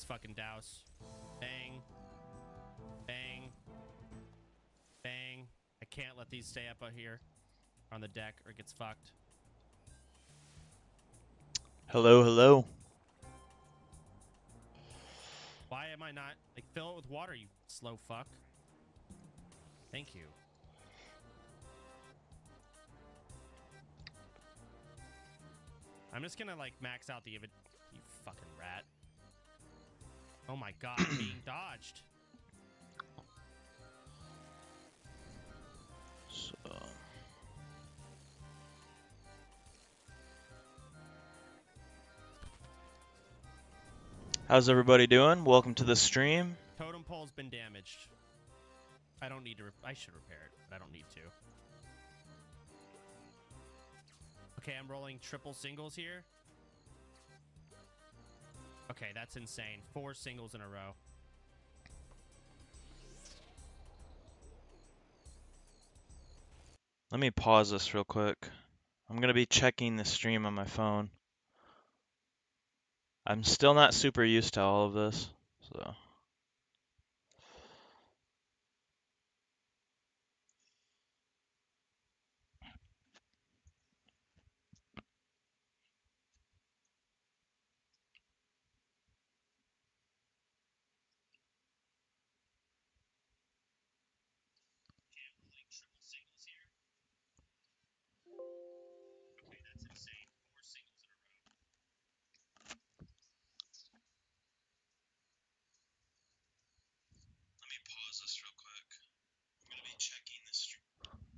fucking douse. Bang. Bang. Bang. I can't let these stay up out here on the deck or it gets fucked. Hello, hello. Why am I not... Like, fill it with water, you slow fuck. Thank you. I'm just gonna, like, max out the... You fucking rat. Oh my god, I'm being dodged. So, how's everybody doing? Welcome to the stream. Totem pole's been damaged. I don't need to... I should repair it, but I don't need to. Okay, I'm rolling triple singles here. Okay, that's insane. 4 singles in a row. Let me pause this real quick. I'm going to be checking the stream on my phone. I'm still not super used to all of this, so...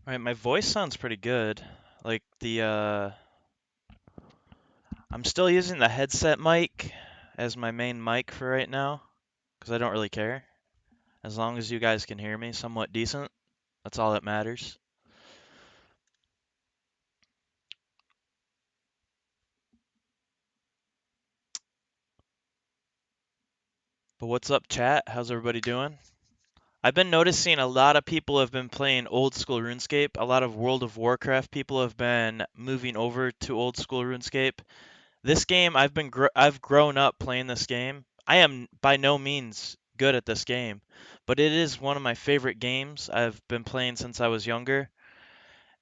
Alright, my voice sounds pretty good. Like, I'm still using the headset mic as my main mic for right now, because I don't really care. As long as you guys can hear me somewhat decent, that's all that matters. But what's up, chat? How's everybody doing? I've been noticing a lot of people have been playing old school RuneScape. A lot of World of Warcraft people have been moving over to old school RuneScape. This game, I've grown up playing this game. I am by no means good at this game, but it is one of my favorite games I've been playing since I was younger,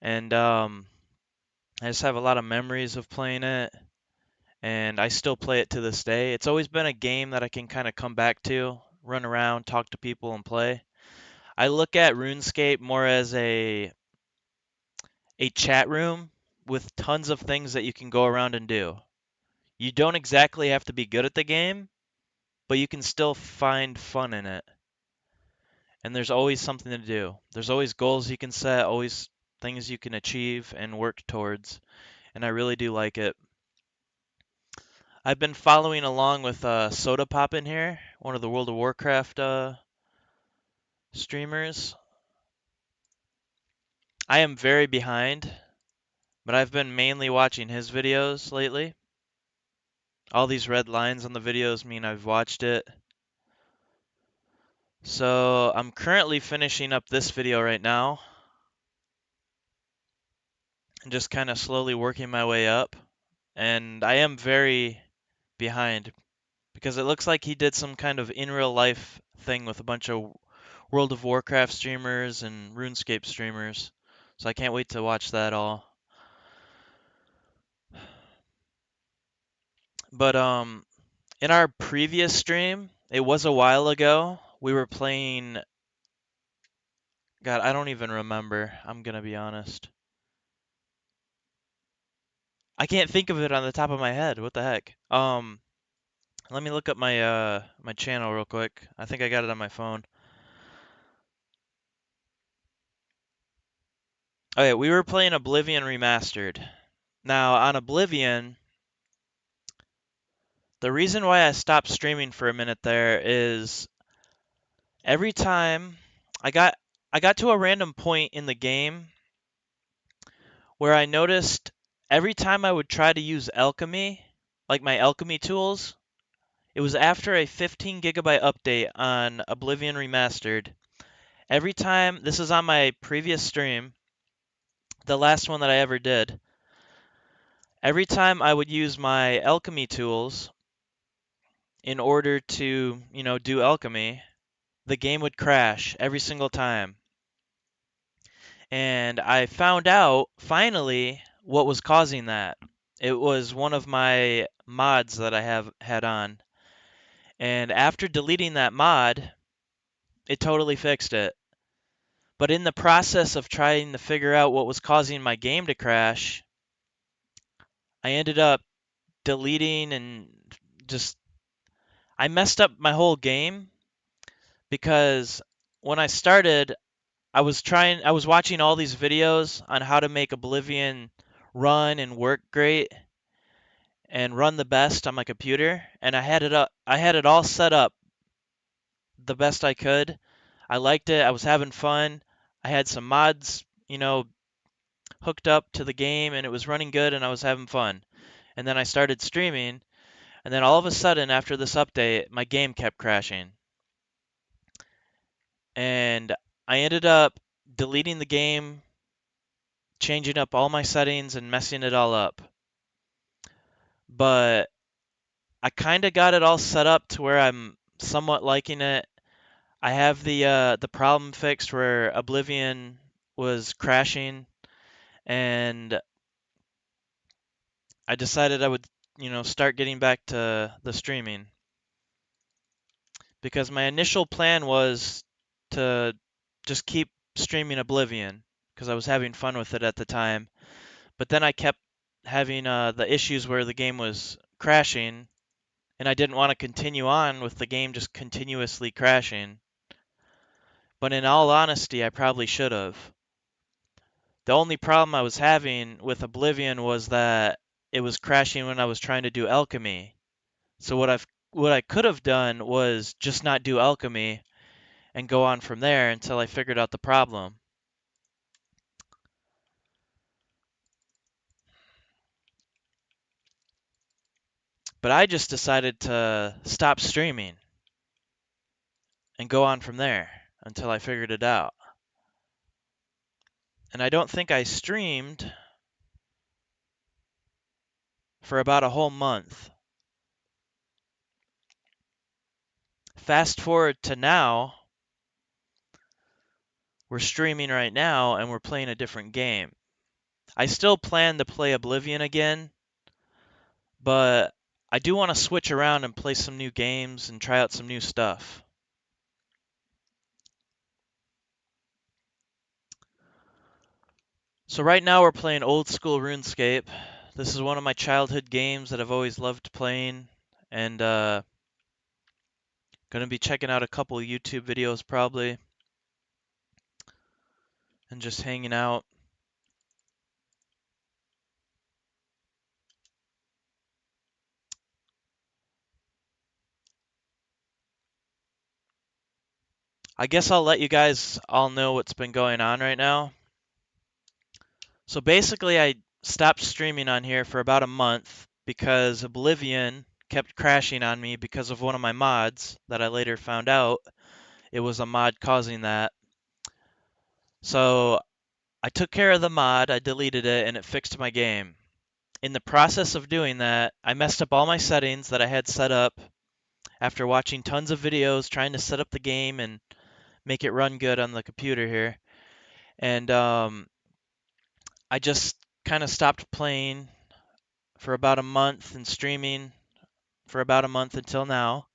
and I just have a lot of memories of playing it, and I still play it to this day. It's always been a game that I can kind of come back to, run around, talk to people, and play. I look at RuneScape more as a chat room with tons of things that you can go around and do. You don't exactly have to be good at the game, but you can still find fun in it. And there's always something to do. There's always goals you can set, always things you can achieve and work towards. And I really do like it. I've been following along with Soda Pop in here, one of the World of Warcraft streamers. I am very behind, but I've been mainly watching his videos lately. All these red lines on the videos mean I've watched it. So I'm currently finishing up this video right now. And just kind of slowly working my way up. And I am very behind because it looks like he did some kind of in real life thing with a bunch of World of Warcraft streamers and RuneScape streamers. So I can't wait to watch that all. But in our previous stream, it was a while ago, we were playing, God, I don't even remember. I'm gonna be honest. I can't think of it on the top of my head. What the heck? Let me look up my my channel real quick. I think I got it on my phone. Okay, we were playing Oblivion Remastered. Now, on Oblivion, the reason why I stopped streaming for a minute there is every time I got to a random point in the game where I noticed every time I would try to use alchemy, like my alchemy tools, it was after a 15 gigabyte update on Oblivion Remastered. Every time, this is on my previous stream, the last one that I ever did. Every time I would use my alchemy tools, in order to, do alchemy, the game would crash every single time. And I found out finally what was causing that. It was one of my mods that I have had on. And after deleting that mod, it totally fixed it. But in the process of trying to figure out what was causing my game to crash, I ended up deleting and just I messed up my whole game because when I started, I was watching all these videos on how to make Oblivion run and work great and run the best on my computer, and I had it all set up the best I could. I liked it. I was having fun. I had some mods, hooked up to the game and it was running good and I was having fun. And then I started streaming, and then all of a sudden after this update, my game kept crashing. And I ended up deleting the game, changing up all my settings and messing it all up. But I kind of got it all set up to where I'm somewhat liking it. I have the problem fixed where Oblivion was crashing, and I decided I would, start getting back to the streaming because my initial plan was to just keep streaming Oblivion because I was having fun with it at the time. But then I kept having the issues where the game was crashing, and I didn't want to continue on with the game just continuously crashing. But in all honesty, I probably should have. The only problem I was having with Oblivion was that it was crashing when I was trying to do alchemy. So what I could have done was just not do alchemy and go on from there until I figured out the problem. But I just decided to stop streaming and go on from there until I figured it out. And I don't think I streamed for about a whole month. Fast forward to now, we're streaming right now and we're playing a different game. I still plan to play Oblivion again, but I do want to switch around and play some new games and try out some new stuff. So right now we're playing old school RuneScape. This is one of my childhood games that I've always loved playing, and gonna be checking out a couple YouTube videos probably, and just hanging out. I guess I'll let you guys all know what's been going on right now. So basically, I stopped streaming on here for about a month because Oblivion kept crashing on me because of one of my mods that I later found out it was a mod causing that. So I took care of the mod, I deleted it, and it fixed my game. In the process of doing that, I messed up all my settings that I had set up after watching tons of videos trying to set up the game and make it run good on the computer here. And I just kind of stopped playing for about a month and streaming for about a month until now.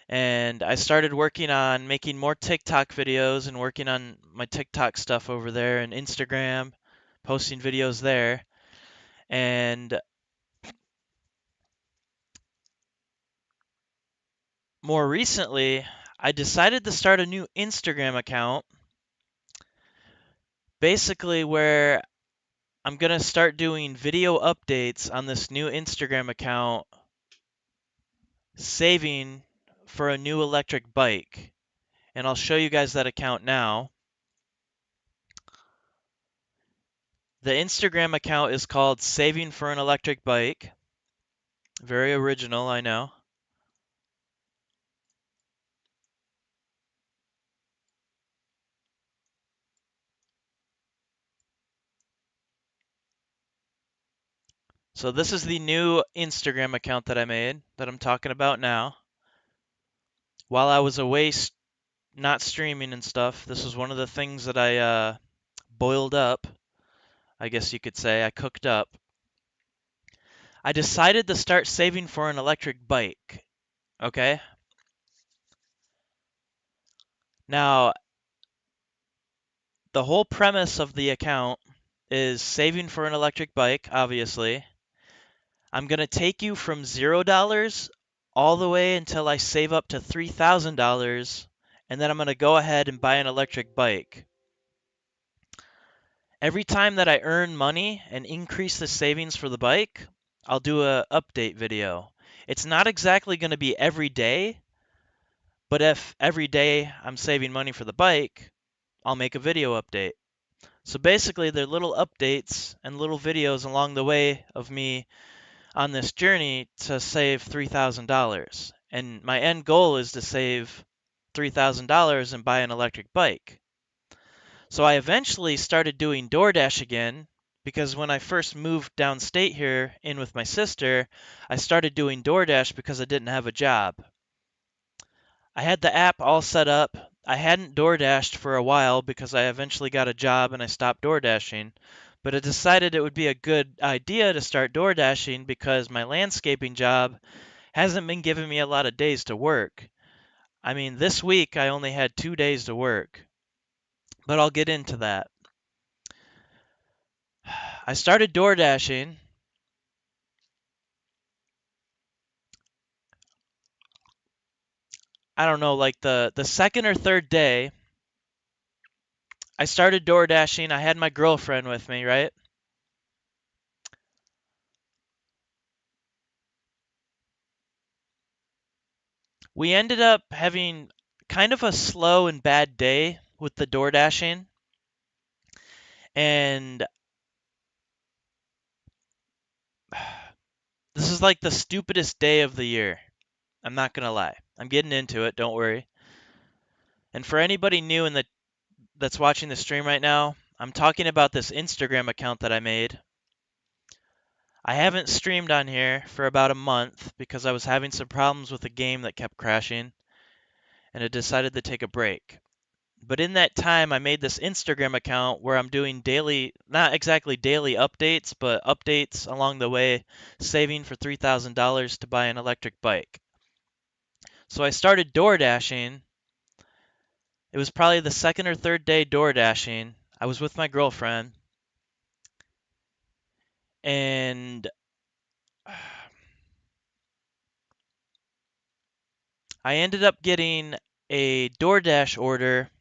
And I started working on making more TikTok videos and working on my TikTok stuff over there and Instagram, posting videos there. And more recently, I decided to start a new Instagram account, basically where I'm going to start doing video updates on this new Instagram account, saving for a new electric bike. And I'll show you guys that account now. The Instagram account is called Saving for an Electric Bike. Very original, I know. So So this is the new Instagram account that I made that I'm talking about now. While I was away not streaming and stuff, this was one of the things that I boiled up, I guess you could say. I cooked up. I decided to start saving for an electric bike, okay? Now, the whole premise of the account is saving for an electric bike, obviously. I'm going to take you from $0 all the way until I save up to $3,000, and then I'm going to go ahead and buy an electric bike. Every time that I earn money and increase the savings for the bike, I'll do a update video. It's not exactly going to be every day, but if every day I'm saving money for the bike, I'll make a video update. So basically, they're little updates and little videos along the way of me on this journey to save $3,000. And my end goal is to save $3,000 and buy an electric bike. So I eventually started doing DoorDash again because when I first moved downstate here in with my sister, I started doing DoorDash because I didn't have a job. I had the app all set up. I hadn't DoorDashed for a while because I eventually got a job and I stopped DoorDashing. But I decided it would be a good idea to start DoorDashing because my landscaping job hasn't been giving me a lot of days to work. I mean, this week I only had 2 days to work, but I'll get into that. I started DoorDashing. I don't know, like the second or third day, I started DoorDashing. I had my girlfriend with me, right? We ended up having kind of a slow and bad day with the DoorDashing. And this is like the stupidest day of the year. I'm not going to lie. I'm getting into it, don't worry. And for anybody new that's watching the stream right now, I'm talking about this Instagram account that I made. I haven't streamed on here for about a month because I was having some problems with a game that kept crashing, and I decided to take a break. But in that time, I made this Instagram account where I'm doing daily, not exactly daily updates, but updates along the way, saving for $3,000 to buy an electric bike. So I started door dashing. It was probably the second or third day door dashing. I was with my girlfriend, and I ended up getting a DoorDash order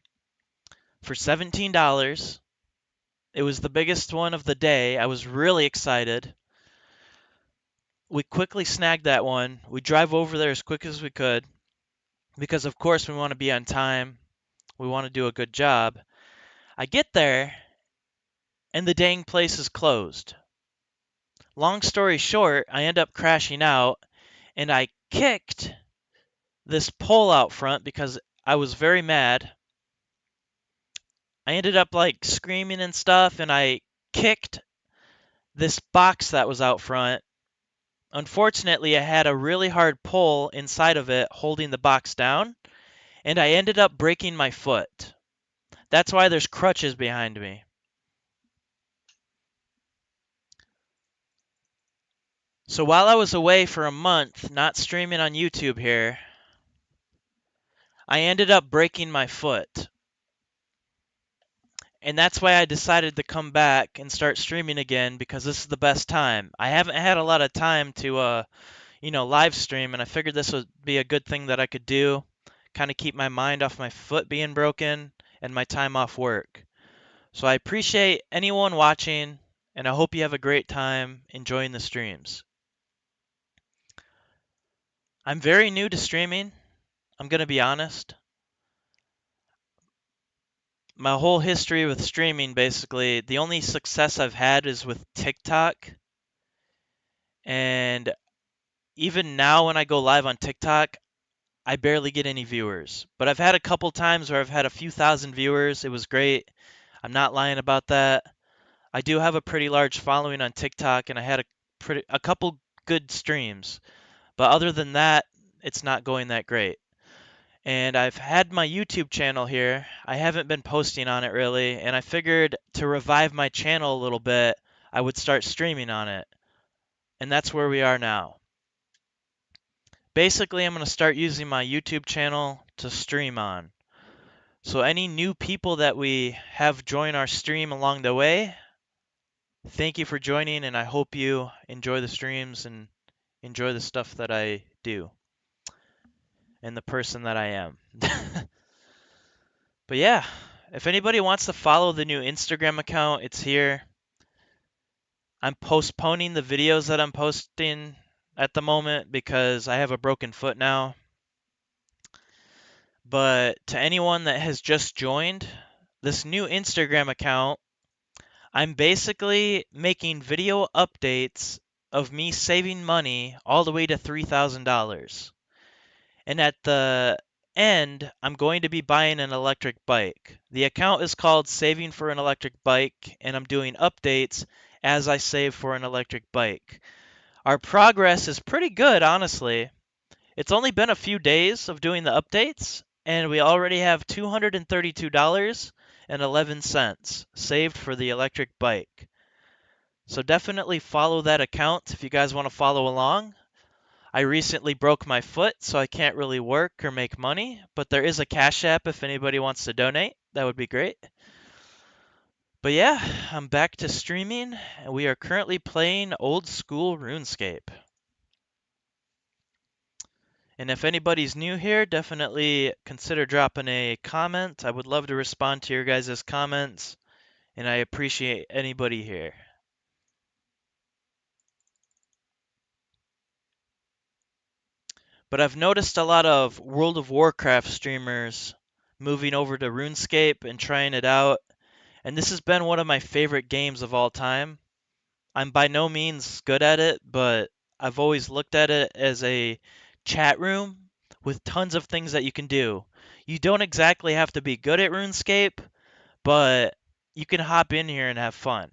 for $17. It was the biggest one of the day. I was really excited. We quickly snagged that one. We drive over there as quick as we could because, of course, we want to be on time. We want to do a good job. I get there, and the dang place is closed. Long story short, I end up crashing out, and I kicked this pole out front because I was very mad. I ended up like screaming and stuff, and I kicked this box that was out front. Unfortunately, I had a really hard pull inside of it holding the box down, and I ended up breaking my foot. That's why there's crutches behind me. So while I was away for a month, not streaming on YouTube here, I ended up breaking my foot. And that's why I decided to come back and start streaming again because this is the best time. I haven't had a lot of time to live stream, and I figured this would be a good thing that I could do, kind of keep my mind off my foot being broken and my time off work. So I appreciate anyone watching, and I hope you have a great time enjoying the streams. I'm very new to streaming, I'm going to be honest. My whole history with streaming, basically, the only success I've had is with TikTok. And even now when I go live on TikTok, I barely get any viewers. But I've had a couple times where I've had a few thousand viewers. It was great. I'm not lying about that. I do have a pretty large following on TikTok, and I had a a couple good streams. But other than that, it's not going that great. And I've had my YouTube channel here. I haven't been posting on it really, and I figured to revive my channel a little bit, I would start streaming on it. And that's where we are now. Basically, I'm going to start using my YouTube channel to stream on. So any new people that we have join our stream along the way, thank you for joining, and I hope you enjoy the streams and enjoy the stuff that I do and the person that I am. But yeah, if anybody wants to follow the new Instagram account, it's here. I'm postponing the videos that I'm posting at the moment because I have a broken foot now. But to anyone that has just joined, this new Instagram account, I'm basically making video updates of me saving money all the way to $3,000. And at the end, I'm going to be buying an electric bike. The account is called Saving for an Electric Bike, and I'm doing updates as I save for an electric bike. Our progress is pretty good, honestly. It's only been a few days of doing the updates, and we already have $232.11 saved for the electric bike. So definitely follow that account if you guys want to follow along. I recently broke my foot, so I can't really work or make money, but there is a Cash App if anybody wants to donate. That would be great. But yeah, I'm back to streaming, and we are currently playing old school RuneScape. And if anybody's new here, definitely consider dropping a comment. I would love to respond to your guys' comments, and I appreciate anybody here. But I've noticed a lot of World of Warcraft streamers moving over to RuneScape and trying it out, and this has been one of my favorite games of all time. I'm by no means good at it, but I've always looked at it as a chat room with tons of things that you can do. You don't exactly have to be good at RuneScape, but you can hop in here and have fun.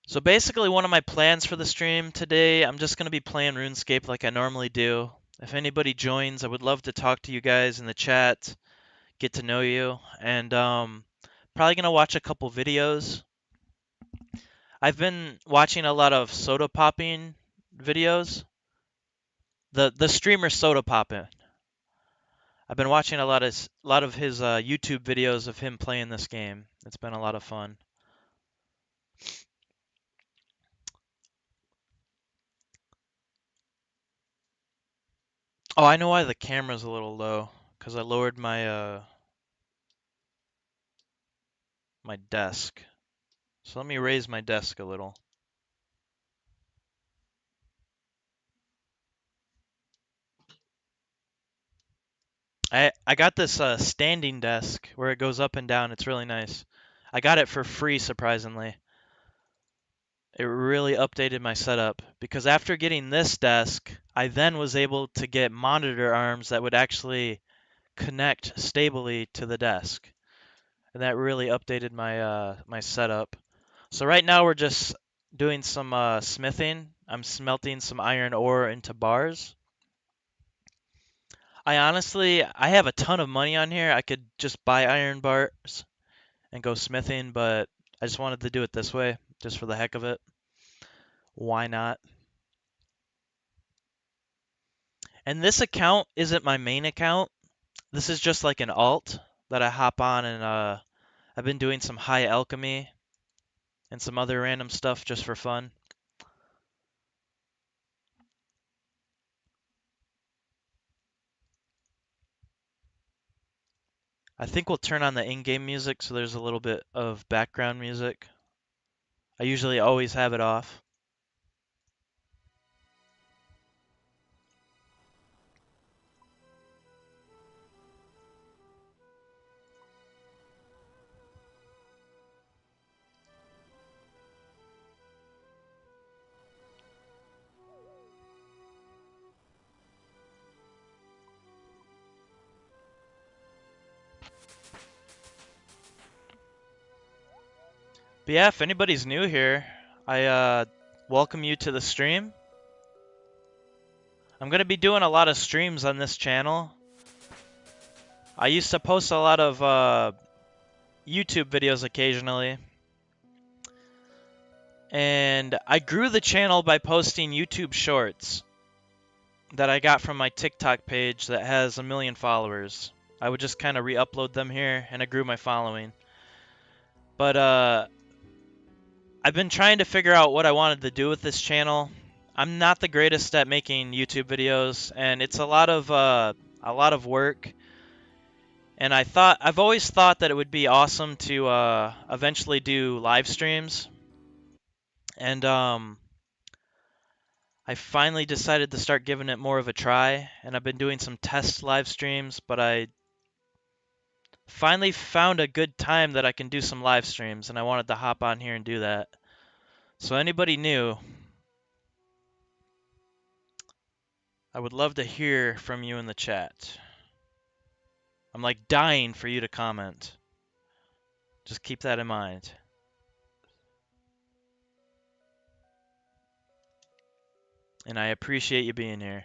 So basically, one of my plans for the stream today, I'm just going to be playing RuneScape like I normally do. If anybody joins, I would love to talk to you guys in the chat, get to know you, and probably going to watch a couple videos. I've been watching a lot of soda popping videos. The streamer soda popping. I've been watching a lot of his YouTube videos of him playing this game. It's been a lot of fun. Oh, I know why the camera's a little low, because I lowered my desk. So let me raise my desk a little. I got this standing desk where it goes up and down. It's really nice. I got it for free, surprisingly. It really updated my setup because after getting this desk, I then was able to get monitor arms that would actually connect stably to the desk. And that really updated my setup. So right now we're just doing some smithing. I'm smelting some iron ore into bars. I have a ton of money on here. I could just buy iron bars and go smithing, but I just wanted to do it this way, just for the heck of it. Why not? And this account isn't my main account. This is just like an alt that I hop on, and I've been doing some high alchemy and some other random stuff just for fun. I think we'll turn on the in-game music so there's a little bit of background music. I usually always have it off. But yeah, if anybody's new here, I welcome you to the stream. I'm going to be doing a lot of streams on this channel. I used to post a lot of YouTube videos occasionally. And I grew the channel by posting YouTube shorts that I got from my TikTok page that has 1 million followers. I would just kind of re-upload them here, and I grew my following. But I've been trying to figure out what I wanted to do with this channel. I'm not the greatest at making YouTube videos, and it's a lot of work. And I've always thought that it would be awesome to eventually do live streams. And I finally decided to start giving it more of a try, and I've been doing some test live streams, but I finally found a good time that I can do some live streams, and I wanted to hop on here and do that. So anybody new, I would love to hear from you in the chat. I'm like dying for you to comment. Just keep that in mind. And I appreciate you being here.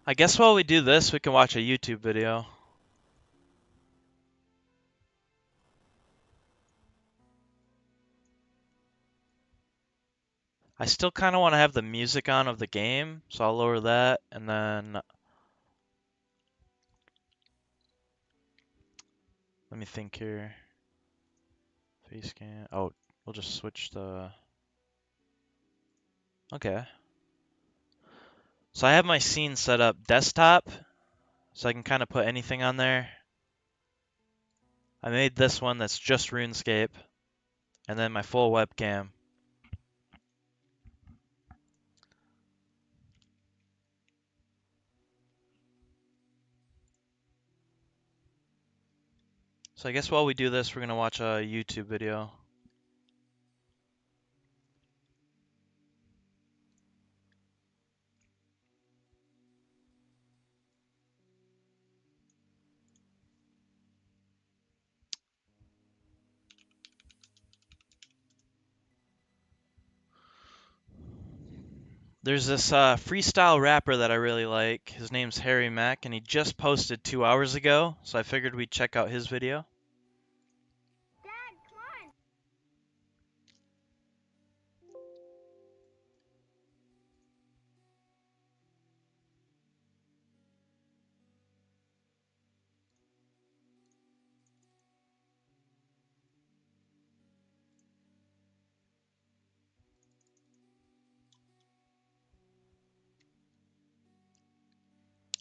I guess while we do this, we can watch a YouTube video. I still kind of want to have the music on of the game, so I'll lower that, and then let me think here. Face scan. Oh, we'll just switch the... Okay. So I have my scene set up desktop, so I can kind of put anything on there. I made this one that's just RuneScape, and then my full webcam. So I guess while we do this, we're going to watch a YouTube video. There's this freestyle rapper that I really like. His name's Harry Mack, and he just posted 2 hours ago, so I figured we'd check out his video. Dad, come on.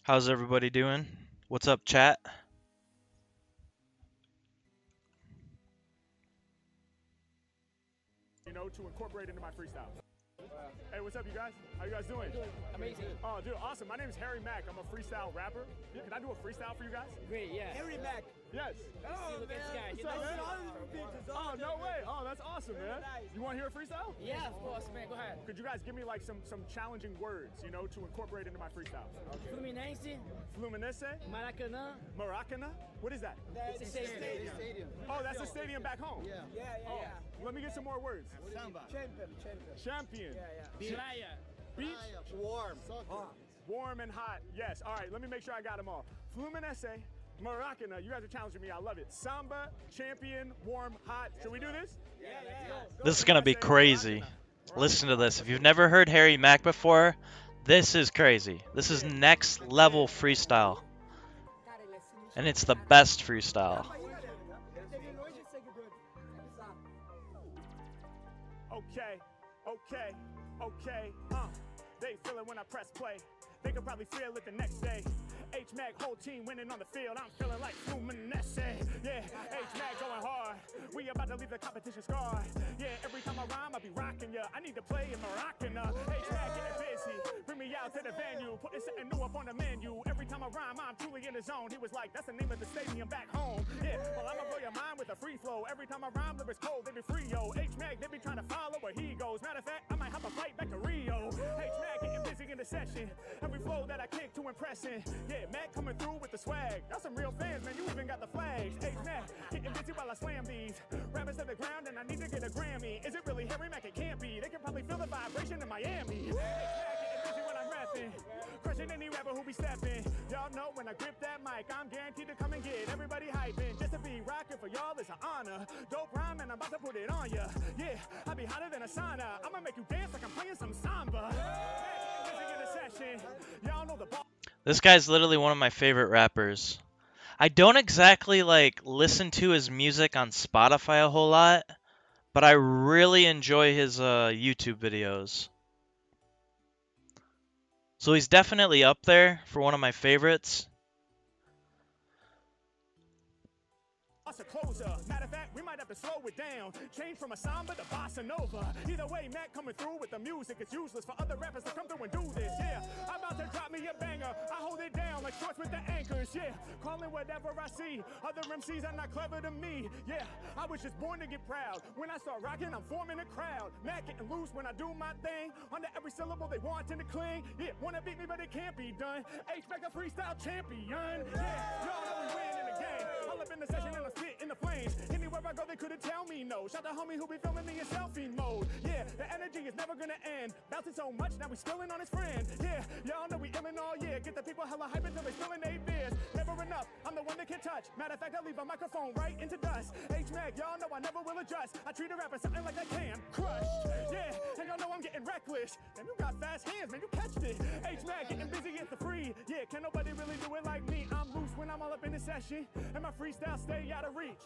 How's everybody doing? What's up, chat? You know, to incorporate into my freestyle. Hey, what's up, you guys? How you guys doing? Amazing. Oh, dude, awesome. My name is Harry Mack. I'm a freestyle rapper. Can I do a freestyle for you guys? Great, yeah. Harry Mack. Yes. Oh, Look at this guy. What's up, man? Oh, no way. Oh, that's awesome, man. You want to hear a freestyle? Yeah, of course, man. Go ahead. Could you guys give me like some challenging words, you know, to incorporate into my freestyle? Fluminense, Fluminense, Maracanã. Maracana. What is that? It's a stadium. Oh, that's a stadium back home. Yeah, Oh, let me get some more words. Samba. Champion. Praia. Beach. Warm. Warm and hot. Yes. All right, let me make sure I got them all. Fluminense, Maracana. You guys are challenging me. I love it. Samba, champion, warm, hot. Should we do this? Yeah, let's go. This is going to be crazy. Listen to this. If you've never heard Harry Mack before, this is crazy. This is next level freestyle. And it's the best freestyle. Okay. They feel it when I press play. they could probably feel it the next day. H-Mac, whole team winning on the field. I'm feeling like Fluminense. Yeah, H-Mac going hard. We about to leave the competition scarred. Yeah, every time I rhyme, I be rocking ya. I need to play in Moroccan. H-Mac getting busy. Bring me out to the venue. Putting something new up on the menu. Every time I rhyme, I'm truly in the zone. He was like, that's the name of the stadium back home. Yeah, well, I'ma blow your mind with a free flow. Every time I rhyme, lyrics cold, they be free, yo. H-Mac, they be trying to follow where he goes. Matter of fact, I might hop a flight back to Rio. H-Mac getting busy in the session. Every flow that I kick too impressing. Yeah, Mac coming through with the swag. Y'all some real fans, man. You even got the flags. H-Mac getting busy while I slam these rappers to the ground, and I need to get a Grammy. Is it really Harry Mac? It can't be. They can probably feel the vibration in Miami. H-Mac getting busy when I'm rapping, crushing any rapper who be stepping. Y'all know when I grip that mic, I'm guaranteed to come and get everybody hyping. Just to be rocking for y'all is an honor. Dope rhyme, and I'm about to put it on ya. Yeah, I be hotter than a sauna. I'ma make you dance like I'm playing some samba. Busy in the session. Y'all know the ball. This guy's literally one of my favorite rappers. I don't exactly like listen to his music on Spotify a whole lot, but I really enjoy his YouTube videos. So he's definitely up there for one of my favorites. A closer. Matter of fact, we might have to slow it down. Change from a samba to bossa nova. Either way, Mac coming through with the music. It's useless for other rappers to come through and do this. Yeah, I'm about to drop me a banger. I hold it down like shorts with the anchors. Yeah, calling whatever I see. Other MCs are not clever than me. Yeah, I was just born to get proud. When I start rocking, I'm forming a crowd. Mac getting loose when I do my thing. Under every syllable, they wanting to cling. Yeah, wanna beat me, but it can't be done. H-Mac a freestyle champion. Yeah, y'all know we win in the game. All up in the session and I'm spit in the flames. Anywhere I go, they couldn't tell me no. Shout the homie who be filming me in selfie mode. Yeah, the energy is never gonna end. Bouncing so much, now we spilling on his friend. Yeah, y'all know we illin' all year. Get the people hella hype until they spillin' 8 beers. Never enough, I'm the one that can touch. Matter of fact, I leave a microphone right into dust. H-Mac, y'all know I never will adjust. I treat a rapper something like I can crush. Yeah, and y'all know I'm getting reckless. And you got fast hands, man, you catched it. H-Mac getting busy, get the free. Yeah, can nobody really do it like me? I'm loose when I'm all up in the session. And my freestyle stay out of reach.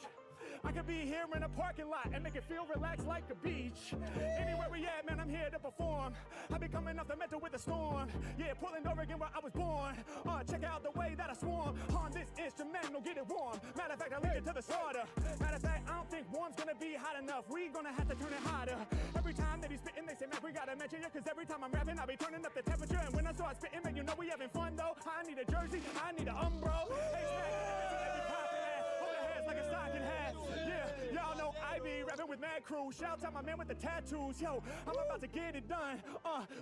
I could be here in a parking lot and make it feel relaxed like a beach. Anywhere we at, man, I'm here to perform. I be coming off the mental with a storm. Yeah, Portland, Oregon, where I was born. Check out the way that I swarm on this instrumental, get it warm. Matter of fact, I leave it to the slaughter. Matter of fact, I don't think warm's gonna be hot enough. We gonna have to turn it hotter. Every time they be spitting, they say, man, we gotta mention you, cause every time I'm rapping, I be turning up the temperature. And when I start spitting, man, you know we having fun though. I need a jersey, I need an umbro. Like a stocking hat. Yeah, y'all know I be rapping with Mad Crew. Shout out my man with the tattoos. Yo, I'm about to get it done.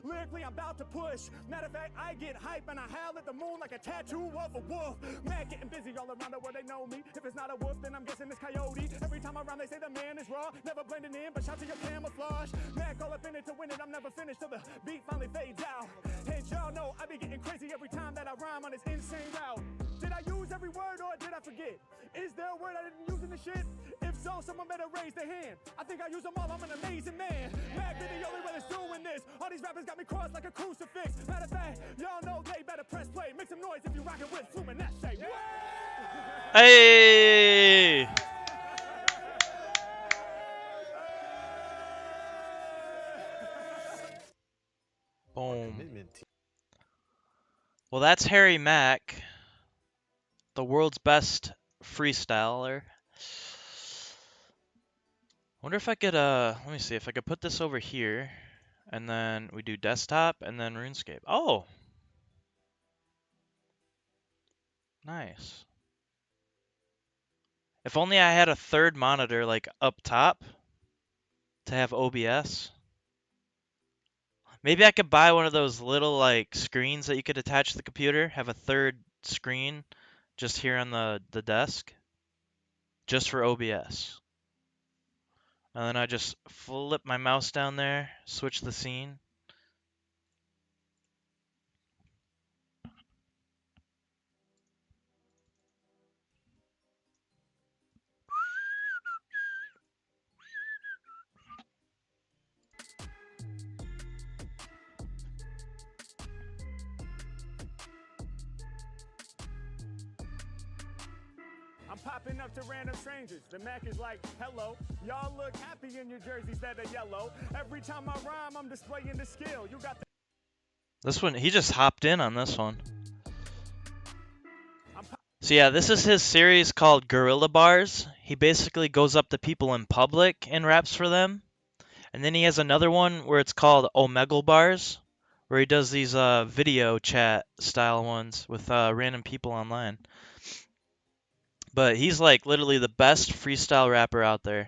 Lyrically, I'm about to push. Matter of fact, I get hype and I howl at the moon like a tattoo of a wolf. Man, getting busy all around the world, they know me. If it's not a wolf, then I'm guessing it's coyote. Every time I rhyme, they say the man is raw. Never blending in, but shout to your camouflage. Man, call up in it to win it. I'm never finished till the beat finally fades out. And y'all know I be getting crazy every time that I rhyme on this insane route. Did I use every word or did I forget? Is there a word I didn't use in the shit? If so, someone better raise their hand. I think I use them all, I'm an amazing man. Mac be the only one that's doing this. All these rappers got me crossed like a crucifix. Matter of fact, y'all know they better press play. Make some noise if you rockin' with Fluminense. Hey! Boom. Well, that's Harry Mack, the world's best freestyler. Wonder if I could, let me see if I could put this over here, and then we do desktop, and then RuneScape. Oh! Nice. If only I had a third monitor, like, up top, to have OBS. Maybe I could buy one of those little, like, screens that you could attach to the computer, have a third screen just here on the desk, just for OBS. And then I just flip my mouse down there, switch the scene. I'm popping up to random strangers. The Mac is like, hello. Y'all look happy in your jerseys that are yellow. Every time I rhyme, I'm displaying the skill. You got the This one, he just hopped in on this one. So yeah, this is his series called Gorilla Bars. He basically goes up to people in public and raps for them. And then he has another one where it's called Omegle Bars, where he does these video chat style ones with random people online. But he's like literally the best freestyle rapper out there.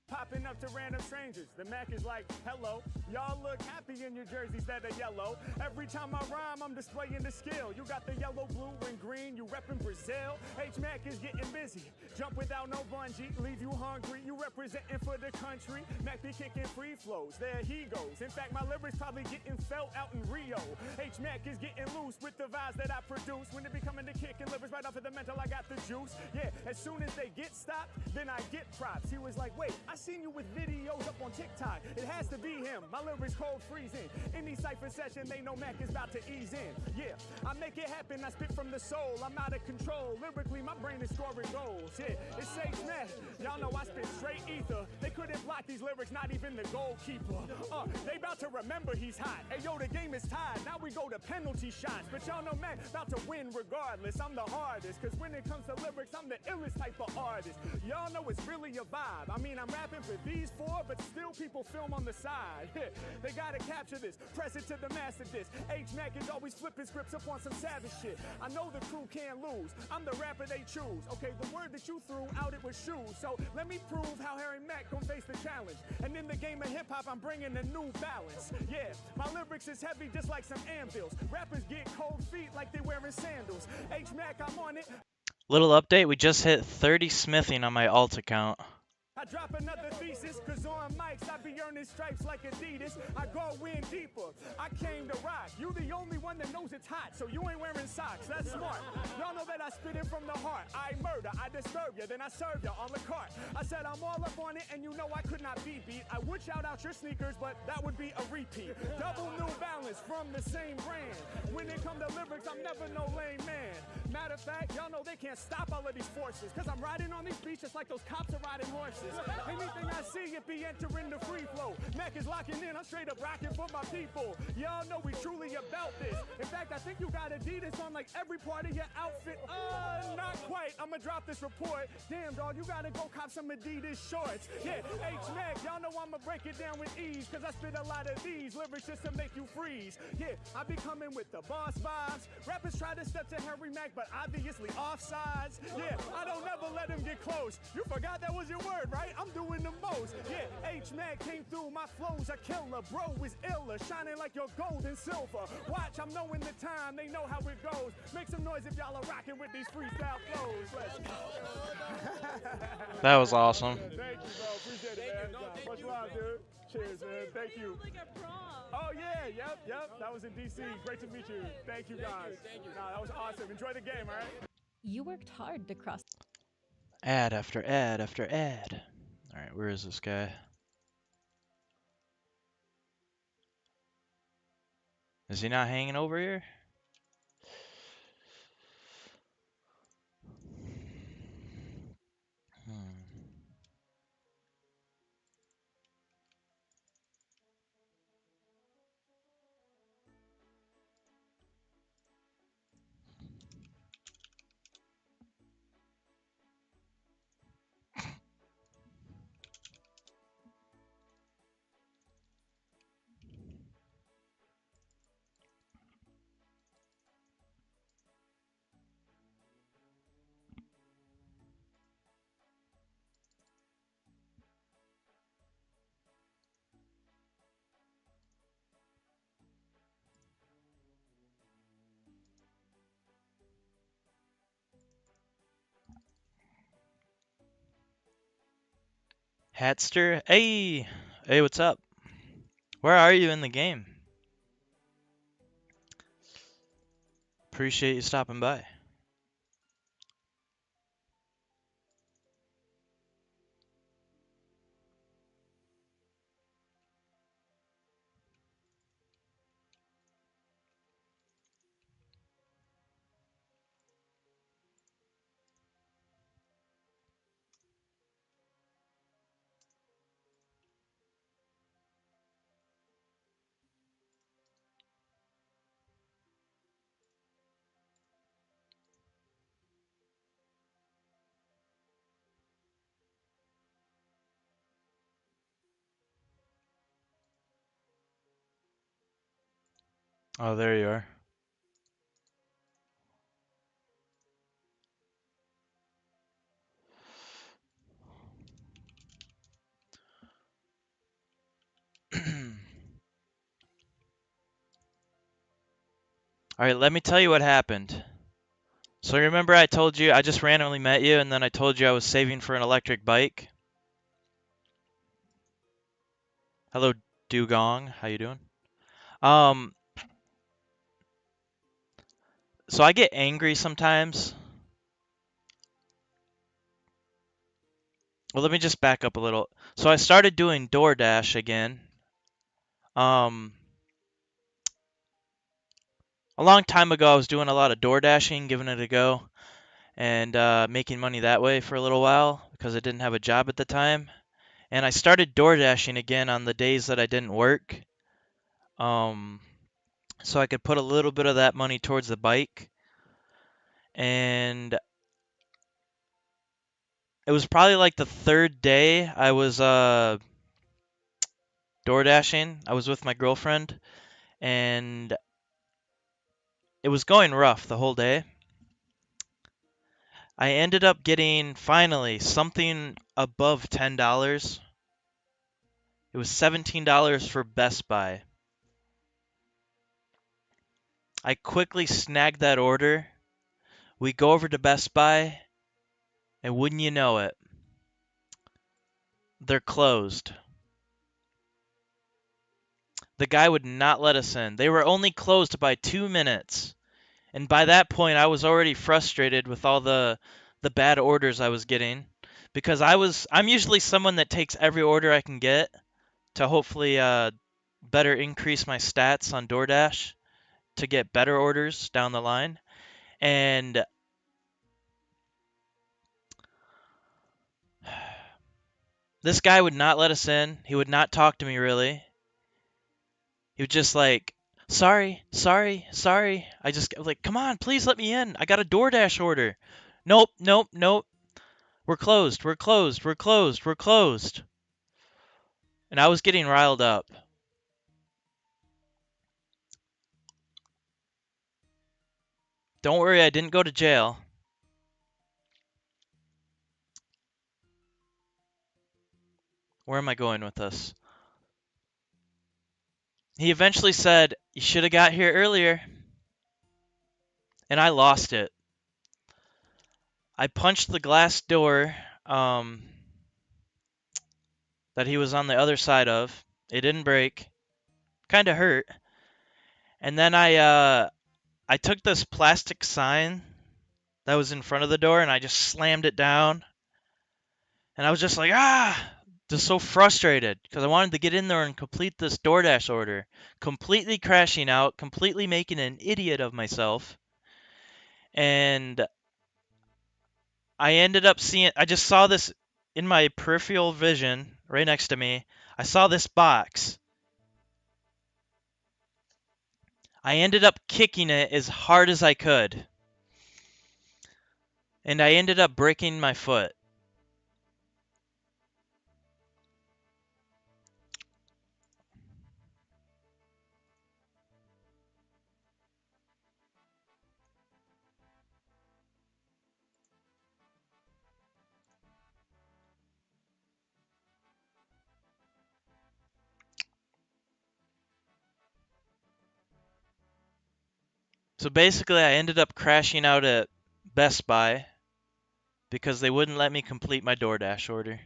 Popping up to random strangers. The Mac is like, hello. Y'all look happy in your jerseys that are yellow. Every time I rhyme, I'm displaying the skill. You got the yellow, blue, and green. You reppin' Brazil. H-Mac is getting busy. Jump without no bungee. Leave you hungry. You representing for the country. Mac be kicking free flows. There he goes. In fact, my lyrics probably getting felt out in Rio. H-Mac is getting loose with the vibes that I produce. When it be coming to kicking lyrics right off of the mental, I got the juice. Yeah, as soon as they get stopped, then I get props. He was like, wait, I seen you with videos up on TikTok. It has to be him. My lyrics cold freezing. Any cypher session, they know Mac is about to ease in. Yeah, I make it happen. I spit from the soul. I'm out of control. Lyrically, my brain is scoring goals. Yeah, it's safe Mac. Y'all know I spit straight ether. They couldn't block these lyrics, not even the goalkeeper. They about to remember he's hot. Hey yo, the game is tied. Now we go to penalty shots. But y'all know Mac about to win regardless. I'm the hardest. Cause when it comes to lyrics, I'm the illest type of artist. Y'all know it's really a vibe. I mean, I'm rapping for these four, but still people film on the side. They gotta capture this, press it to the master disc. H-Mac is always flipping scripts up on some savage shit. I know the crew can't lose, I'm the rapper they choose. Okay, the word that you threw out, it was shoes. So let me prove how Harry Mack gon' face the challenge. And in the game of hip-hop, I'm bringing a new balance. Yeah, my lyrics is heavy just like some anvils. Rappers get cold feet like they wearing sandals. H-Mac, I'm on it. Little update, we just hit 30 smithing on my alt account. I drop another thesis, cause on mics I be earning stripes like Adidas. I go in deeper, I came to rock. You the only one that knows it's hot, so you ain't wearing socks, that's smart. Y'all know that I spit it from the heart. I murder, I disturb you, then I serve you on the cart. I said I'm all up on it, and you know I could not be beat. I would shout out your sneakers, but that would be a repeat. Double New Balance from the same brand. When it come to lyrics, I'm never no lame man. Matter of fact, y'all know they can't stop all of these forces, cause I'm riding on these beats just like those cops are riding horses. Anything I see, it be entering the free flow. Mac is locking in, I'm straight up rocking for my people. Y'all know we truly about this. In fact, I think you got Adidas on like every part of your outfit. Not quite, I'ma drop this report. Damn, dog, you gotta go cop some Adidas shorts. Yeah, H-Mac, y'all know I'ma break it down with ease, cause I spit a lot of these lyrics just to make you freeze. Yeah, I be coming with the boss vibes. Rappers try to step to Harry Mac, but obviously offsides. Yeah, I don't ever let him get close. You forgot that was your word, right? I'm doing the most. Yeah, H-Mac came through, my flows are killer. Bro is iller, shining like your gold and silver. Watch, I'm knowing the time, they know how it goes. Make some noise if y'all are rocking with these freestyle flows. Let's go. That was awesome. Thank you, bro. Appreciate it, man. Much love, dude. Cheers, man. Thank you. Oh, yeah. Yep. That was in D.C. Great to meet you. Thank you, guys. Nah, that was awesome. Enjoy the game, all right? You worked hard to cross. Ad after ad after ad. Alright, where is this guy? Is he not hanging over here? Hatster? Hey! Hey, what's up? Where are you in the game? Appreciate you stopping by. Oh, there you are. All right, let me tell you what happened. So remember I told you I just randomly met you and then I told you I was saving for an electric bike? Hello, Dugong. How you doing? Um, so I get angry sometimes. Well, let me just back up a little. So I started doing DoorDash again. Um, a long time ago I was doing a lot of DoorDashing, giving it a go, and making money that way for a little while because I didn't have a job at the time. And I started DoorDashing again on the days that I didn't work. Um, so I could put a little bit of that money towards the bike. And it was probably like the third day I was DoorDashing. I was with my girlfriend, and it was going rough the whole day. I ended up getting finally something above $10. It was $17 for Best Buy. I quickly snagged that order. We go over to Best Buy, and wouldn't you know it, they're closed. The guy would not let us in. They were only closed by 2 minutes. And by that point, I was already frustrated with all the bad orders I was getting because I'm usually someone that takes every order I can get to hopefully better increase my stats on DoorDash to get better orders down the line. And this guy would not let us in. He would not talk to me really. He was just like, sorry, sorry, sorry. I just like, come on, please let me in. I got a DoorDash order. Nope, nope, nope. We're closed. We're closed. We're closed. We're closed. And I was getting riled up. Don't worry, I didn't go to jail. Where am I going with this? He eventually said, you should have got here earlier. And I lost it. I punched the glass door that he was on the other side of. It didn't break. Kind of hurt. And then I took this plastic sign that was in front of the door and I just slammed it down. And I was just like, just so frustrated because I wanted to get in there and complete this DoorDash order. Completely crashing out, completely making an idiot of myself. And I just saw this in my peripheral vision right next to me. I saw this box. I ended up kicking it as hard as I could. And I ended up breaking my foot. So basically, I ended up crashing out at Best Buy because they wouldn't let me complete my DoorDash order.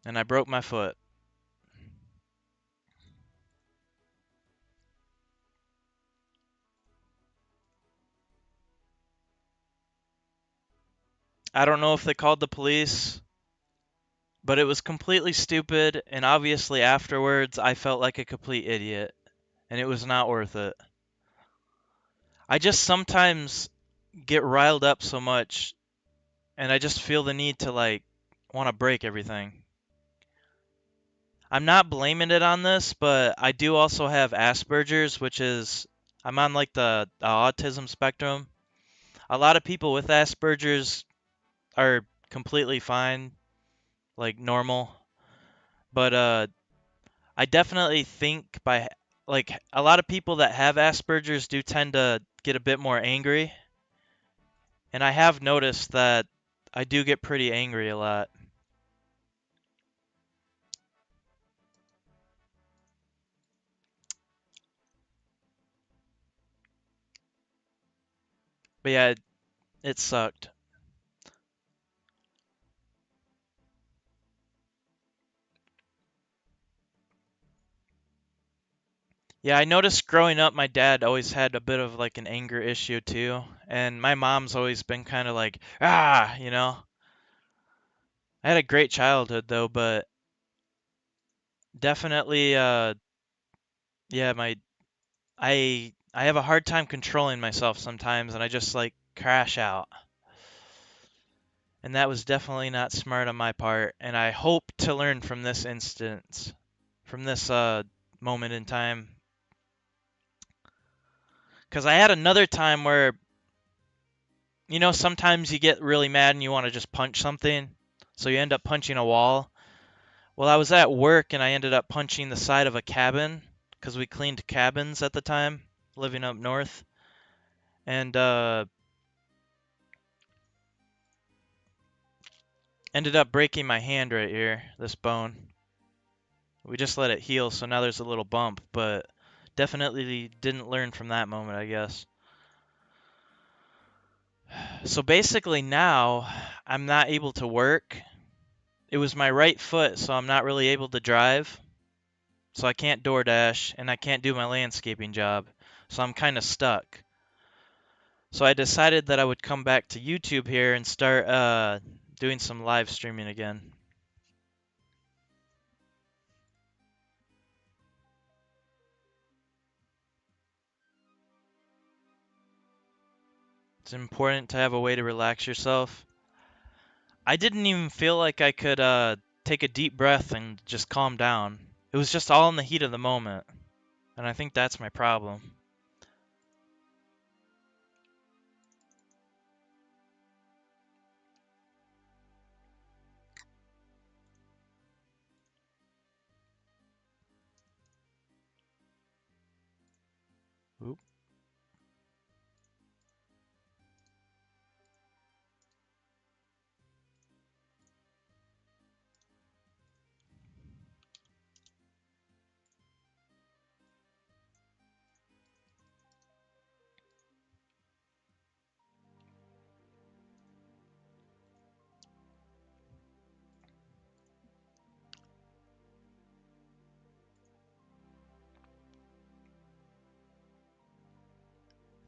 And I broke my foot. I don't know if they called the police, but it was completely stupid, and obviously afterwards I felt like a complete idiot, and it was not worth it. I just sometimes get riled up so much, and I just feel the need to like want to break everything. I'm not blaming it on this, but I do also have Asperger's, which is I'm on like the autism spectrum. A lot of people with Asperger's are completely fine, like normal. But I definitely think by like a lot of people that have Asperger's do tend to get a bit more angry, and I have noticed that I do get pretty angry a lot. But yeah, it sucked. Yeah, I noticed growing up, my dad always had a bit of like an anger issue too, and my mom's always been kind of like, ah, you know. I had a great childhood though, but definitely, yeah, I have a hard time controlling myself sometimes, and I just like crash out. And that was definitely not smart on my part, and I hope to learn from this instance, from this moment in time. Because I had another time where, you know, sometimes you get really mad and you want to just punch something, so you end up punching a wall. Well, I was at work and I ended up punching the side of a cabin, because we cleaned cabins at the time, living up north. And ended up breaking my hand right here, this bone. We just let it heal, so now there's a little bump, but definitely didn't learn from that moment, I guess. So basically now I'm not able to work. It was my right foot, so I'm not really able to drive. So I can't DoorDash and I can't do my landscaping job. So I'm kind of stuck. So I decided that I would come back to YouTube here and start doing some live streaming again. It's important to have a way to relax yourself. I didn't even feel like I could take a deep breath and just calm down. It was just all in the heat of the moment. And I think that's my problem. Oop.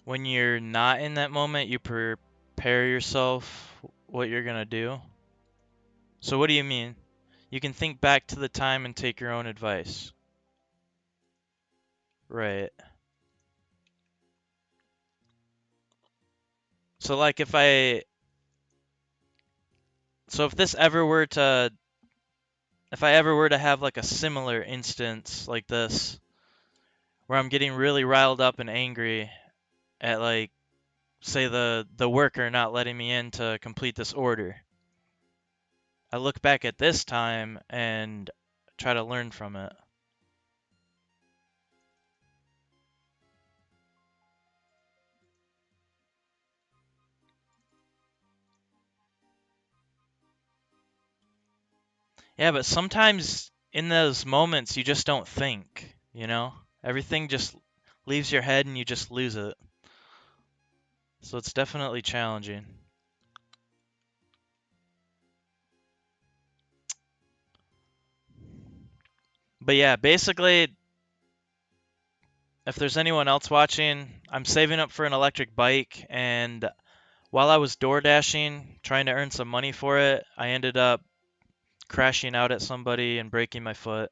When you're not in that moment, you prepare yourself what you're going to do. So what do you mean? You can think back to the time and take your own advice. Right. So like if this ever were to if I ever were to have like a similar instance like this where I'm getting really riled up and angry at like say the worker not letting me in to complete this order. I look back at this time and try to learn from it. Yeah, but sometimes in those moments you just don't think, you know? Everything just leaves your head and you just lose it. So it's definitely challenging. But yeah, basically, if there's anyone else watching, I'm saving up for an electric bike, and while I was door dashing, trying to earn some money for it, I ended up crashing out at somebody and breaking my foot.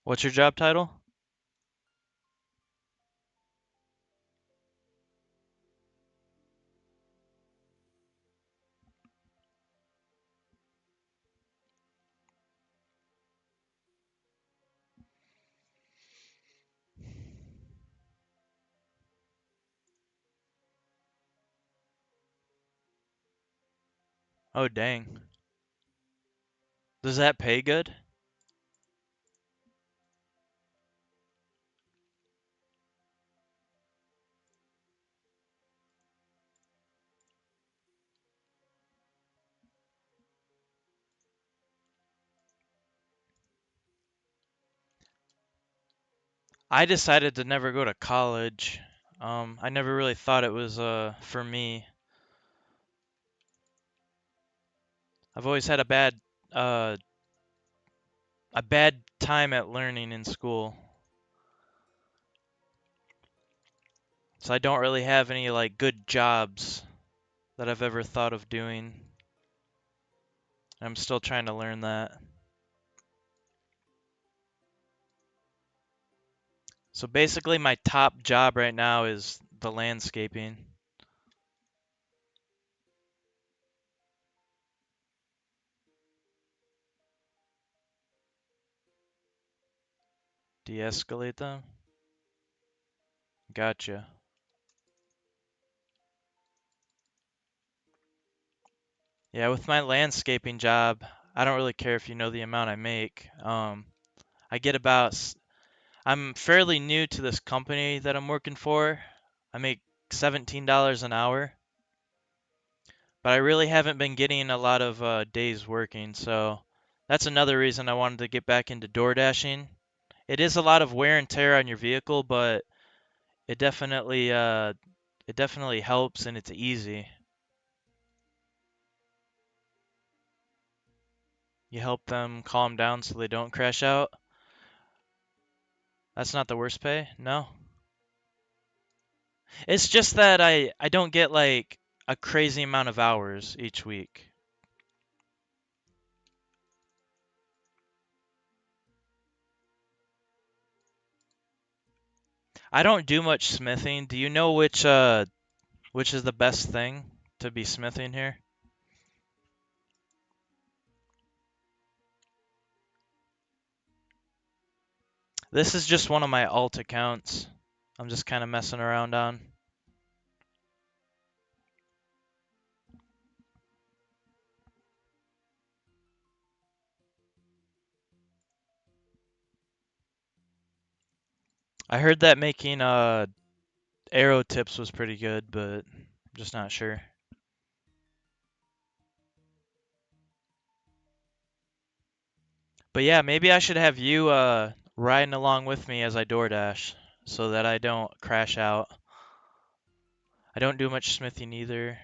What's your job title? Oh, dang. Does that pay good? I decided to never go to college. I never really thought it was for me. I've always had uh a bad time at learning in school. So I don't really have any like good jobs that I've ever thought of doing. I'm still trying to learn that. So basically my top job right now is the landscaping. De-escalate them? Gotcha. Yeah, with my landscaping job, I don't really care if you know the amount I make. I get I'm fairly new to this company that I'm working for. I make $17 an hour, but I really haven't been getting a lot of days working, so that's another reason I wanted to get back into door dashing. It is a lot of wear and tear on your vehicle, but it definitely helps and it's easy. You help them calm down so they don't crash out. That's not the worst pay? No. It's just that I don't get like a crazy amount of hours each week. I don't do much smithing. Do you know which is the best thing to be smithing here? This is just one of my alt accounts. I'm just kind of messing around on. I heard that making arrow tips was pretty good, but I'm just not sure. But yeah, maybe I should have you riding along with me as I DoorDash so that I don't crash out. I don't do much smithing either.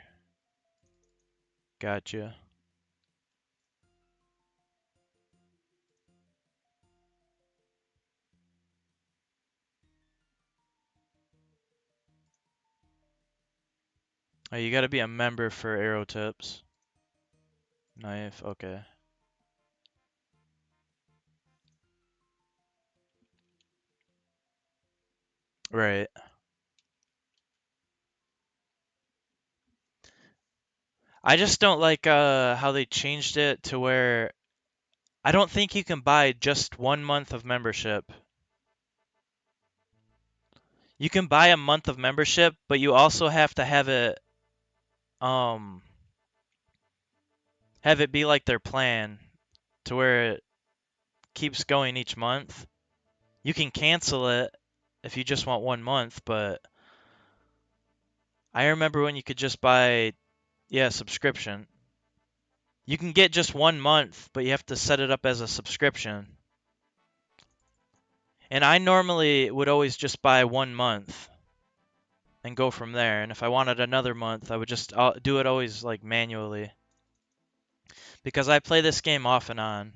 Gotcha. Oh, you gotta be a member for arrow tips. Knife, okay. Right. I just don't like how they changed it to where I don't think you can buy just 1 month of membership. You can buy a month of membership, but you also um have it be like their plan to where it keeps going each month. You can cancel it if you just want 1 month, but I remember when you could just buy, yeah, subscription. You can get just 1 month, but you have to set it up as a subscription. And I normally would always just buy 1 month and go from there. And if I wanted another month, I would just do it always like manually. Because I play this game off and on.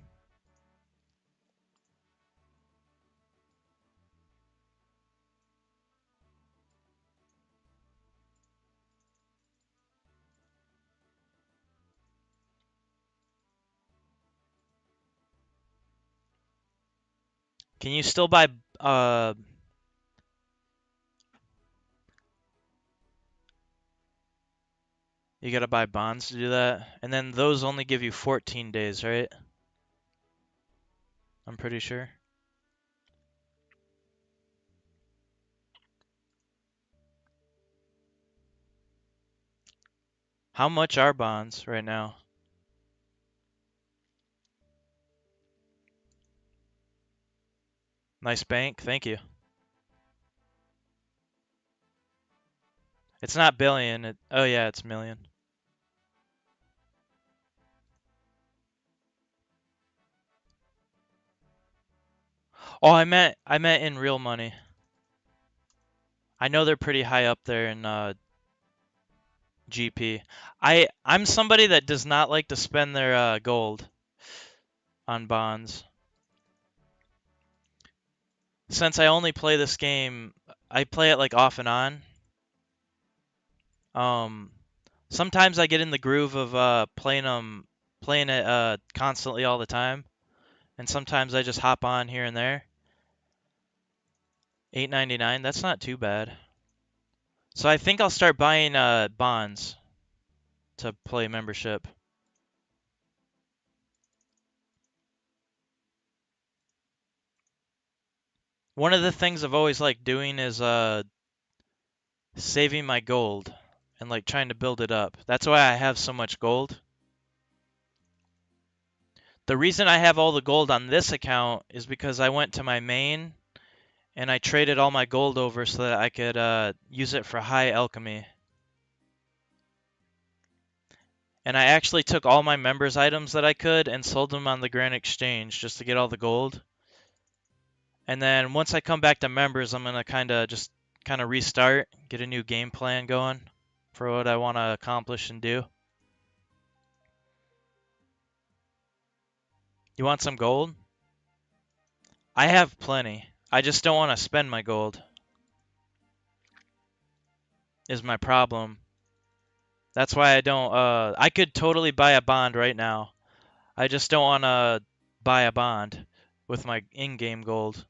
Can you still buy you gotta buy bonds to do that? And then those only give you 14 days, right? I'm pretty sure. How much are bonds right now? Nice bank. Thank you. It's not billion. Oh yeah, it's million. Oh, I meant in real money. I know they're pretty high up there in GP. I'm somebody that does not like to spend their gold on bonds. Since I only play this game, I play it like off and on. Sometimes I get in the groove of playing it constantly all the time, and sometimes I just hop on here and there. $8.99, that's not too bad. So I think I'll start buying bonds to play membership. One of the things I've always liked doing is saving my gold and like trying to build it up. That's why I have so much gold. The reason I have all the gold on this account is because I went to my main and I traded all my gold over so that I could use it for high alchemy. And I actually took all my members items that I could and sold them on the Grand Exchange just to get all the gold. And then once I come back to members, I'm gonna kind of restart, get a new game plan going for what I want to accomplish and do. You want some gold? I have plenty. I just don't want to spend my gold. Is my problem. That's why I don't I could totally buy a bond right now. I just don't want to buy a bond with my in-game gold.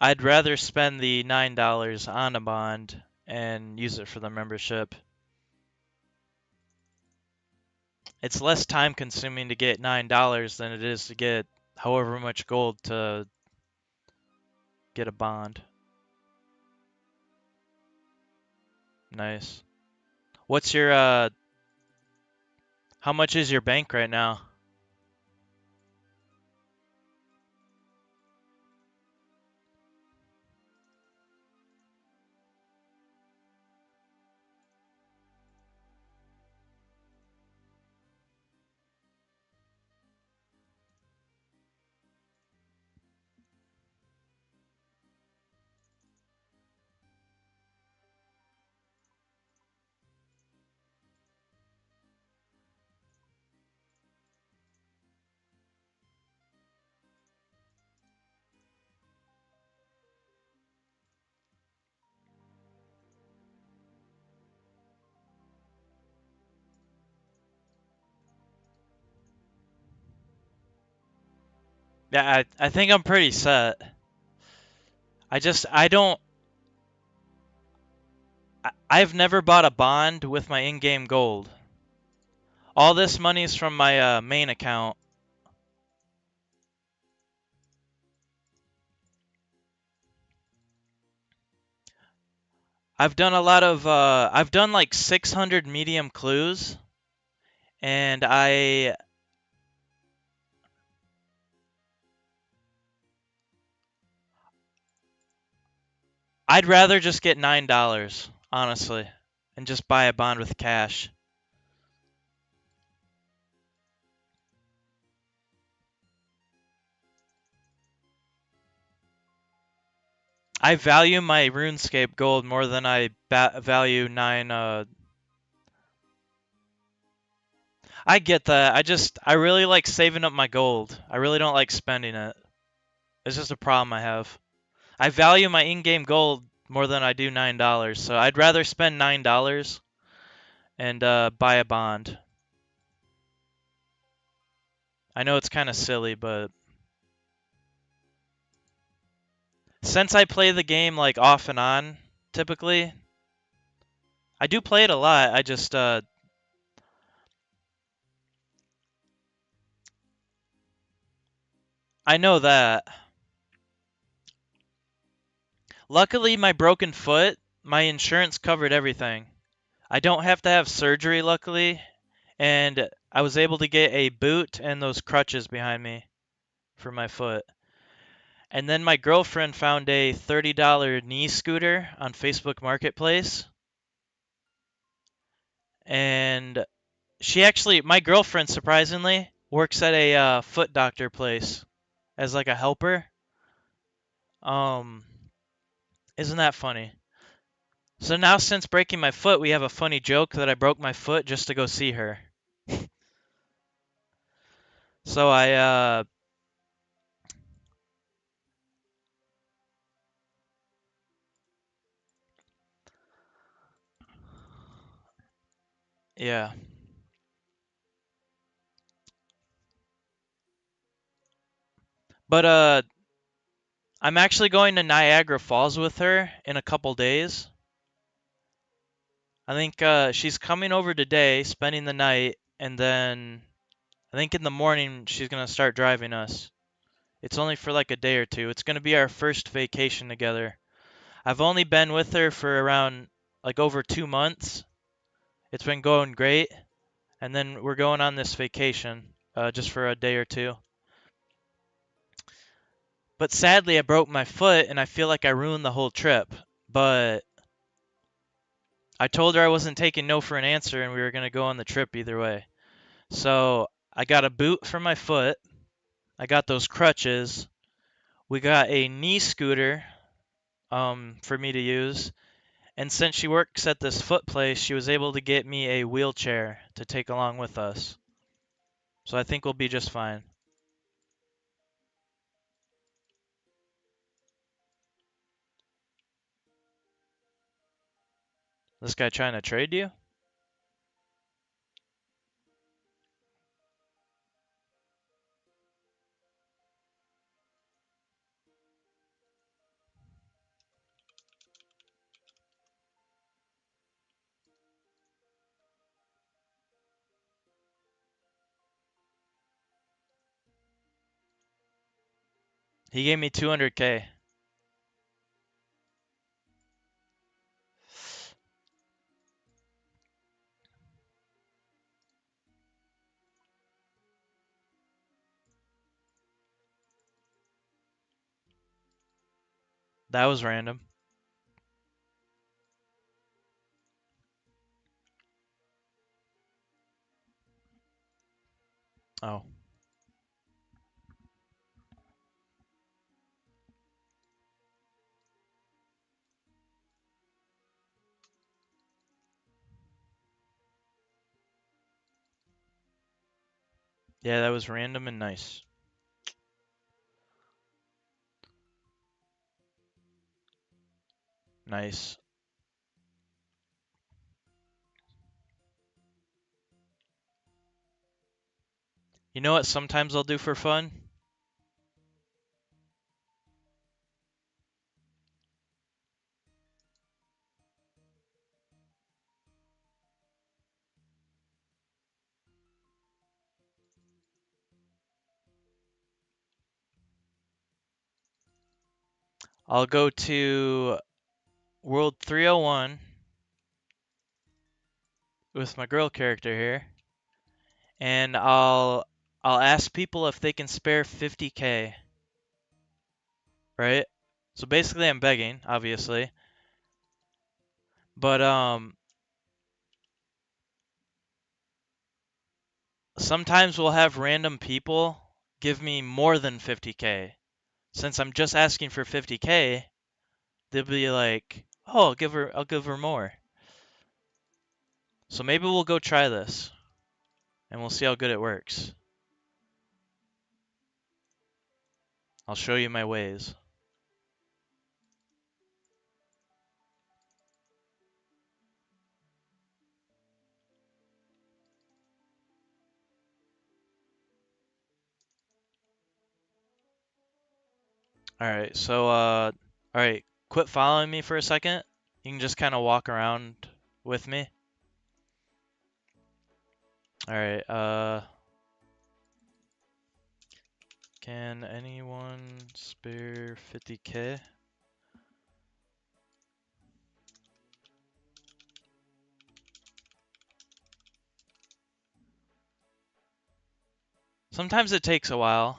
I'd rather spend the $9 on a bond and use it for the membership. It's less time consuming to get $9 than it is to get however much gold to get a bond. Nice. What's your how much is your bank right now? Yeah, I think I'm pretty set. I don't I've never bought a bond with my in-game gold. All this money's from my main account. I've done a lot of I've done like 600 medium clues, and I'd rather just get $9, honestly, and just buy a bond with cash. I value my RuneScape gold more than I value 9 I get that. I really like saving up my gold. I really don't like spending it. It's just a problem I have. I value my in-game gold more than I do $9, so I'd rather spend $9 and buy a bond. I know it's kind of silly, but since I play the game like off and on, typically, I do play it a lot. I just I know that. Luckily, my broken foot, my insurance covered everything. I don't have to have surgery, luckily, and I was able to get a boot and those crutches behind me for my foot. And then my girlfriend found a $30 knee scooter on Facebook Marketplace. And my girlfriend, surprisingly, works at a foot doctor place as like a helper. Isn't that funny? So now, since breaking my foot, we have a funny joke that I broke my foot just to go see her. So yeah. But I'm actually going to Niagara Falls with her in a couple days. I think she's coming over today, spending the night, and then I think in the morning she's gonna start driving us. It's only for like a day or two. It's gonna be our first vacation together. I've only been with her for around like over 2 months. It's been going great, and then we're going on this vacation just for a day or two. But sadly, I broke my foot, and I feel like I ruined the whole trip. But I told her I wasn't taking no for an answer, and we were gonna go on the trip either way. So I got a boot for my foot. I got those crutches. We got a knee scooter for me to use. And since she works at this foot place, she was able to get me a wheelchair to take along with us. So I think we'll be just fine. This guy trying to trade you? He gave me 200K. That was random. Oh. Yeah, that was random and nice. Nice. You know what sometimes I'll do for fun? I'll go to World 301 with my girl character here, and I'll ask people if they can spare 50K, right? So basically I'm begging, obviously. But sometimes we'll have random people give me more than 50K. Since I'm just asking for 50K, they'll be like, "Oh, I'll give her more." So maybe we'll go try this, and we'll see how good it works. I'll show you my ways. Alright, so alright, quit following me for a second. You can just kind of walk around with me. Alright, can anyone spare 50K? Sometimes it takes a while.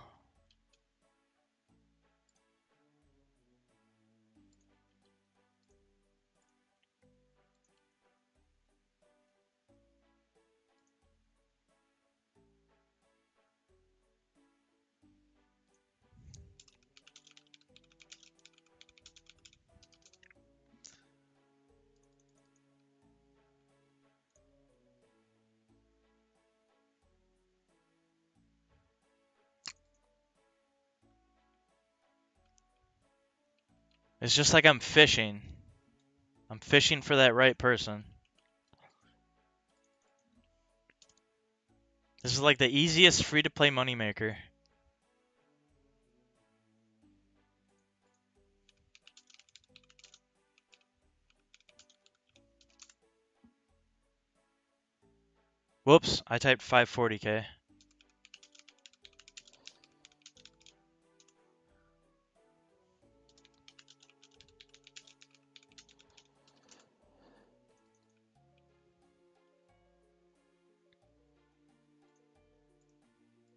It's just like I'm fishing. I'm fishing for that right person. This is like the easiest free-to-play moneymaker. Whoops, I typed 540k.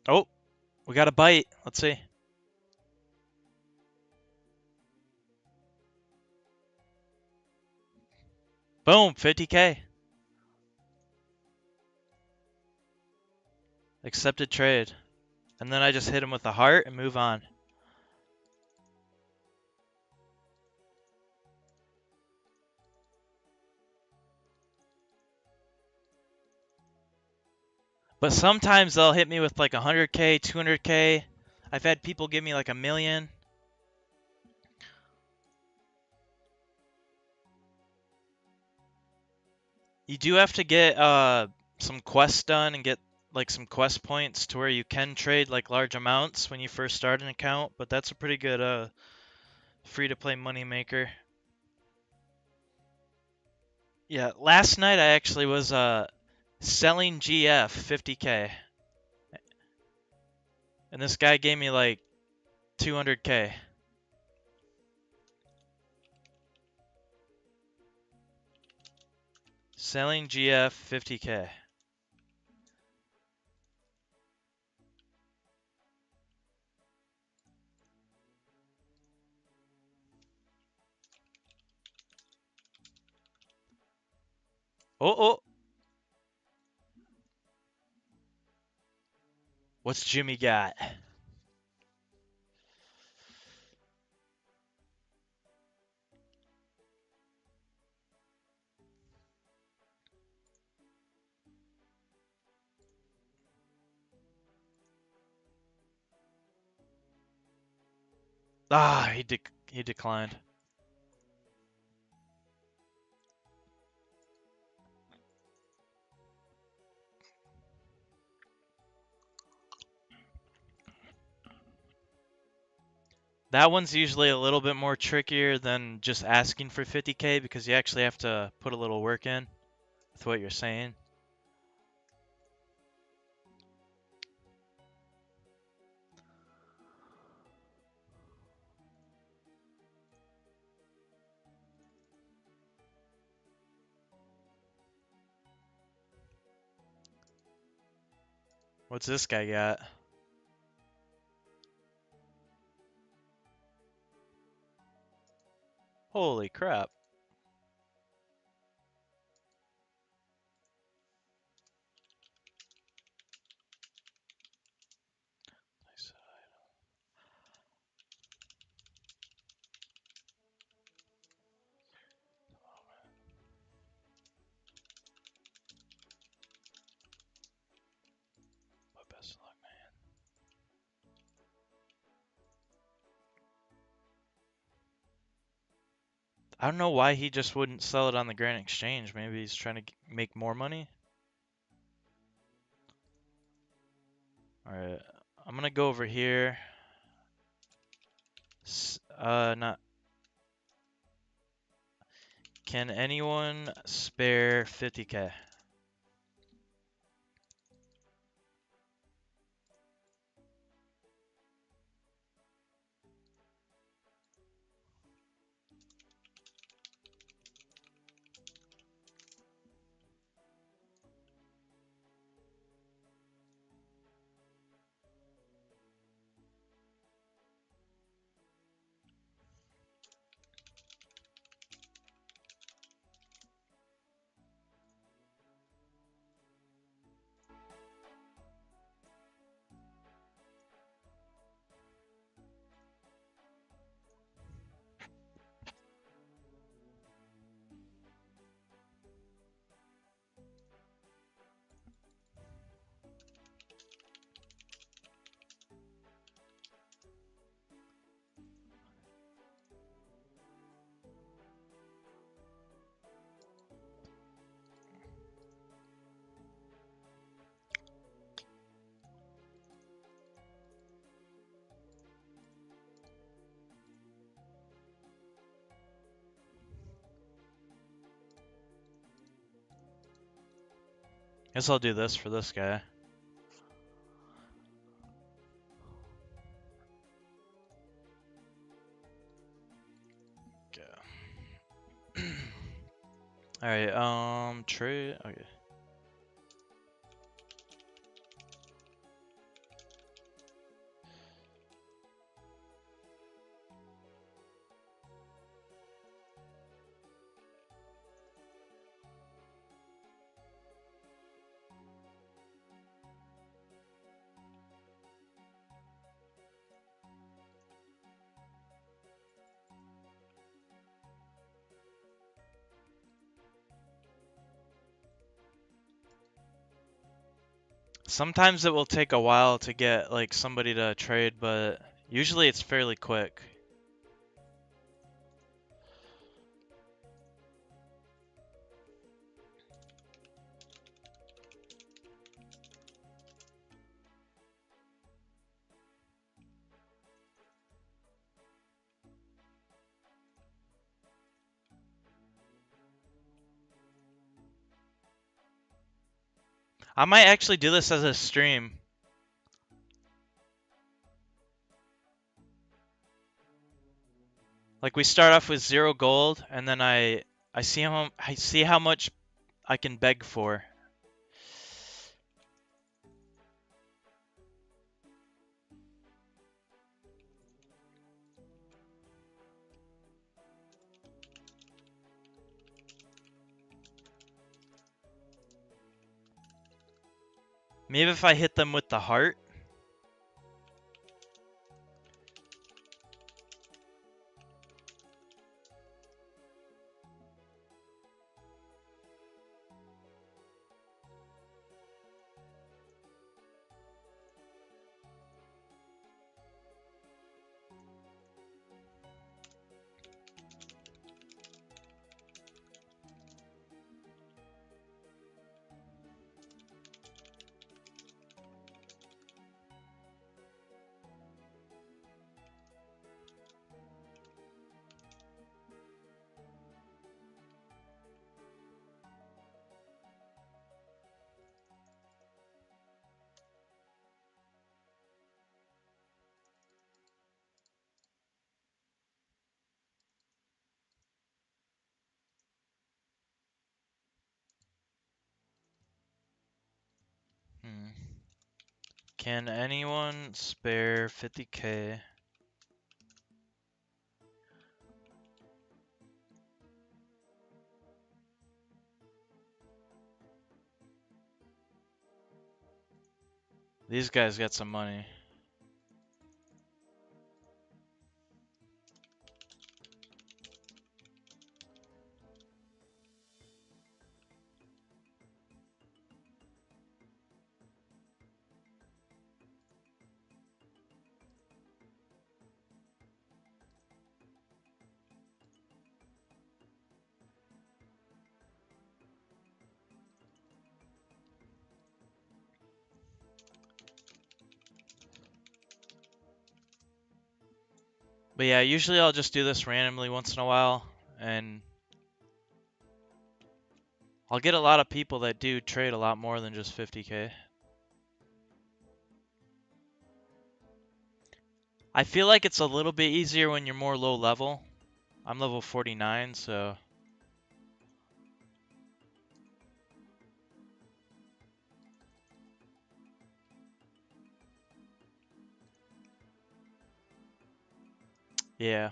Oh, we got a bite. Let's see. Boom, 50k. Accepted trade. And then I just hit him with a heart and move on. But sometimes they'll hit me with like 100k, 200k. I've had people give me like $1 million. You do have to get some quests done and get like some quest points to where you can trade like large amounts when you first start an account, but that's a pretty good free-to-play money maker. Yeah, last night I actually was selling GF 50k. And this guy gave me like 200k. Selling GF 50k. Oh, oh. What's Jimmy got? Ah, he declined. That one's usually a little bit more trickier than just asking for 50k because you actually have to put a little work in with what you're saying. What's this guy got? Holy crap. Best of luck, man. I don't know why he just wouldn't sell it on the Grand Exchange. Maybe he's trying to make more money. Alright, I'm gonna go over here. Not. Can anyone spare 50k? Guess I'll do this for this guy. Okay. Alright, trade. Okay. Sometimes it will take a while to get like somebody to trade, but usually it's fairly quick. I might actually do this as a stream. Like we start off with 0 gold, and then I see how much I can beg for. Maybe if I hit them with the heart. Can anyone spare 50k? These guys got some money. But yeah, usually I'll just do this randomly once in a while, and I'll get a lot of people that do trade a lot more than just 50k. I feel like it's a little bit easier when you're more low level. I'm level 49, so... Yeah.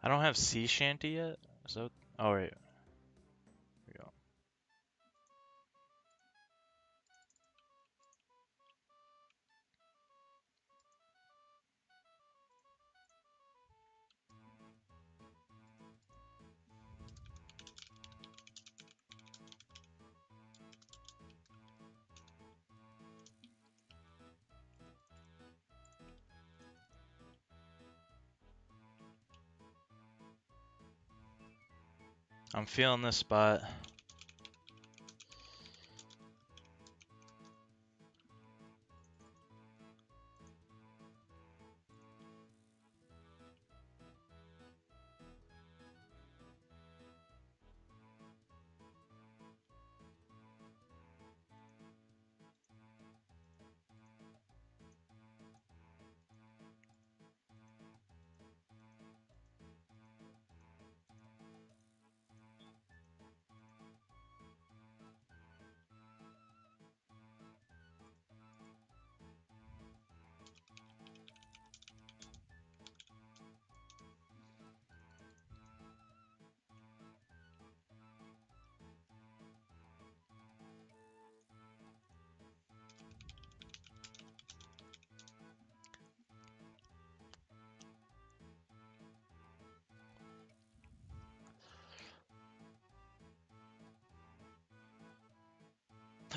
I don't have sea shanty yet. So, oh right. Here we go. I'm feeling this spot.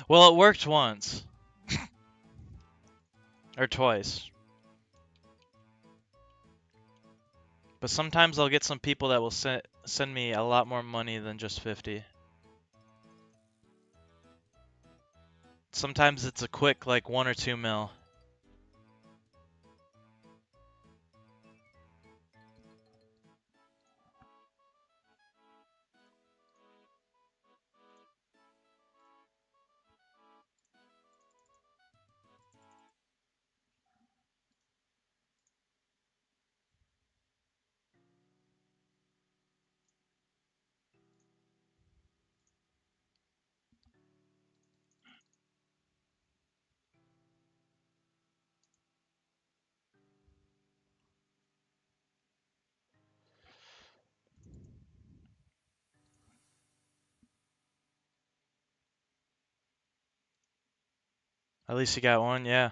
Well, it worked once. Or twice. But sometimes I'll get some people that will send me a lot more money than just 50. Sometimes it's a quick, like 1 or 2 mil. At least you got one, yeah.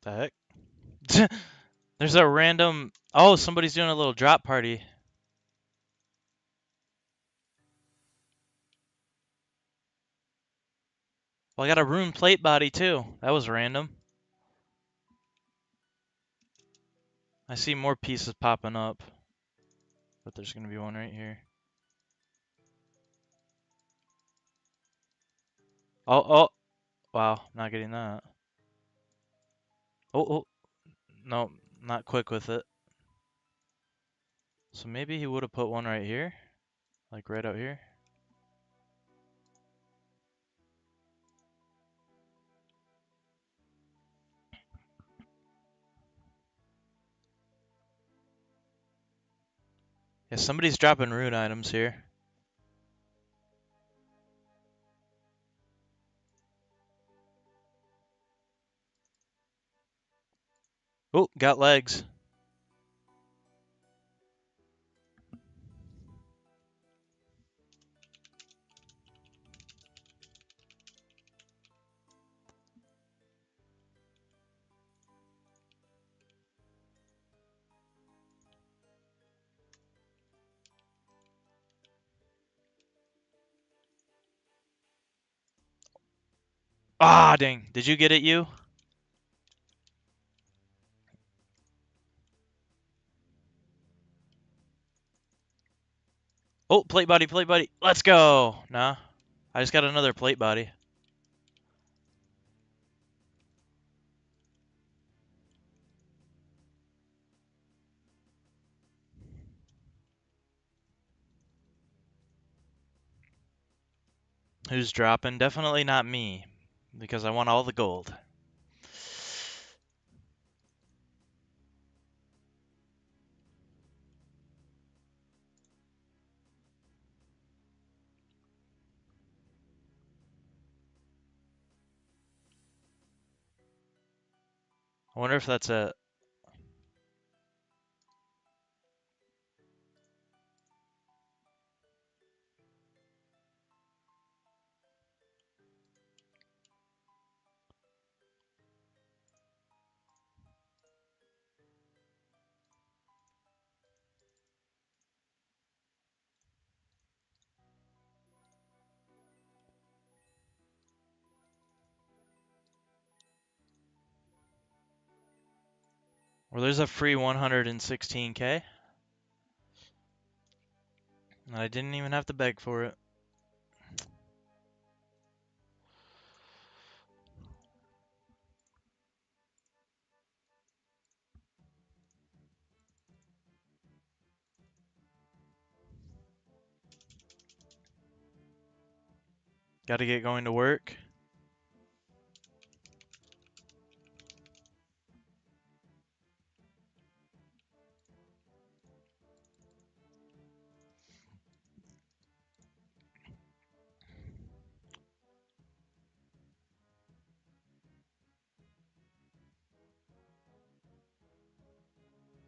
The heck? There's a random... Oh, somebody's doing a little drop party. Well, I got a rune plate body too. That was random. I see more pieces popping up. But there's going to be one right here. Oh, oh. Wow, not getting that. Oh, oh. No, not quick with it. So maybe he would have put one right here. Like right out here. Yeah, somebody's dropping rune items here. Oh, got legs. Ah, dang. Did you get it, you? Oh, plate body, plate body. Let's go. Nah. I just got another plate body. Who's dropping? Definitely not me, because I want all the gold. I wonder if that's it. Well, there's a free 116K. And I didn't even have to beg for it. Got to get going to work.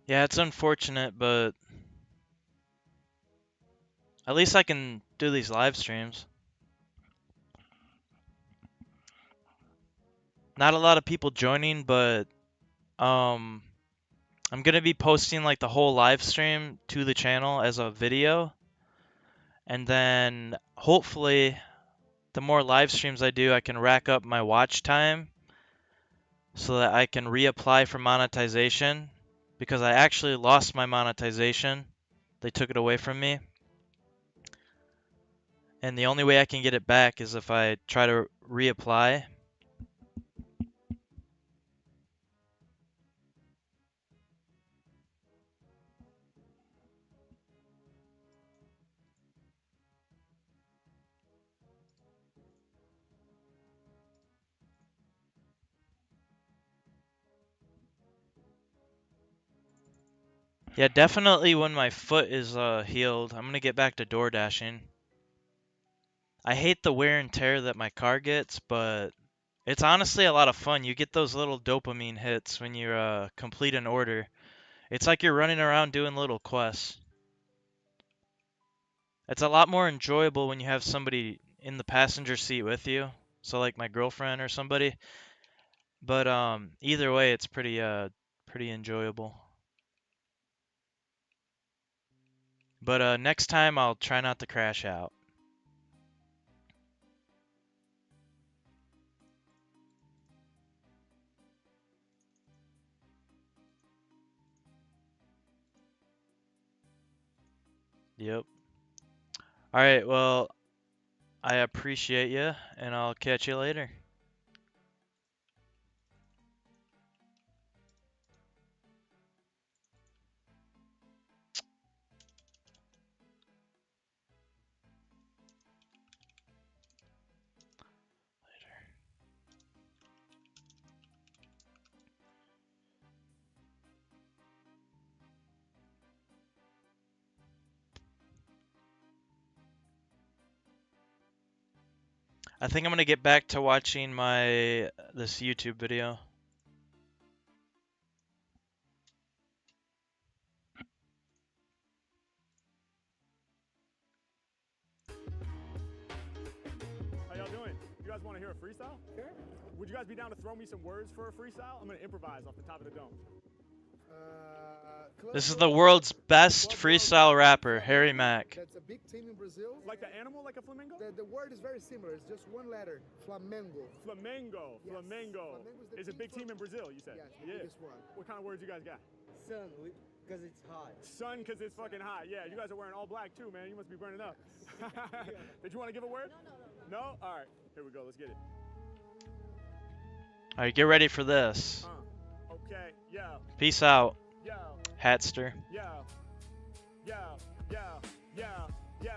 Yeah, it's unfortunate, but at least I can do these live streams. Not a lot of people joining, but I'm gonna be posting like the whole live stream to the channel as a video, and then hopefully the more live streams I do, I can rack up my watch time so that I can reapply for monetization, because I actually lost my monetization. They took it away from me. And the only way I can get it back is if I try to reapply. Yeah, definitely when my foot is healed, I'm gonna get back to door dashing. I hate the wear and tear that my car gets, but it's honestly a lot of fun. You get those little dopamine hits when you complete an order. It's like you're running around doing little quests. It's a lot more enjoyable when you have somebody in the passenger seat with you. So like my girlfriend or somebody. But either way, it's pretty enjoyable. But next time I'll try not to crash out. Yep. All right, well, I appreciate you, and I'll catch you later. I think I'm gonna get back to watching this YouTube video. How y'all doing? You guys want to hear a freestyle? Sure. Would you guys be down to throw me some words for a freestyle? I'm gonna improvise off the top of the dome. This is the world's best freestyle rapper, Harry Mack. That's a big team in Brazil. Like the animal, like a flamingo? The word is very similar. It's just one letter. Flamengo. Flamingo. Yes. Flamingo. Flamengo Is a big team in Brazil, you said? Yes, the biggest one. What kind of words you guys got? Sun, because it's hot. Sun, because it's fucking hot. Yeah, you guys are wearing all black too, man. You must be burning up. Did you want to give a word? No? All right. Here we go. Let's get it. All right, get ready for this. Okay. Yo. Peace out, Yo. Hatster. Yo. Yo. Yo. Yo. Yo.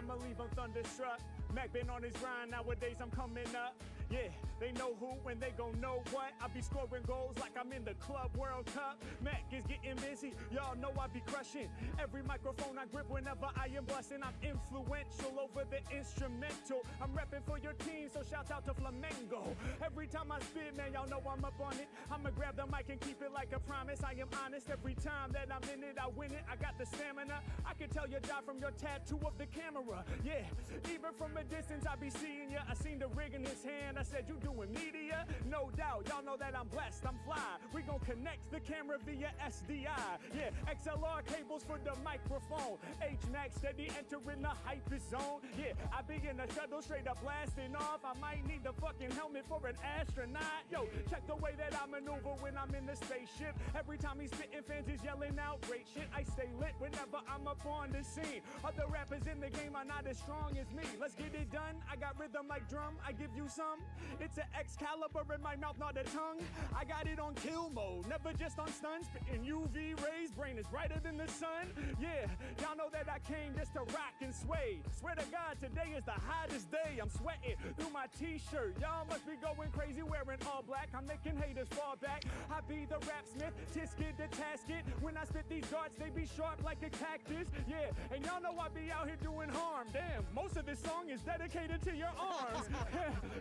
I'ma leave them thunderstruck. Mac been on his grind, nowadays I'm coming up. Yeah, they know who when they gon' know what. I be scoring goals like I'm in the Club World Cup. Mac is getting busy, y'all know I be crushing. Every microphone I grip whenever I am busting. I'm influential over the instrumental. I'm repping for your team, so shout out to Flamengo. Every time I spit, man, y'all know I'm up on it. I'ma grab the mic and keep it like a promise. I am honest, every time that I'm in it, I win it. I got the stamina. I can tell your job from your tattoo of the camera. Yeah, even from a distance, I be seeing ya. I seen the rig in his hand. I said, you doing media? No doubt, y'all know that I'm blessed, I'm fly. We gon' connect the camera via SDI. Yeah, XLR cables for the microphone. H-Max steady entering the hype zone. Yeah, I be in the shuttle straight up blasting off. I might need the fucking helmet for an astronaut. Yo, check the way that I maneuver when I'm in the spaceship. Every time he's spitting, fans is yelling out great shit. I stay lit whenever I'm up on the scene. Other rappers in the game are not as strong as me. Let's get it done. I got rhythm like drum. I give you some. It's an Excalibur in my mouth, not a tongue. I got it on kill mode, never just on stun. Spitting UV rays, brain is brighter than the sun. Yeah, y'all know that I came just to rock and sway. Swear to God, today is the hottest day. I'm sweating through my t-shirt. Y'all must be going crazy wearing all black. I'm making haters fall back. I be the rap smith, tisket the tasket. When I spit these darts, they be sharp like a cactus. Yeah, and y'all know I be out here doing harm. Damn, most of this song is dedicated to your arms.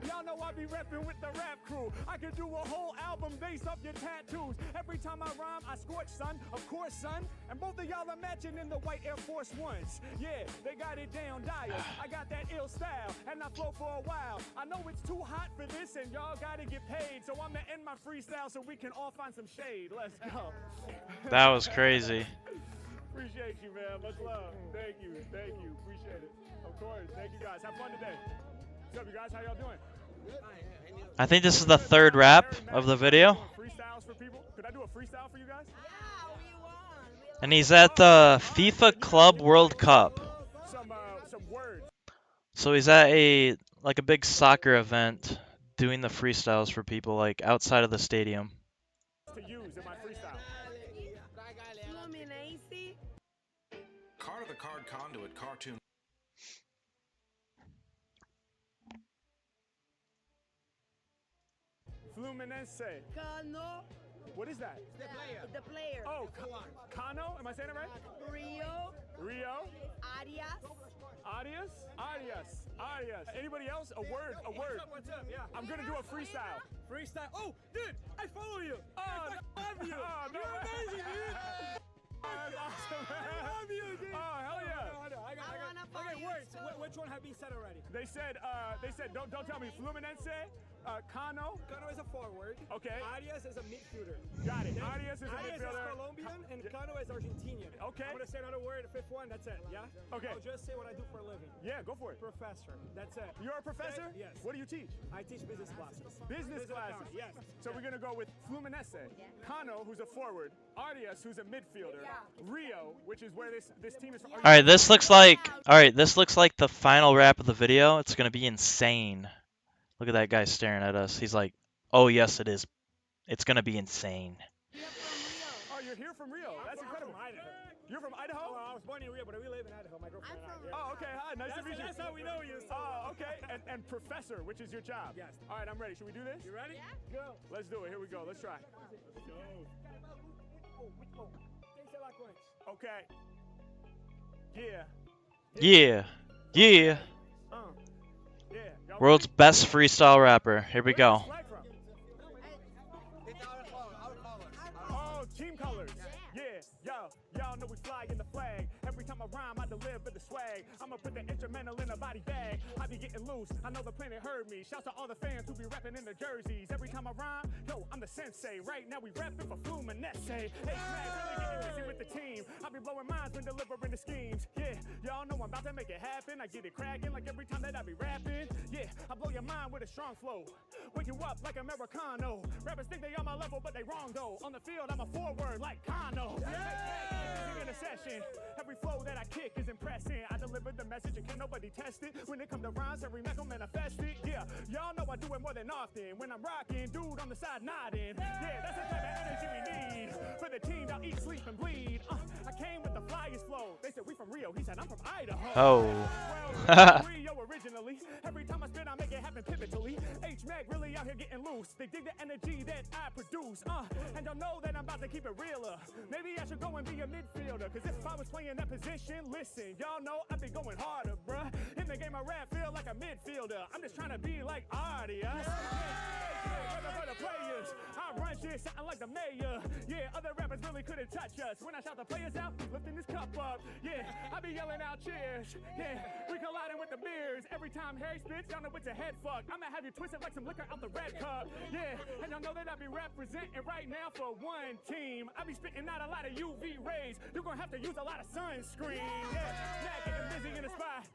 Y'all know I be repping with the rap crew. I could do a whole album based off your tattoos. Every time I rhyme, I scorch, son. Of course, son. And both of y'all are matching in the white Air Force Ones. Yeah, they got it down dire. I got that ill style, and I flow for a while. I know it's too hot for this, and y'all gotta get paid. So I'ma end my freestyle so we can all find some shade. Let's go. That was crazy. Appreciate you, man. Much love. Thank you. Thank you. Appreciate it. Of course. Thank you, guys. Have fun today. What's up, you guys? How y'all doing? I think this is the third rap of the video. Freestyles for people. Could I do a freestyle for you guys? And he's at the FIFA Club World Cup. Some words. So he's at a big soccer event doing the freestyles for people like outside of the stadium. To use in my freestyle. Car to the card conduit cartoon. Fluminense. Cano. What is that? The player. The player. Oh, Cano? Am I saying it right? Rio. Rio. Arias. Arias? Arias. Arias. Anybody else? A word. A word. What's up? Yeah. I'm gonna do a freestyle. Freestyle. Oh, dude, I follow you. Oh, I love you. Oh, no You're way. amazing, dude. That's awesome. I love you, dude. Oh, hell yeah. I wanna follow Okay, you words. too. Which one have been said already? They said, don't tell me. Fluminense, Cano. Cano is a forward. Okay. Arias is a midfielder. Got it. Okay? Arias is a Arias midfielder. is Colombian and Cano is Argentinian. Okay. I'm gonna say another word, the fifth one, that's it, yeah? Okay. I'll just say what I do for a living. Yeah, go for it. Professor, that's it. You're a professor? Yes. What do you teach? I teach business classes. Business classes. accounting, yes. So we're gonna go with Fluminense, Cano, who's a forward, Arias, who's a midfielder, Rio, which is where this team is from. All right, this looks like the final rap of the video. It's gonna be insane. Look at that guy staring at us. He's like, "Oh yes, it is. It's gonna be insane." Oh, you're here from Rio. That's incredible. From Idaho. You're from Idaho? Oh, I was born in Rio, but we live in Idaho. My girlfriend and I. Yeah. Oh, okay. Hi, nice to meet you. That's how we know you. So. Oh, okay. And professor, which is your job? Yes. All right, I'm ready. Should we do this? You ready? Yeah. Go. Let's do it. Here we go. Let's try. Okay. Yeah. Yeah, yeah. Yeah. Y'all World's ready? best freestyle rapper. Here we Where's go. this flag from? Oh, team colors. Yeah, y'all know we fly in the flag. Every time I rhyme, I deliver the swag. I'ma put the instrumental in a body bag. I be getting loose. I know the planet heard me. Shouts to all the fans who be rapping in their jerseys. Every time I rhyme, yo, I'm the sensei. Right now we rapping for Fluminense. Hey, man, really getting busy with the team. I be blowing minds when delivering the schemes. Yeah, y'all know I'm about to make it happen. I get it cracking like every time that I be rapping. Yeah, I blow your mind with a strong flow. Wake you up like Americano. Rappers think they on my level, but they wrong though. On the field, I'm a forward like Kano. In a session, every flow that I kick is impressing. I deliver the message and can't nobody test it. When it come to rhymes, every Mac will manifest it. Yeah, y'all know I do it more than often. When I'm rocking, dude on the side nodding. Yeah, that's the type of energy we need. For the team, I'll eat, sleep, and bleed. I came with the flyest flow. They They said we from Rio. He said I'm from Idaho. Oh. Well, Rio originally. Every time I spit, I make it happen pivotally. H-Mac really out here getting loose. They dig the energy that I produce. And y'all know that I'm about to keep it realer. Maybe I should go and be a midfielder. Cause if I was playing that position, listen, y'all know I'd be going harder, bruh. In the game, I rap feel like a midfielder. I'm just trying to be like Ardias. For the players, I run shit sounding like the mayor. Yeah, other rappers really couldn't touch us. When I shout the players out, he's lifting his cup up. Yeah, I be yelling out cheers. Yeah, we colliding with the beers. Every time Harry spits, y'all know it's a head fuck. I'ma have you twisted like some liquor out the red cup. Yeah, and y'all know that I be representing right now for one team. I be spitting out a lot of UV rays. You're gonna have to use a lot of sunscreen. Yeah, not getting busy in the spot.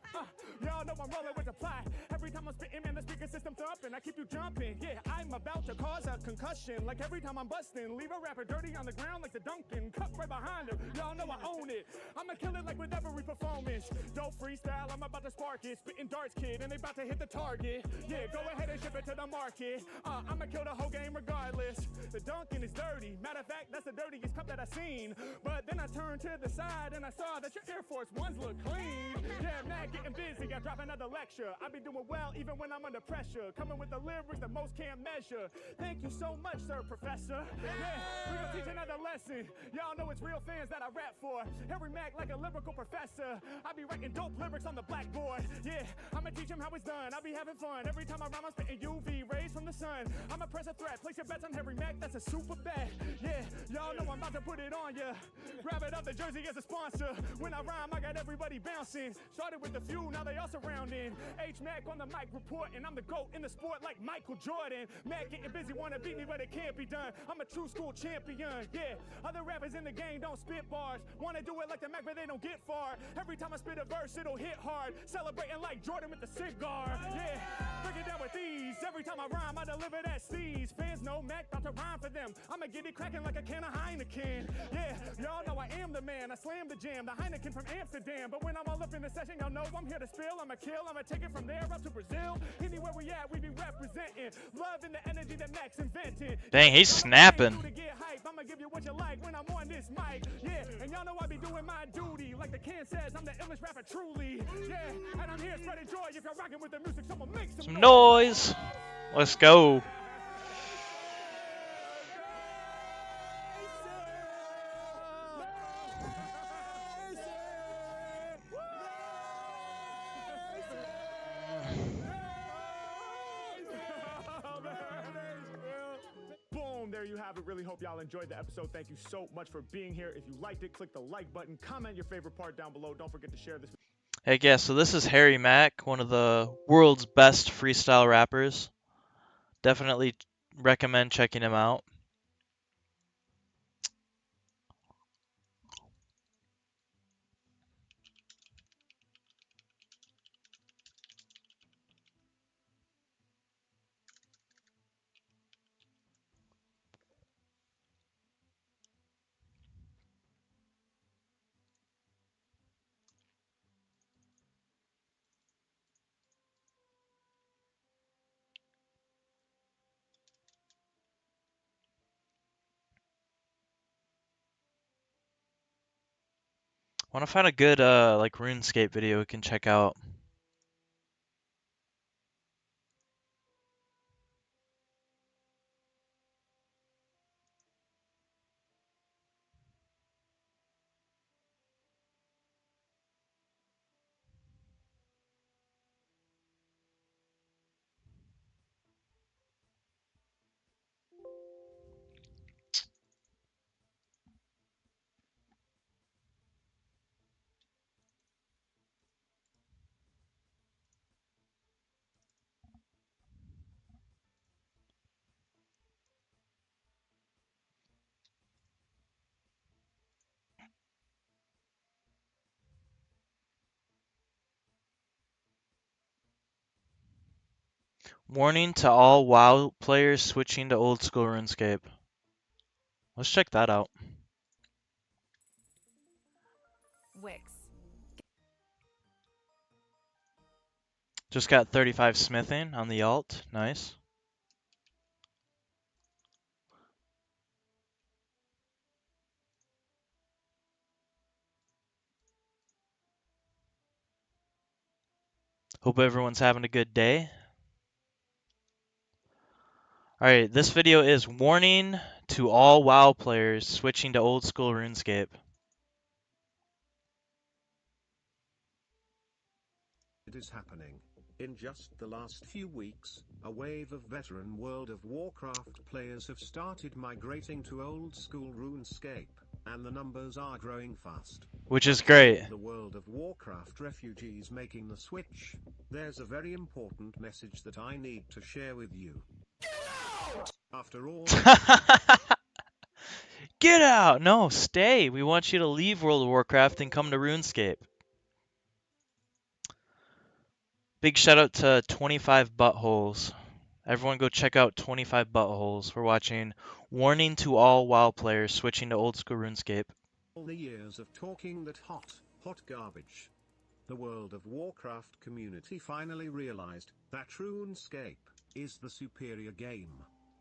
Y'all know I'm rolling with the plot. Every time I'm spitting, man, the speaker system thumping. I keep you jumping. Yeah, I'm about to cause a concussion. Like every time I'm busting, leave a rapper dirty on the ground like the Duncan. Cup right behind him. Y'all know I own it. I'ma kill it like with every performance. Dope freestyle, I'm about to spark it. Spitting darts, kid, and they about to hit the target. Yeah, go ahead and ship it to the market. I'ma kill the whole game regardless. The Duncan is dirty. Matter of fact, that's the dirtiest cup that I seen. But then I turned to the side and I saw that your Air Force Ones look clean. Yeah, Matt getting busy. I drop another lecture. I be doing well even when I'm under pressure. Coming with the lyrics that most can't measure. Thank you so much, sir, professor. Yeah, we gonna teach another lesson. Y'all know it's real fans that I rap for. Harry Mack like a lyrical professor. I be writing dope lyrics on the blackboard. Yeah, I'ma teach him how it's done. I be having fun. Every time I rhyme, I'm spitting UV rays from the sun. I'ma press a threat. Place your bets on Harry Mack. That's a super bet. Yeah, y'all know I'm about to put it on ya. Grab it up, the jersey as a sponsor. When I rhyme, I got everybody bouncing. Started with a few, now they all surrounding. H-Mac on the mic reporting. I'm the GOAT in the sport like Michael Jordan. Mac getting busy, wanna beat me, but it can't be done. I'm a true school champion, yeah. Other rappers in the game don't spit bars. Wanna do it like the Mac, but they don't get far. Every time I spit a verse, it'll hit hard. Celebrating like Jordan with the cigar, yeah. Break it down with these. Every time I rhyme, I deliver that steez. Fans know Mac about to rhyme for them. I'ma get it cracking like a can of Heineken. Yeah, y'all know I am the man. I slam the jam, the Heineken from Amsterdam. But when I'm all up in the session, y'all know I'm here to spill. I'ma kill, I'ma take it from there up to Brazil. Anywhere we at, we be representing. Love and the energy that Max invented. Dang, he's snapping. I'ma give you what you like when I'm on this mic. Yeah, and y'all know I be doing my duty. Like the can says, I'm the illest rapper truly. Yeah, and I'm here spreading joy. If you're rocking with the music, someone make some Noise. Let's go. Boom, there you have it. Really hope y'all enjoyed the episode. Thank you so much for being here. If you liked it, click the like button, comment your favorite part down below. Don't forget to share this. Hey guys, so this is Harry Mack, one of the world's best freestyle rappers. Definitely recommend checking him out. Want to find a good like RuneScape video we can check out. Warning to all WoW players switching to old school RuneScape. Let's check that out. Wix. Just got 35 smithing on the alt. Nice. Hope everyone's having a good day. Alright, this video is warning to all WoW players switching to old school RuneScape. It is happening. In just the last few weeks, a wave of veteran World of Warcraft players have started migrating to old school RuneScape, and the numbers are growing fast. Which is great. The World of Warcraft refugees making the switch, there's a very important message that I need to share with you. Get out! After all... Get out! No, stay. We want you to leave World of Warcraft and come to RuneScape. Big shout out to 25 Buttholes. Everyone go check out 25 Buttholes. We're watching Warning to All WoW Players Switching to Old School RuneScape. All the years of talking that hot garbage. The World of Warcraft community finally realized that RuneScape is the superior game.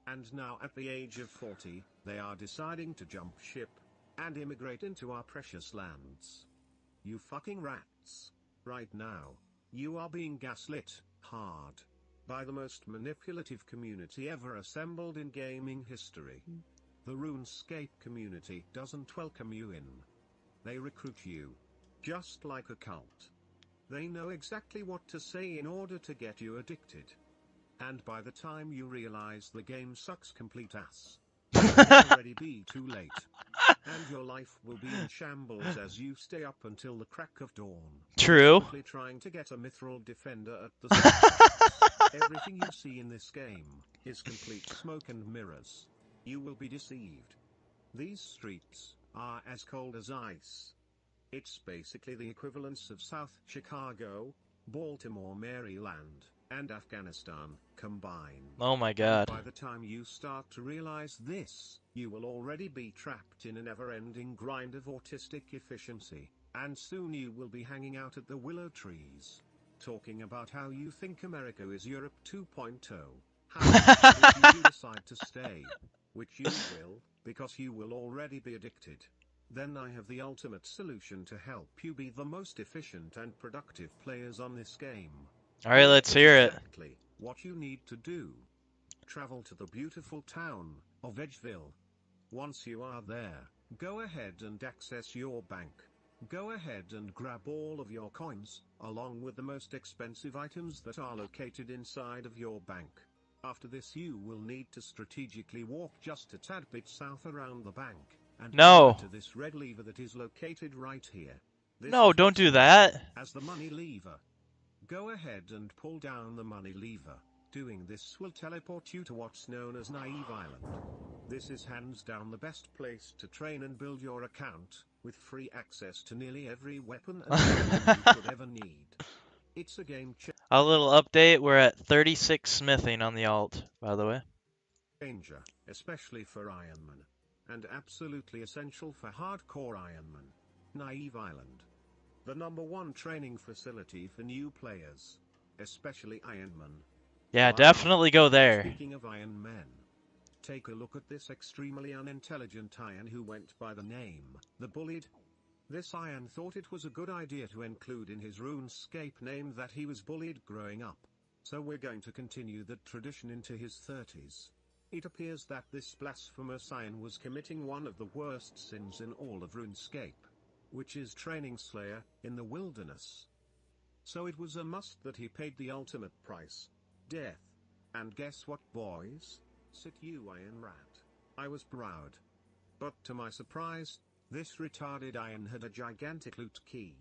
And now at the age of 40, they are deciding to jump ship and immigrate into our precious lands. You fucking rats. Right now, you are being gaslit hard by the most manipulative community ever assembled in gaming history. The RuneScape community doesn't welcome you in. They recruit you, just like a cult. They know exactly what to say in order to get you addicted. And by the time you realize the game sucks complete ass, it will already be too late. And your life will be in shambles as you stay up until the crack of dawn. True. Trying to get a mithril defender at the start. Everything you see in this game is complete smoke and mirrors. You will be deceived. These streets are as cold as ice. It's basically the equivalence of South Chicago, Baltimore, Maryland, and Afghanistan combined. Oh my god. And by the time you start to realize this, you will already be trapped in a never-ending grind of autistic efficiency, and soon you will be hanging out at the willow trees, talking about how you think America is Europe 2.0. How if you decide to stay, which you will, because you will already be addicted. Then I have the ultimate solution to help you be the most efficient and productive players on this game. Alright, let's hear it. Exactly what you need to do. Travel to the beautiful town of Edgeville. Once you are there, go ahead and access your bank. Go ahead and grab all of your coins, along with the most expensive items that are located inside of your bank. After this you will need to strategically walk just a tad bit south around the bank, and to this red lever that is located right here. No, don't do that. As the money lever. Go ahead and pull down the money lever. Doing this will teleport you to what's known as Naive Island. This is hands down the best place to train and build your account, with free access to nearly every weapon and you could ever need. It's a game A little update, we're at 36 smithing on the alt, by the way. changer, especially for Ironman. And absolutely essential for hardcore Ironman. Naive Island. The #1 training facility for new players, especially Ironman. Yeah, Wow. definitely go there. Speaking of Iron Men, take a look at this extremely unintelligent Iron who went by the name, The Bullied. This Iron thought it was a good idea to include in his RuneScape name that he was bullied growing up. So we're going to continue that tradition into his 30s. It appears that this blasphemous Iron was committing one of the worst sins in all of RuneScape, which is training Slayer in the wilderness. So it was a must that he paid the ultimate price, death. And guess what, boys? Sit you Iron Rat. I was proud. But to my surprise, this retarded Iron had a gigantic loot key.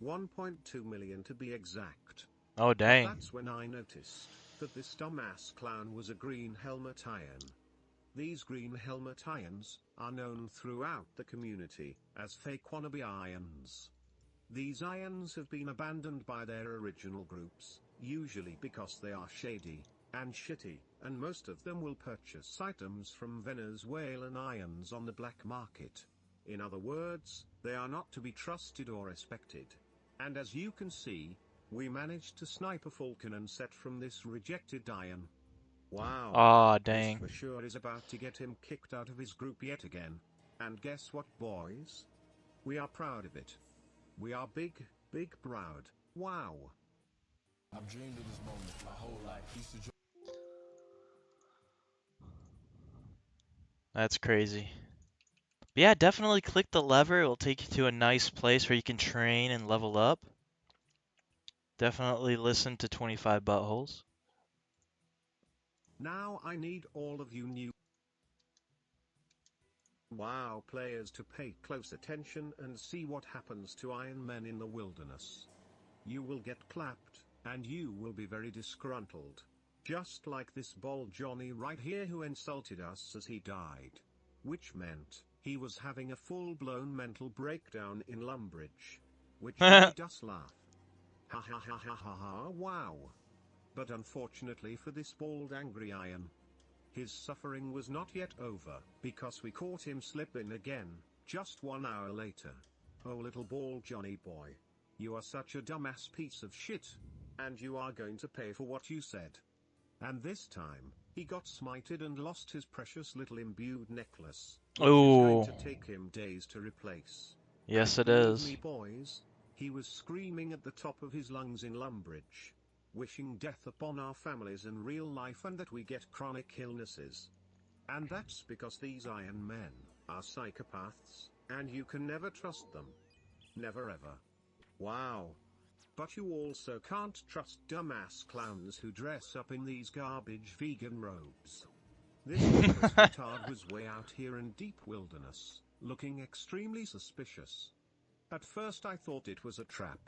1.2 million to be exact. Oh dang. That's when I noticed that this dumbass clown was a green helmet Iron. These green helmet Irons are known throughout the community as fake wannabe Irons. These Irons have been abandoned by their original groups, usually because they are shady and shitty, and most of them will purchase items from Venezuelan Irons on the black market. In other words, they are not to be trusted or respected. And as you can see, we managed to snipe a Falcon set from this rejected Iron. Wow. Aw, dang. This for sure is about to get him kicked out of his group yet again. And guess what, boys? We are proud of it. We are big proud. Wow. I've dreamed of this moment my whole life. Used to That's crazy. Yeah, definitely click the lever. It will take you to a nice place where you can train and level up. Definitely listen to 25 Buttholes. Now I need all of you new WoW players to pay close attention and see what happens to Iron Men in the wilderness. You will get clapped, and you will be very disgruntled. Just like this bald Johnny right here who insulted us as he died. Which meant, he was having a full-blown mental breakdown in Lumbridge. Which made us laugh. Ha ha ha ha ha ha wow. But unfortunately for this bald angry Iron, his suffering was not yet over, because we caught him slipping again, just 1 hour later. Oh little bald Johnny boy. You are such a dumbass piece of shit. And you are going to pay for what you said. And this time, he got smited and lost his precious little imbued necklace. Which is going to take him days to replace. Yes, And it believe is. me boys, he was screaming at the top of his lungs in Lumbridge. Wishing death upon our families in real life and that we get chronic illnesses. And that's because these Iron Men are psychopaths, and you can never trust them. Never ever. Wow. But you also can't trust dumbass clowns who dress up in these garbage vegan robes. This reckless retard was way out here in deep wilderness, looking extremely suspicious. At first I thought it was a trap.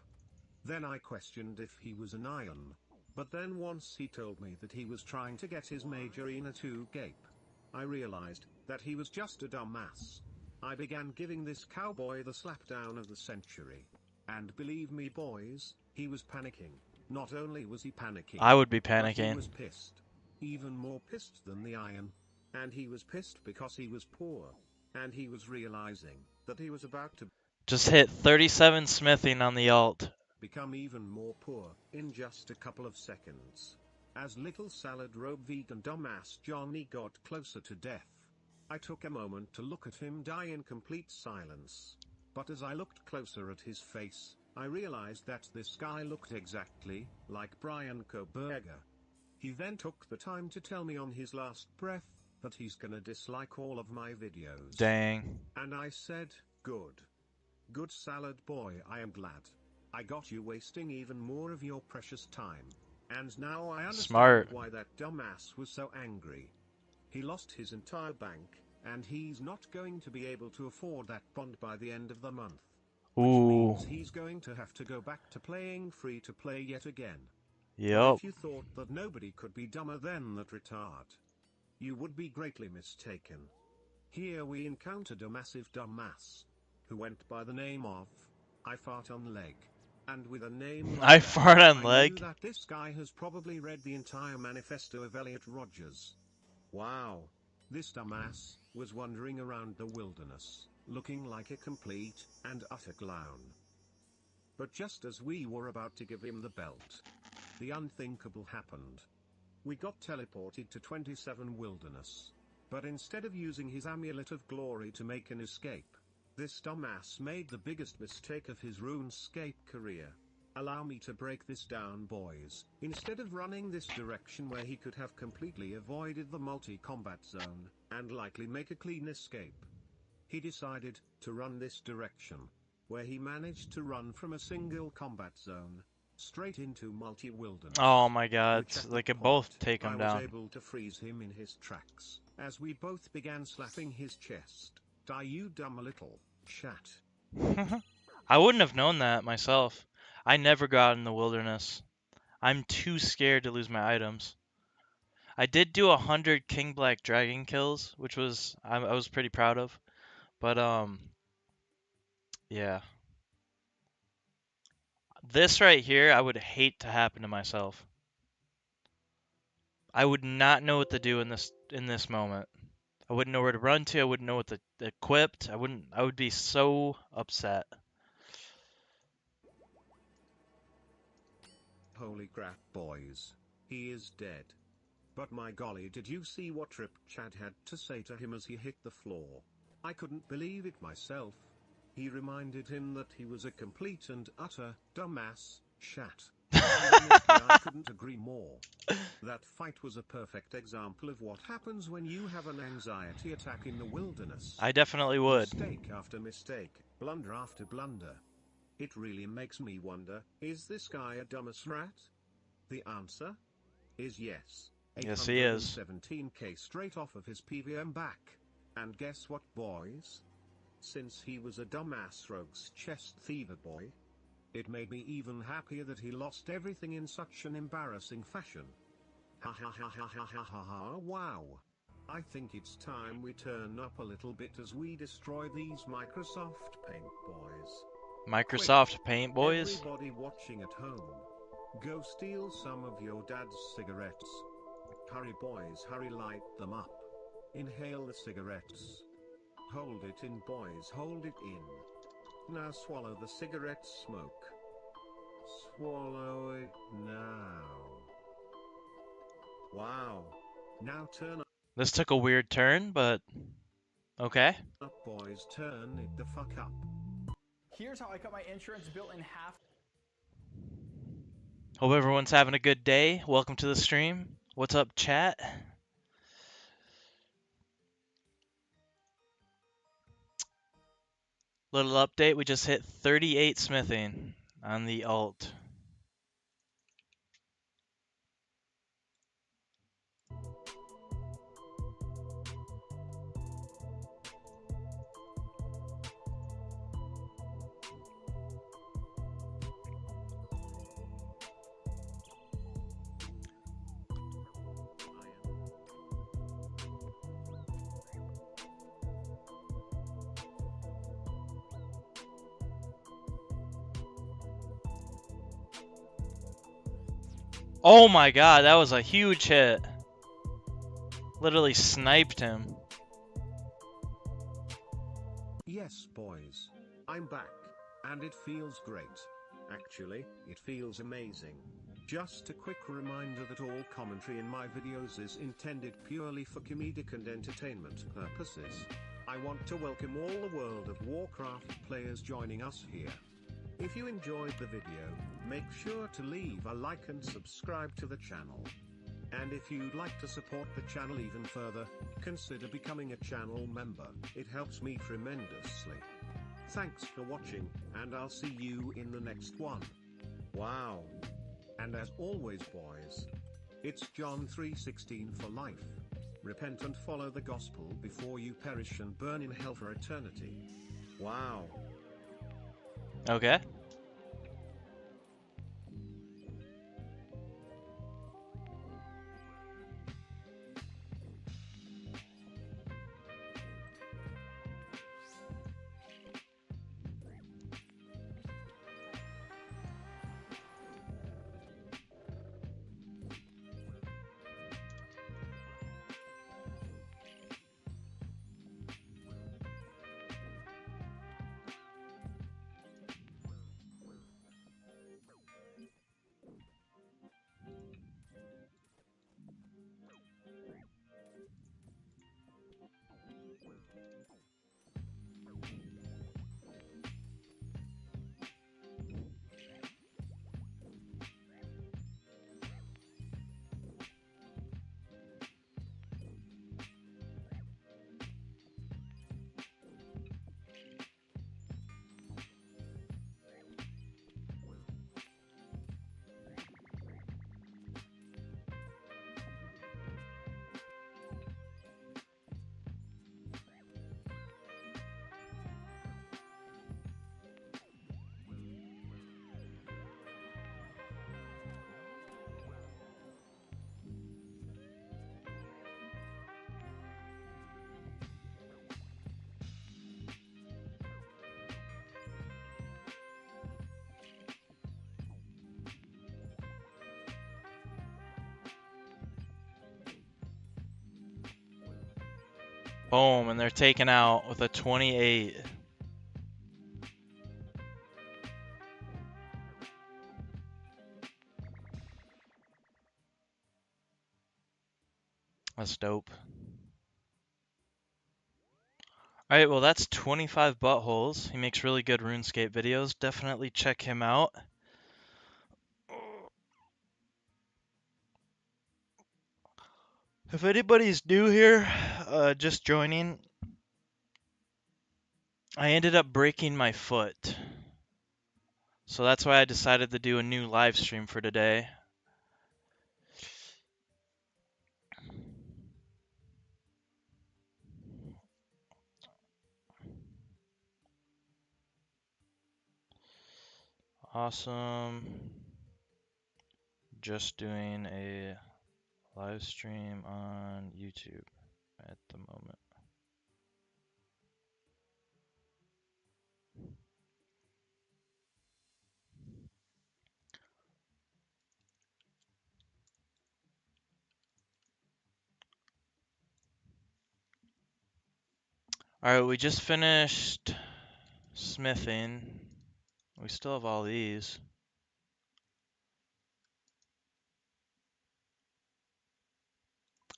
Then I questioned if he was an Iron. But then once he told me that he was trying to get his Majorina to gape, I realized that he was just a dumbass. I began giving this cowboy the slapdown of the century. And believe me boys, he was panicking. Not only was he panicking, I would be but he panicking. was pissed. Even more pissed than the Iron. And he was pissed because he was poor. And he was realizing that he was about to Just hit 37 smithing on the alt. become even more poor in just a couple of seconds. As little salad robe vegan dumbass Johnny got closer to death, I took a moment to look at him die in complete silence. But as I looked closer at his face, I realized that this guy looked exactly like Brian Koberger. He then took the time to tell me on his last breath that he's gonna dislike all of my videos. Dang. And I said, good. Good salad boy, I am glad. I got you wasting even more of your precious time. And now I understand Smart. why that dumbass was so angry. He lost his entire bank, and he's not going to be able to afford that bond by the end of the month. Which Ooh. means he's going to have to go back to playing free to play yet again. But Yup. if you thought that nobody could be dumber than that retard, you would be greatly mistaken. Here we encountered a massive dumbass, who went by the name of I Fart on Leg. And with a name like I that, fart on I leg. knew that this guy has probably read the entire manifesto of Elliot Rodgers. Wow. This dumbass was wandering around the wilderness, looking like a complete and utter clown. But just as we were about to give him the belt, the unthinkable happened. We got teleported to 27 wilderness. But instead of using his amulet of glory to make an escape, this dumbass made the biggest mistake of his RuneScape career. Allow me to break this down boys. Instead of running this direction where he could have completely avoided the multi-combat zone, and likely make a clean escape, he decided to run this direction, where he managed to run from a single combat zone, straight into multi-wilderness. Oh my god, Which at they that could both point, take him I down. was able to freeze him in his tracks, as we both began slapping his chest. Die you dumb little shat. I wouldn't have known that myself. I never go out in the wilderness. I'm too scared to lose my items. I did do 100 King Black Dragon kills, which was I was pretty proud of. But yeah. This right here, I would hate to happen to myself. I would not know what to do in this moment. I wouldn't know where to run to. I wouldn't know what to equipped. I would be so upset. Holy crap boys. He is dead. But my golly, did you see what Rip Chad had to say to him as he hit the floor? I couldn't believe it myself. He reminded him that he was a complete and utter dumbass shat. And honestly, I couldn't agree more. That fight was a perfect example of what happens when you have an anxiety attack in the wilderness. I definitely would. Mistake after mistake, blunder after blunder. It really makes me wonder, is this guy a dumbass rat? The answer is yes. Yes, he is. 817k straight off of his PVM back. And guess what, boys? Since he was a dumbass rogue's chest thiever boy, it made me even happier that he lost everything in such an embarrassing fashion. Ha ha ha ha ha ha ha ha, wow. I think it's time we turn up a little bit as we destroy these Microsoft Paint boys. Microsoft Paint boys? Everybody watching at home, go steal some of your dad's cigarettes. Hurry boys, hurry, light them up. Inhale the cigarettes. Hold it in boys, hold it in. Now swallow the cigarette smoke. Swallow it now. Wow. Now turn This took a weird turn, but okay. up boys, turn it the fuck up. Here's how I cut my insurance bill in half. Hope everyone's having a good day. Welcome to the stream. What's up, chat? Little update, we just hit 38 smithing on the alt. Oh my god, that was a huge hit. Literally sniped him. Yes boys, I'm back, and it feels great. Actually, it feels amazing. Just a quick reminder that all commentary in my videos is intended purely for comedic and entertainment purposes. I want to welcome all the World of Warcraft players joining us here. If you enjoyed the video, make sure to leave a like and subscribe to the channel. And if you'd like to support the channel even further, consider becoming a channel member. It helps me tremendously. Thanks for watching, and I'll see you in the next one. Wow. And as always boys, it's John 3:16 for life. Repent and follow the gospel before you perish and burn in hell for eternity. Wow. Okay. Boom, and they're taken out with a 28. That's dope. Alright, well that's 25 buttholes. He makes really good RuneScape videos. Definitely check him out. If anybody's new here, just joining, I ended up breaking my foot. So that's why I decided to do a new live stream for today. Awesome. Just doing a live stream on YouTube at the moment. Alright, we just finished smithing. We still have all these.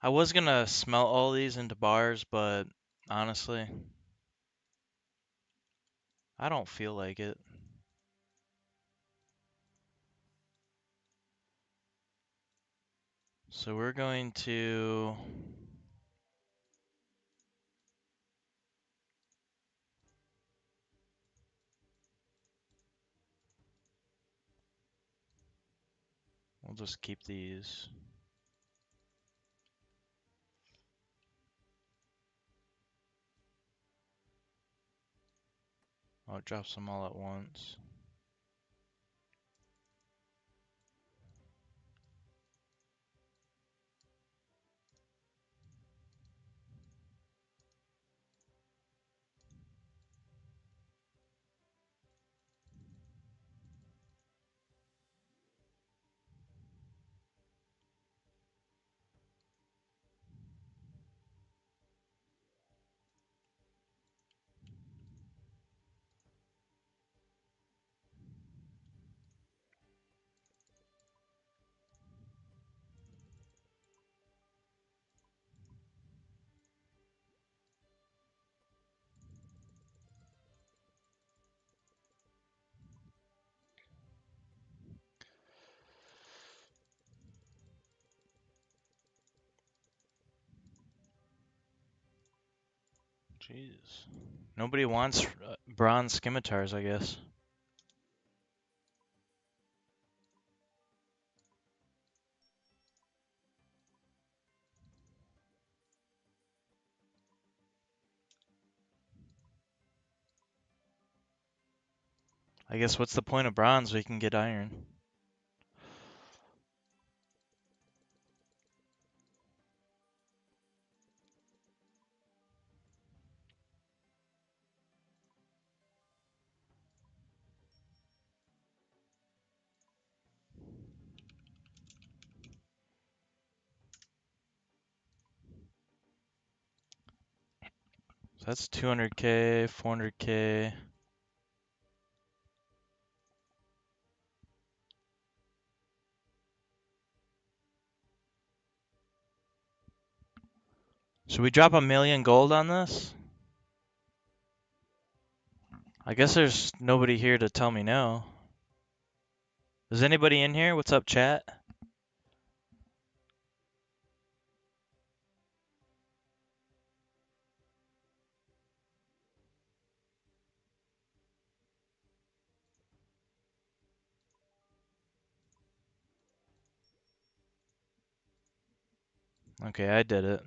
I was gonna smelt all these into bars, but honestly, I don't feel like it. So we're going to we'll just keep these. Oh, it drops them all at once. Jeez. Nobody wants bronze scimitars, I guess. I guess what's the point of bronze? We can get iron. So that's 200k, 400k. Should we drop 1,000,000 gold on this? I guess there's nobody here to tell me no. Is anybody in here? What's up, chat? Okay, I did it.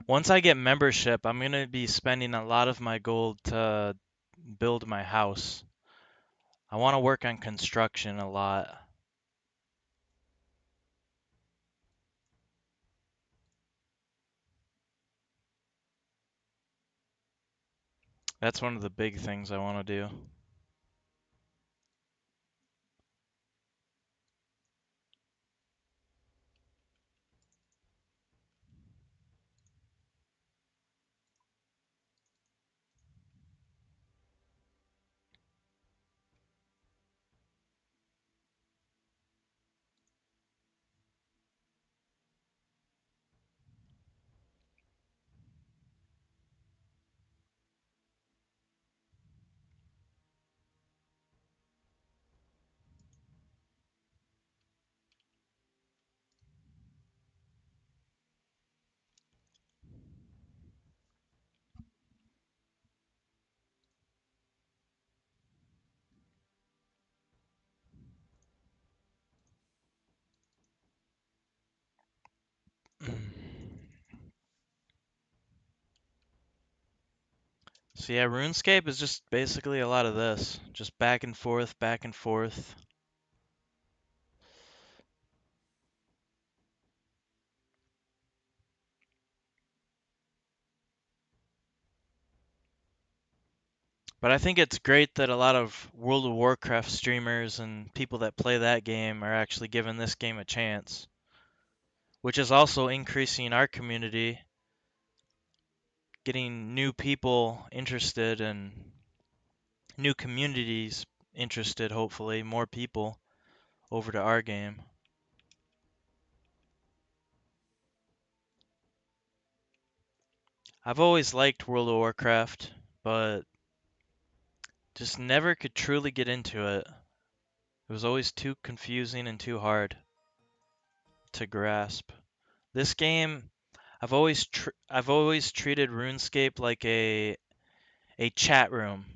Once I get membership, I'm going to be spending a lot of my gold to build my house. I want to work on construction a lot. That's one of the big things I want to do. So yeah, RuneScape is just basically a lot of this. Just back and forth, back and forth. But I think it's great that a lot of World of Warcraft streamers and people that play that game are actually giving this game a chance, which is also increasing our community, getting new people interested and new communities interested, hopefully, more people over to our game. I've always liked World of Warcraft, but just never could truly get into it. It was always too confusing and too hard to grasp. This game, I've always treated RuneScape like a chat room.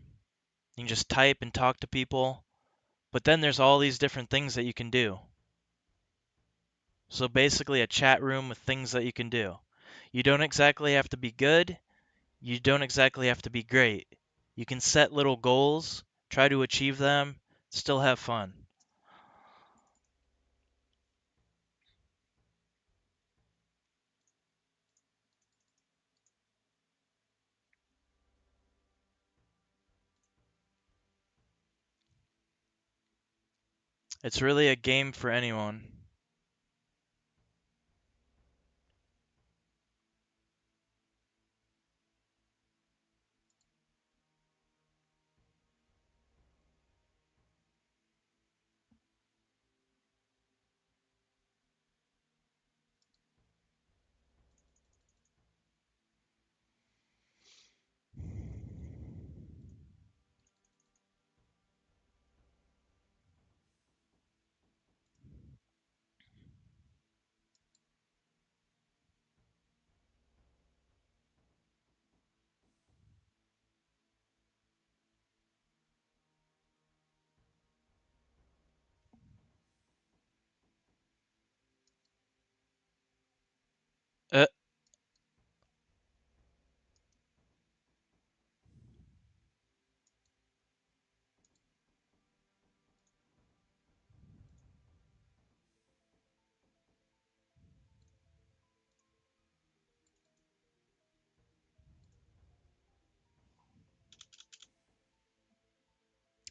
You can just type and talk to people, but then there's all these different things that you can do. So basically a chat room with things that you can do. You don't exactly have to be good, you don't exactly have to be great. You can set little goals, try to achieve them, still have fun. It's really a game for anyone. Uh,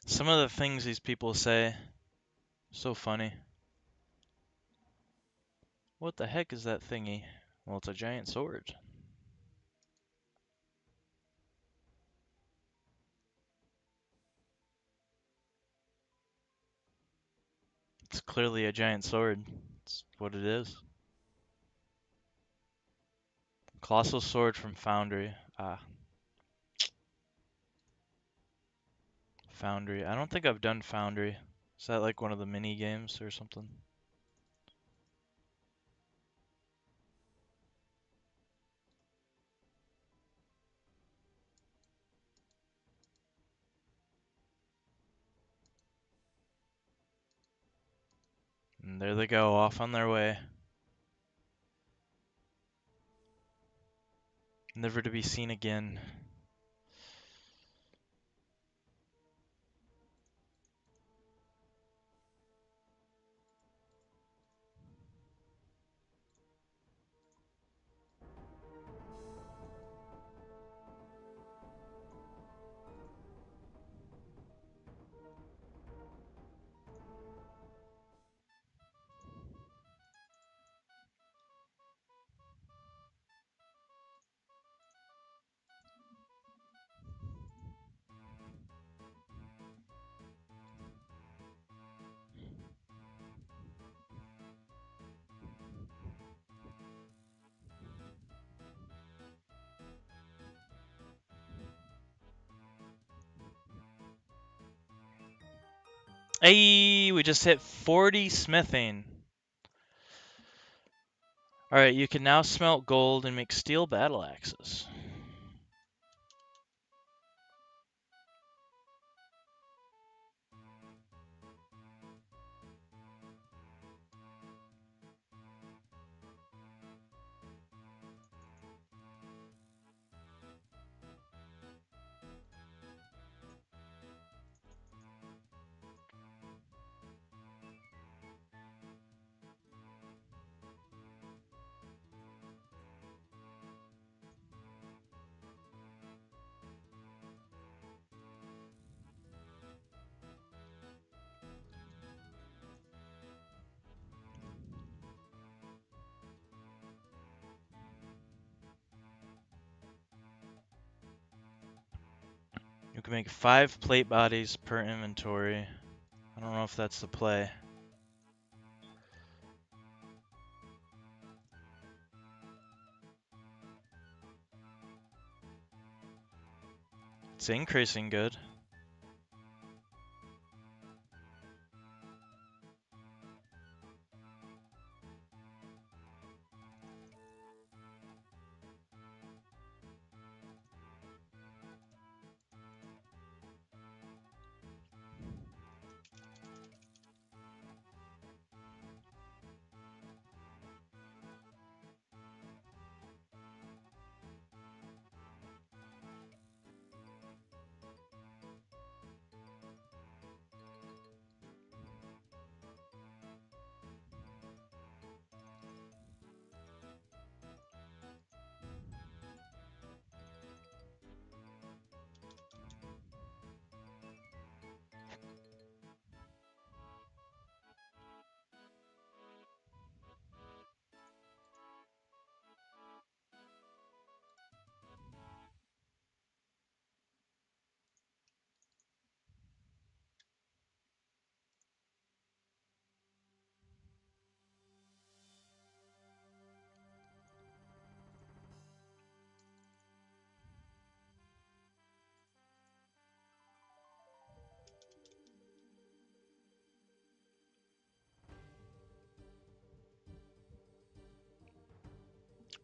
some of the things these people say, so funny. What the heck is that thingy? Well, it's a giant sword. It's clearly a giant sword. It's what it is. Colossal sword from Foundry. Ah. Foundry. I don't think I've done Foundry. Is that like one of the mini games or something? And there they go, off on their way. Never to be seen again. Hey, we just hit 40 smithing. Alright, you can now smelt gold and make steel battle axes. We can make 5 plate bodies per inventory. I don't know if that's the play. It's increasing good.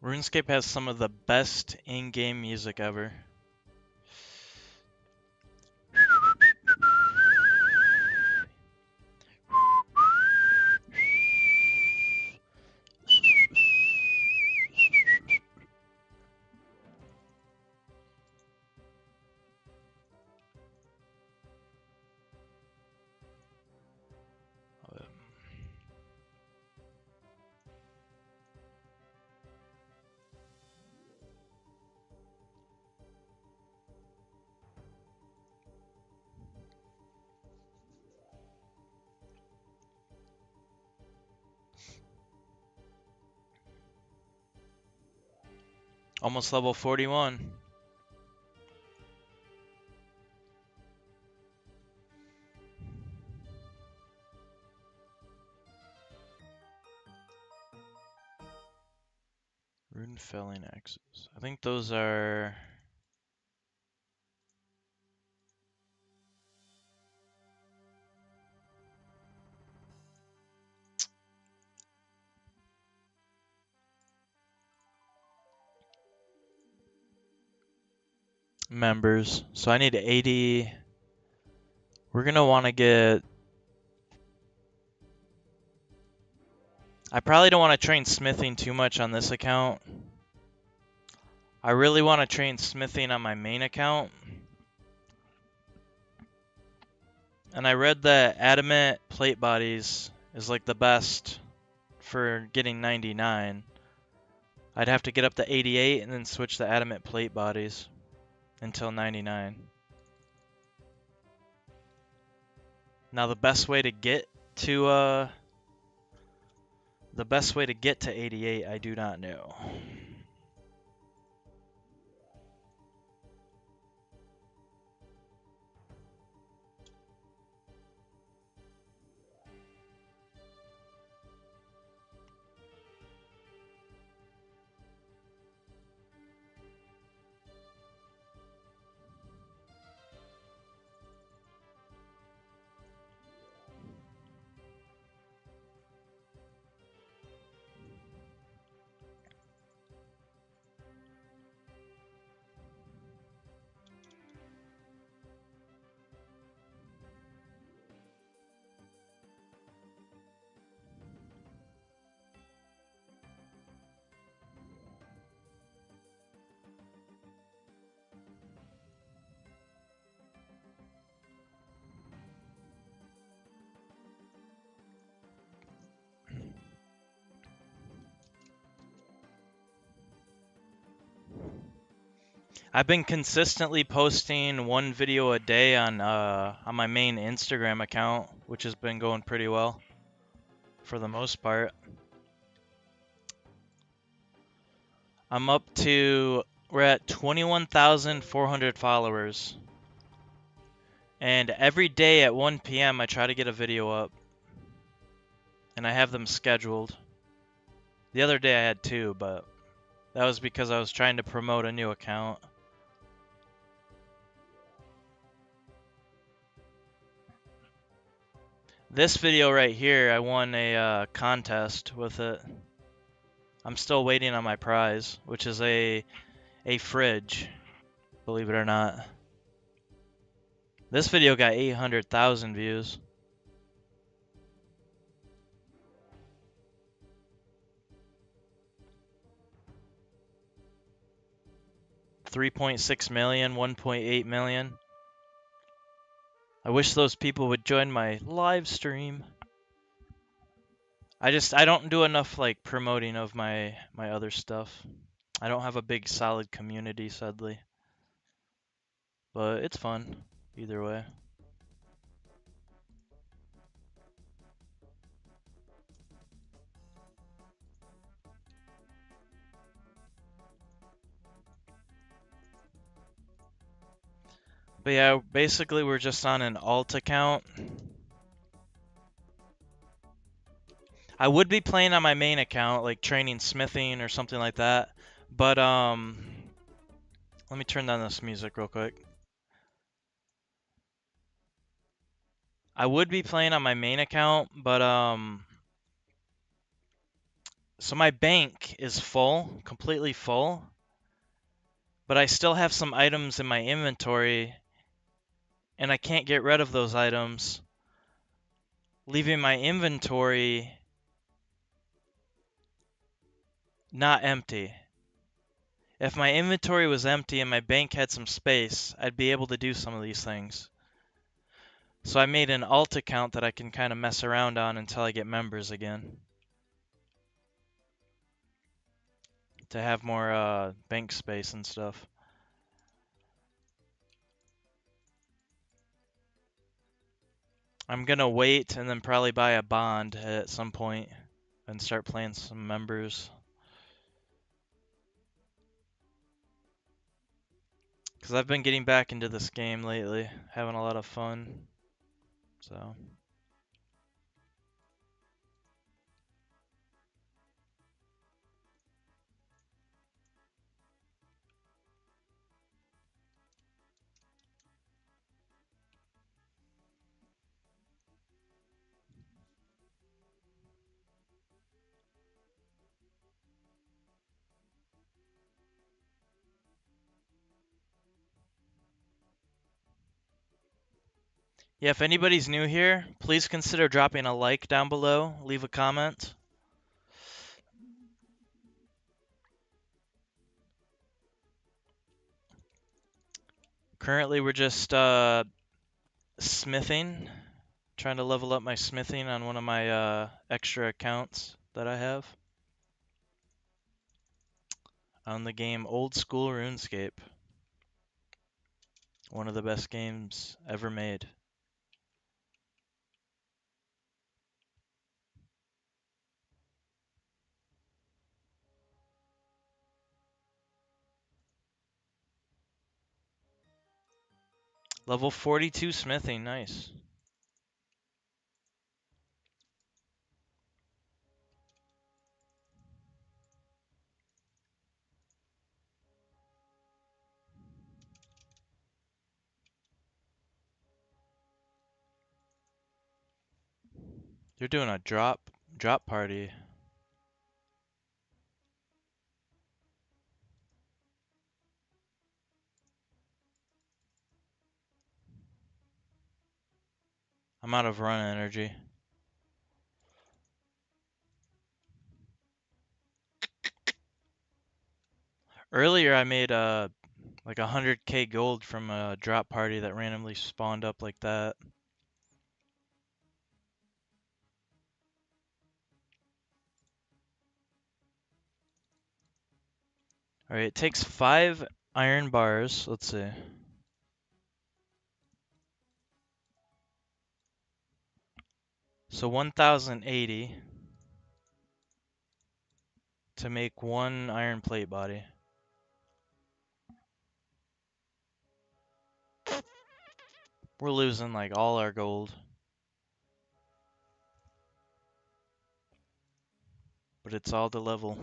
RuneScape has some of the best in-game music ever. Almost level 41. Rune felling axes. I think those are... members. So I need 80. We're gonna want to get... I probably don't want to train smithing too much on this account. I really want to train smithing on my main account. And I read that adamant plate bodies is like the best for getting 99. I'd have to get up to 88 and then switch to adamant plate bodies until 99. Now the best way to get to 88, I do not know. I've been consistently posting one video a day on my main Instagram account, which has been going pretty well for the most part. We're at 21,400 followers. And every day at 1 p.m. I try to get a video up. And I have them scheduled. The other day I had 2, but that was because I was trying to promote a new account. This video right here, I won a contest with it. I'm still waiting on my prize, which is a fridge, believe it or not. This video got 800,000 views. $3.6 million, 1.8 million. I wish those people would join my live stream. I don't do enough like promoting of my other stuff. I don't have a big solid community, sadly. But it's fun either way. But yeah, basically we're just on an alt account. I would be playing on my main account, like training smithing or something like that. But let me turn down this music real quick. I would be playing on my main account, but so my bank is full, completely full. But I still have some items in my inventory, and I can't get rid of those items, leaving my inventory not empty. If my inventory was empty and my bank had some space, I'd be able to do some of these things. So I made an alt account that I can kind of mess around on until I get members again. To have more bank space and stuff. I'm gonna wait and then probably buy a bond at some point and start playing some members. Because I've been getting back into this game lately, having a lot of fun. So. Yeah, if anybody's new here, please consider dropping a like down below, leave a comment. Currently, we're just smithing, trying to level up my smithing on one of my extra accounts that I have on the game Old School RuneScape. One of the best games ever made. Level 42 smithing, nice. They're doing a drop party. I'm out of run energy. Earlier I made like 100k gold from a drop party that randomly spawned up like that. Alright, it takes 5 iron bars. Let's see. So 1080 to make 1 iron plate body. We're losing like all our gold. But it's all the level.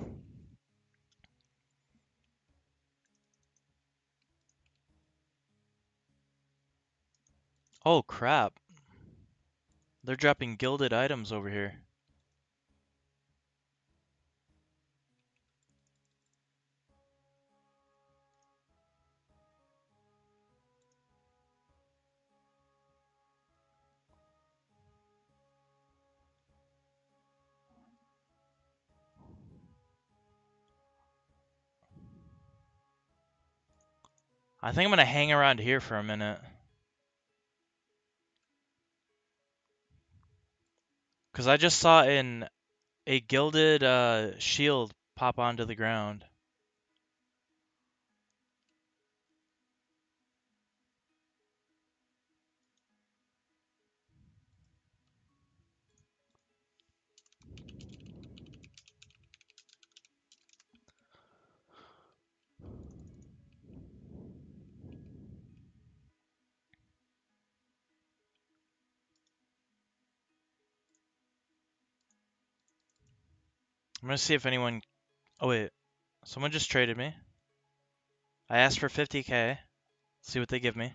Oh crap. They're dropping gilded items over here. I think I'm gonna hang around here for a minute. Cause I just saw a gilded shield pop onto the ground. I'm gonna see if anyone... Oh wait, someone just traded me. I asked for 50k. See what they give me.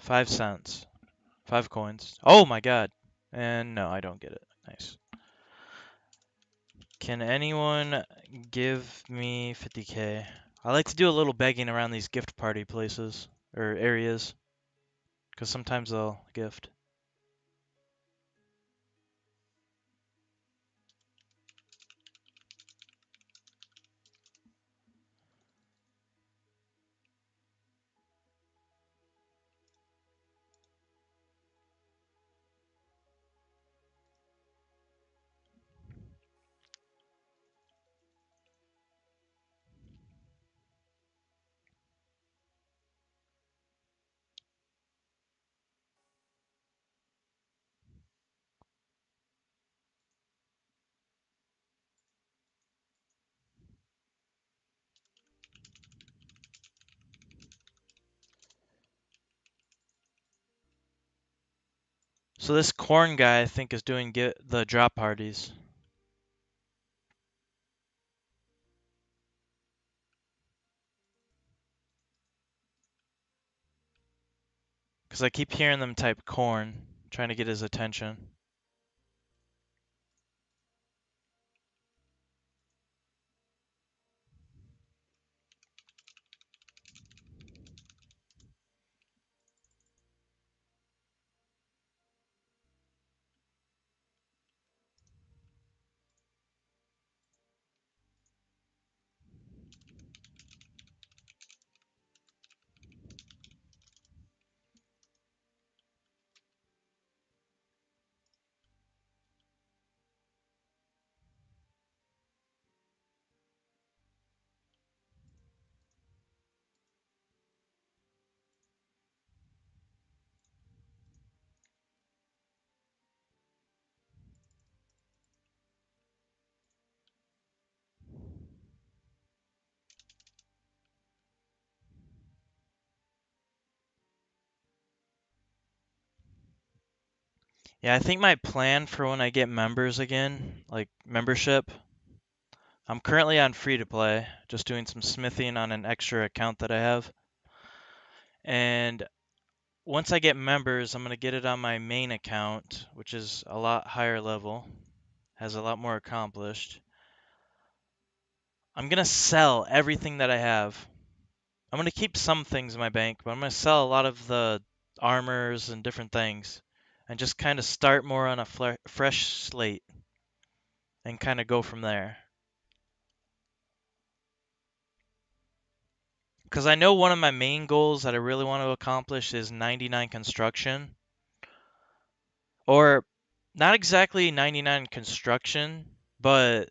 5 cents. 5 coins. Oh my god. And no, I don't get it. Nice. Can anyone give me 50k? I like to do a little begging around these gift party places or areas, because sometimes they'll gift. So this corn guy, I think, is doing the drop parties. Because I keep hearing them type corn, trying to get his attention. Yeah, I think my plan for when I get members again, like membership, I'm currently on free to play, just doing some smithing on an extra account that I have. And once I get members, I'm going to get it on my main account, which is a lot higher level, has a lot more accomplished. I'm going to sell everything that I have. I'm going to keep some things in my bank, but I'm going to sell a lot of the armors and different things and just kind of start more on a fresh slate and kind of go from there. Because I know one of my main goals that I really want to accomplish is 99 construction. Or not exactly 99 construction, but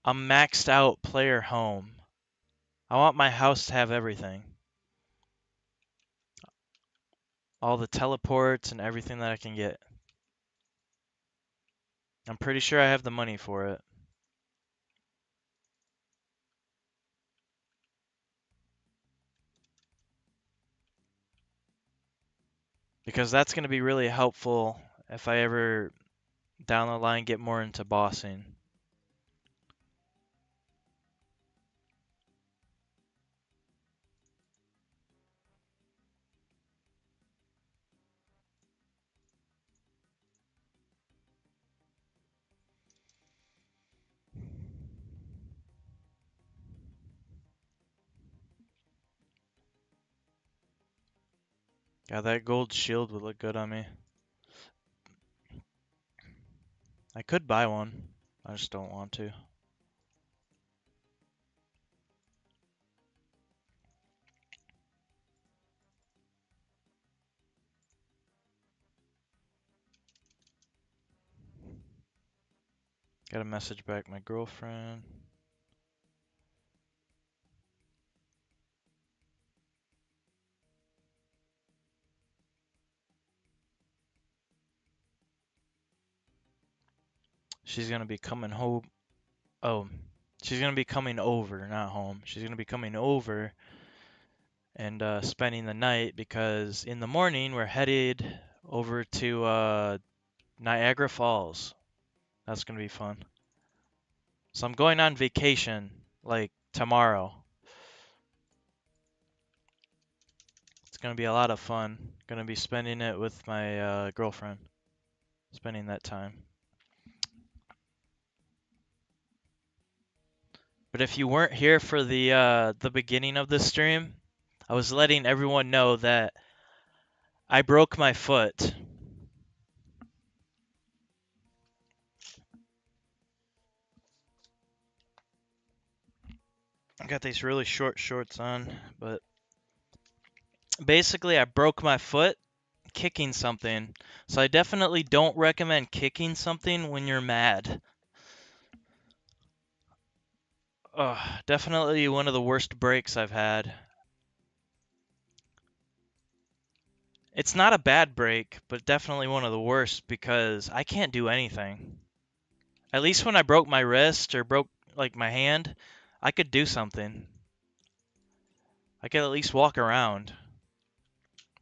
a maxed out player home. I want my house to have everything. All the teleports and everything that I can get. I'm pretty sure I have the money for it. because that's going to be really helpful if I ever down the line get more into bossing. God, that gold shield would look good on me. I could buy one. I just don't want to. Got a message back my girlfriend. She's gonna be coming home. Oh, she's gonna be coming over, not home. She's gonna be coming over and spending the night because in the morning we're headed over to Niagara Falls. That's gonna be fun. So I'm going on vacation like tomorrow. It's gonna be a lot of fun. Gonna be spending it with my girlfriend. Spending that time. But if you weren't here for the beginning of the stream, I was letting everyone know that I broke my foot. I got these really short shorts on, but basically I broke my foot kicking something. So I definitely don't recommend kicking something when you're mad. Definitely one of the worst breaks I've had. It's not a bad break, but definitely one of the worst because I can't do anything. At least when I broke my wrist or broke like my hand, I could do something. I could at least walk around,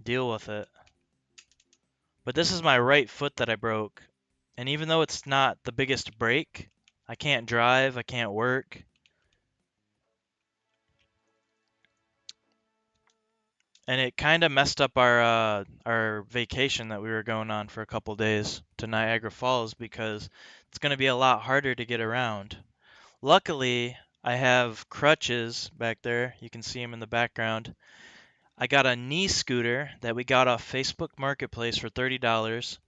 deal with it. But this is my right foot that I broke. And even though it's not the biggest break, I can't drive, I can't work. And it kind of messed up our vacation that we were going on for a couple days to Niagara Falls because it's going to be a lot harder to get around. Luckily, I have crutches back there. You can see them in the background. I got a knee scooter that we got off Facebook Marketplace for $30.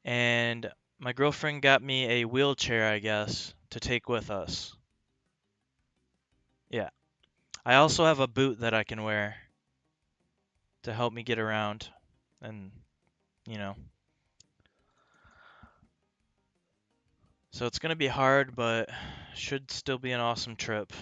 And my girlfriend got me a wheelchair, I guess, to take with us. Yeah. I also have a boot that I can wear to help me get around. And, you know. So it's going to be hard, but should still be an awesome trip.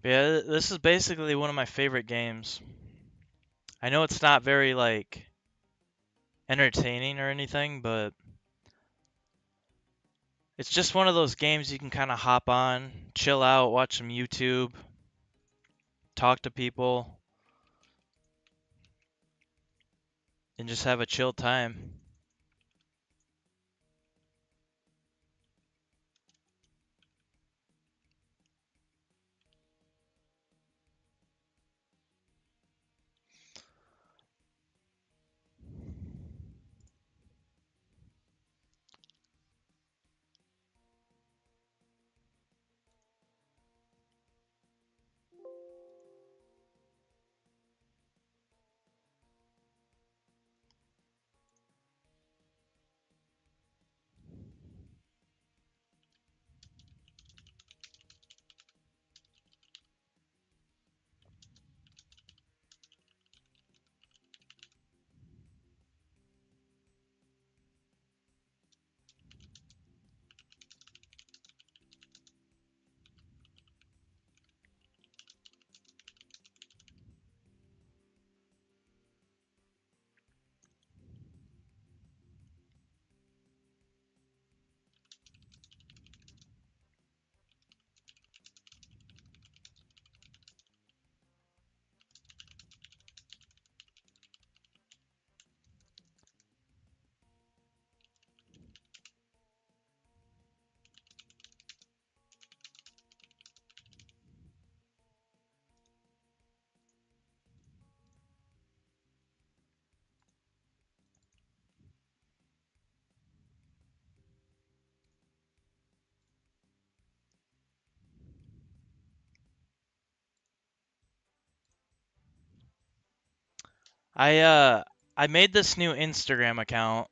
But yeah, this is basically one of my favorite games. I know it's not very, like, entertaining or anything, but it's just one of those games you can kind of hop on, chill out, watch some YouTube, talk to people, and just have a chill time. I made this new Instagram account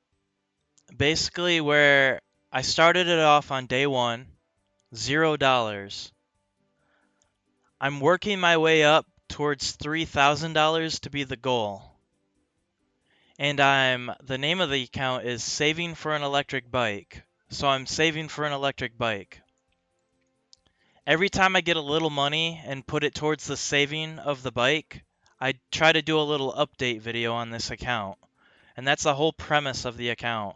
basically where I started it off on day one, $0. I'm working my way up towards $3,000 to be the goal. And the name of the account is Saving for an Electric Bike. So I'm saving for an electric bike. Every time I get a little money and put it towards the saving of the bike, I try to do a little update video on this account. And that's the whole premise of the account.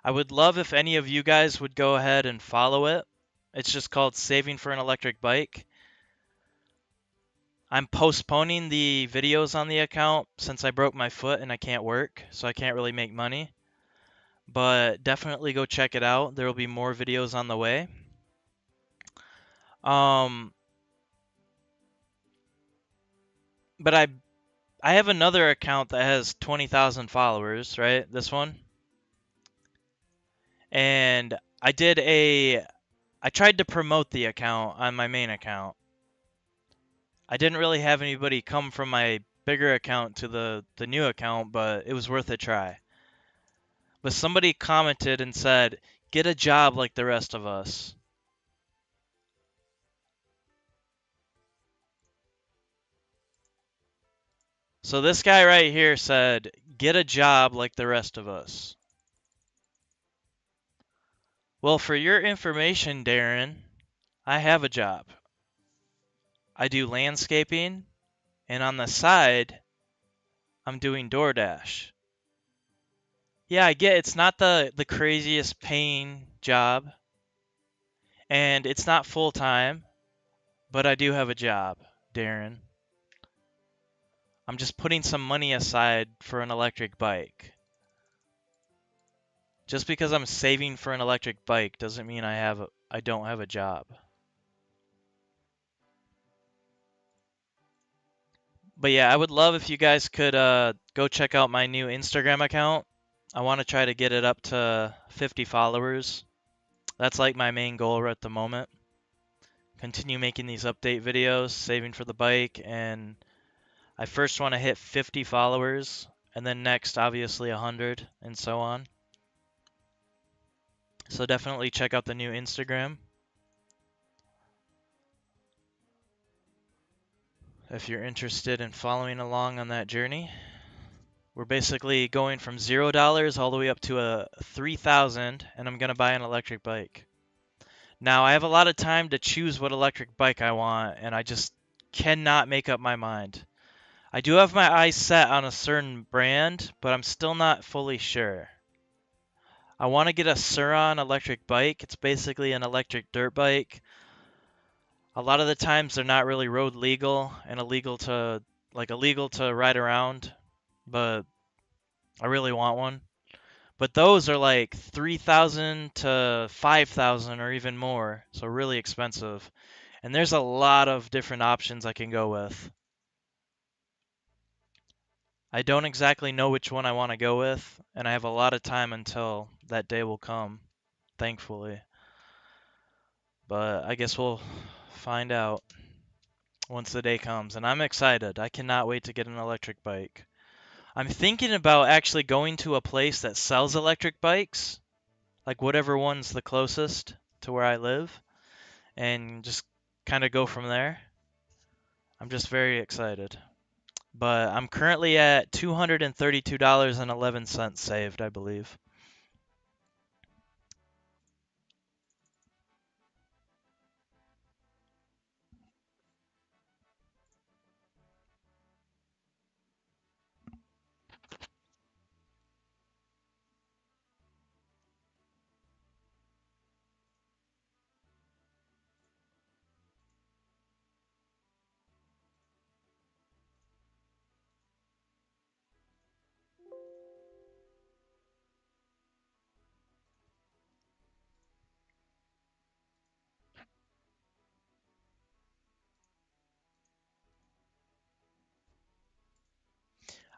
I would love if any of you guys would go ahead and follow it. It's just called Saving for an Electric Bike. I'm postponing the videos on the account since I broke my foot and I can't work, so I can't really make money. But definitely go check it out. There will be more videos on the way. But I have another account that has 20,000 followers, right? This one. And I tried to promote the account on my main account. I didn't really have anybody come from my bigger account to the new account, but it was worth a try. But somebody commented and said, "Get a job like the rest of us." So this guy right here said, "Get a job like the rest of us." Well, for your information, Darren, I have a job. I do landscaping, and on the side, I'm doing DoorDash. Yeah, I get it's not the craziest paying job, and it's not full-time, but I do have a job, Darren. I'm just putting some money aside for an electric bike. Just because I'm saving for an electric bike doesn't mean I don't have a job. But yeah, I would love if you guys could go check out my new Instagram account. I want to try to get it up to 50 followers. That's like my main goal at the moment. Continue making these update videos, saving for the bike, and I first want to hit 50 followers, and then next, obviously, 100, and so on. So definitely check out the new Instagram if you're interested in following along on that journey. We're basically going from $0 all the way up to a 3,000, and I'm gonna buy an electric bike. Now I have a lot of time to choose what electric bike I want, and I just cannot make up my mind. I do have my eyes set on a certain brand, but I'm still not fully sure. I want to get a Suron electric bike. It's basically an electric dirt bike. A lot of the times they're not really road legal and illegal to ride around, but I really want one. But those are like 3,000 to 5,000 or even more, so really expensive. And there's a lot of different options I can go with. I don't exactly know which one I want to go with, and I have a lot of time until that day will come, thankfully. But I guess we'll find out once the day comes, and I'm excited. I cannot wait to get an electric bike. I'm thinking about actually going to a place that sells electric bikes, like whatever one's the closest to where I live, and just kind of go from there. I'm just very excited. But I'm currently at $232.11 saved, I believe.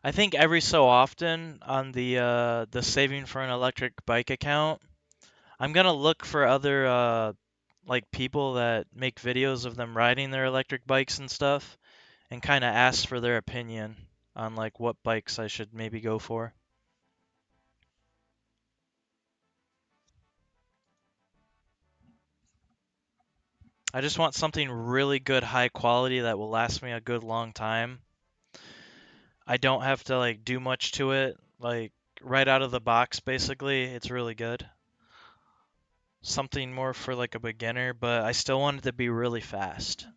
I think every so often on the saving for an electric bike account, I'm gonna look for other like people that make videos of them riding their electric bikes and stuff, and kind of ask for their opinion. on like what bikes I should maybe go for. I just want something really good, high quality that will last me a good long time. I don't have to like do much to it, like right out of the box basically, it's really good. Something more for like a beginner, but I still want it to be really fast.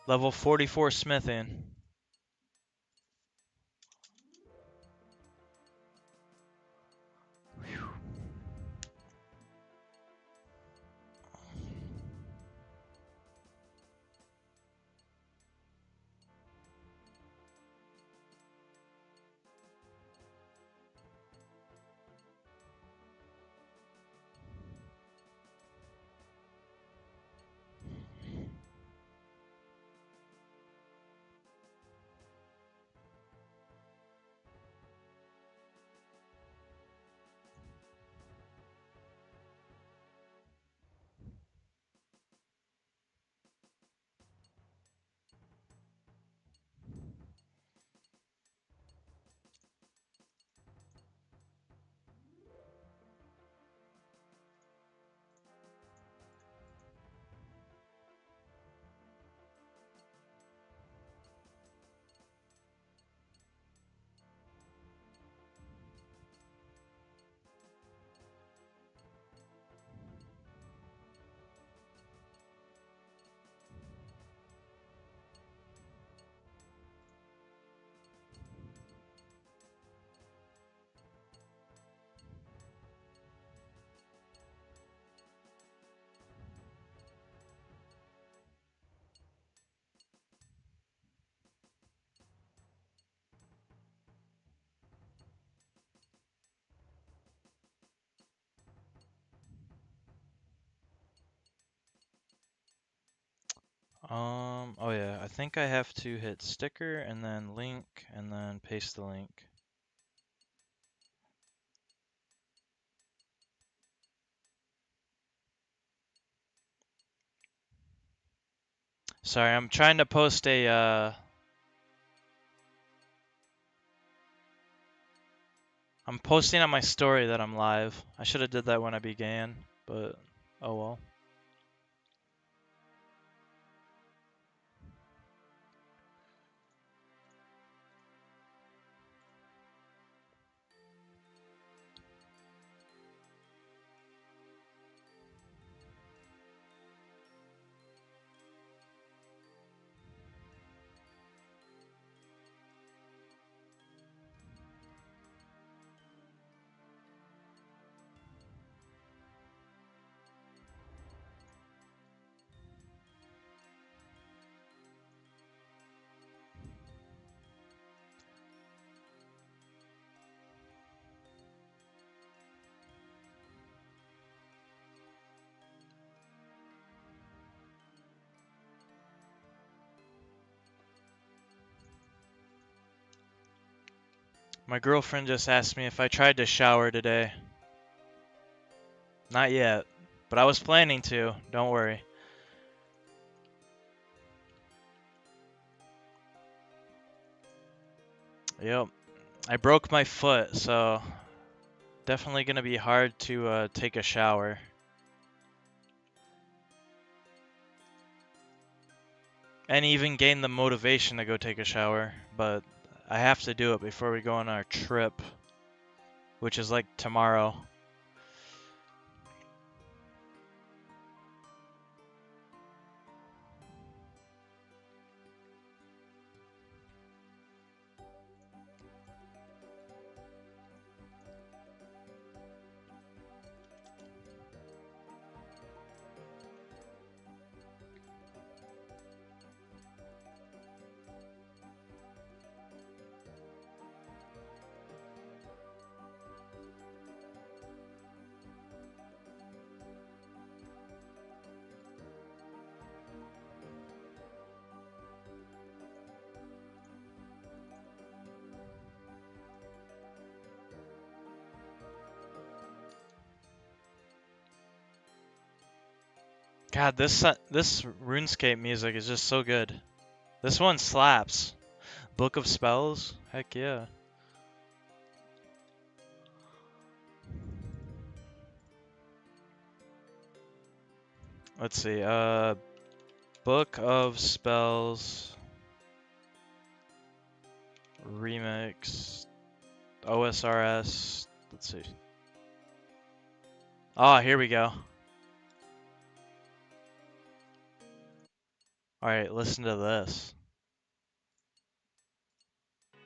Level 44 smithing. Oh yeah, I think I have to hit sticker and then link and then paste the link. Sorry, I'm trying to post a I'm posting on my story that I'm live. I should have did that when I began, but oh well. My girlfriend just asked me if I tried to shower today. Not yet, but I was planning to, don't worry. Yep, I broke my foot, so definitely gonna be hard to take a shower. And even gain the motivation to go take a shower, but I have to do it before we go on our trip, which is like tomorrow. God, this RuneScape music is just so good. This one slaps. Book of Spells? Heck yeah. Let's see. Book of Spells remix OSRS. Let's see. Ah, here we go. All right, listen to this.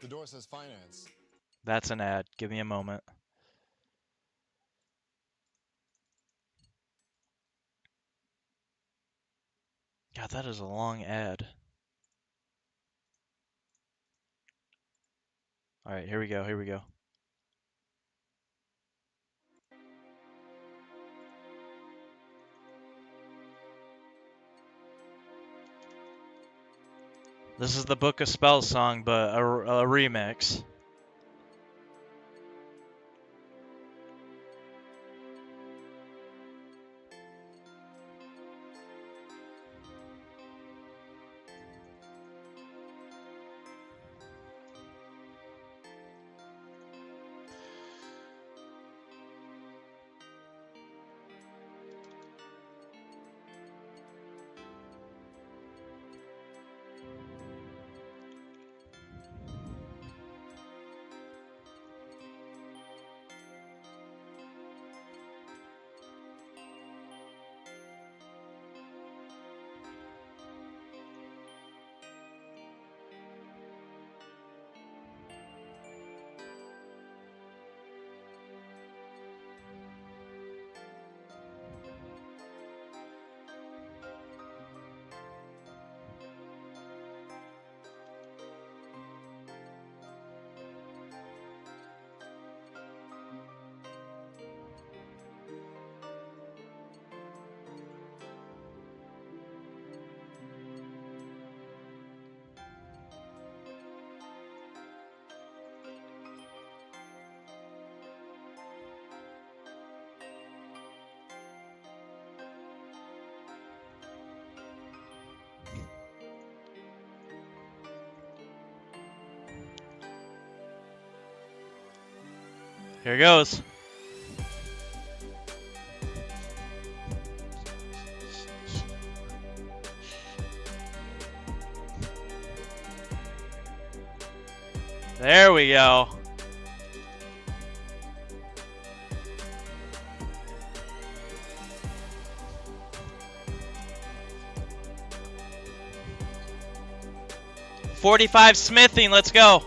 The door says finance. That's an ad. Give me a moment. God, that is a long ad. All right, here we go. Here we go. This is the Book of Spells song, but a remix. Here goes. There we go. .45 smithing, let's go.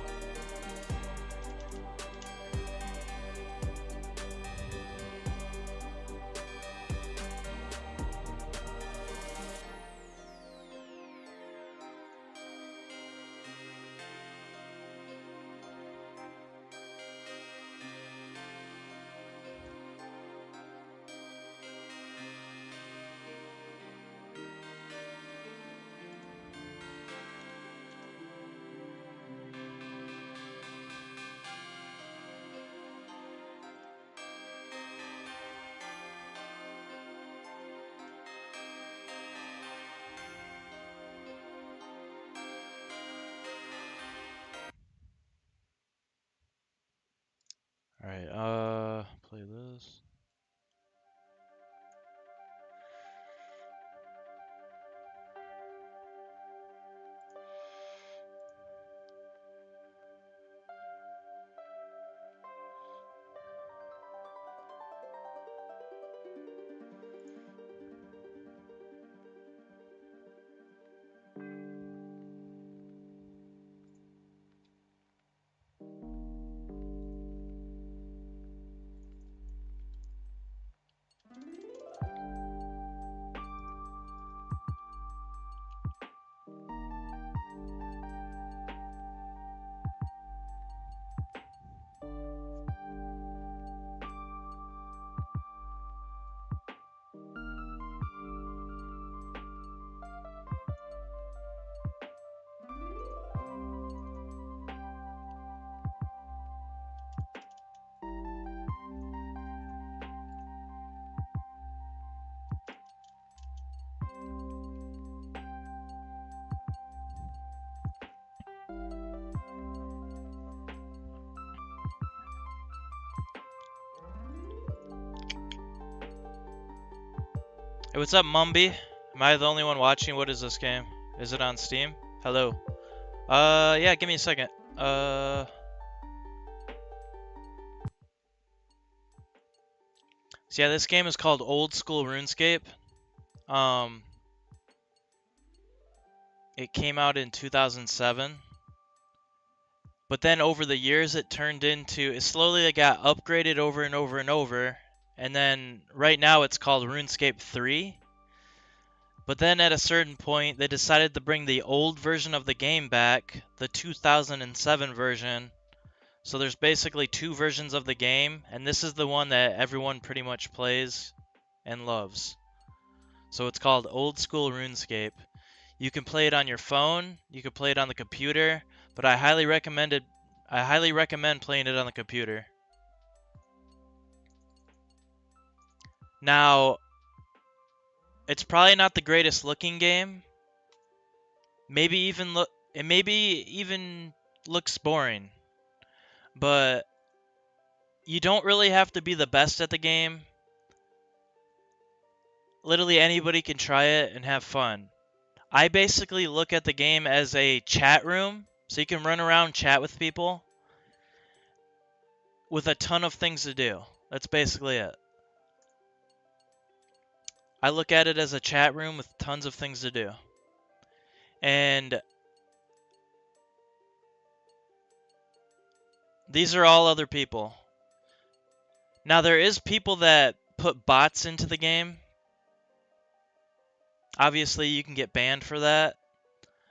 All right, play this. Hey, what's up, Mumby? Am I the only one watching? What is this game? Is it on Steam? Hello. Yeah, give me a second. So yeah, this game is called Old School RuneScape. It came out in 2007. But then over the years, it slowly got upgraded over and over and over. And then right now it's called RuneScape 3. But then at a certain point, they decided to bring the old version of the game back, the 2007 version. So there's basically two versions of the game, and this is the one that everyone pretty much plays and loves. So it's called Old School RuneScape. You can play it on your phone, you can play it on the computer, but I highly recommend playing it on the computer. Now, it's probably not the greatest looking game. It maybe even looks boring. But you don't really have to be the best at the game. Literally anybody can try it and have fun. I basically look at the game as a chat room, so you can run around, chat with people with a ton of things to do. That's basically it. I look at it as a chat room with tons of things to do. And these are all other people. Now there is people that put bots into the game. Obviously you can get banned for that.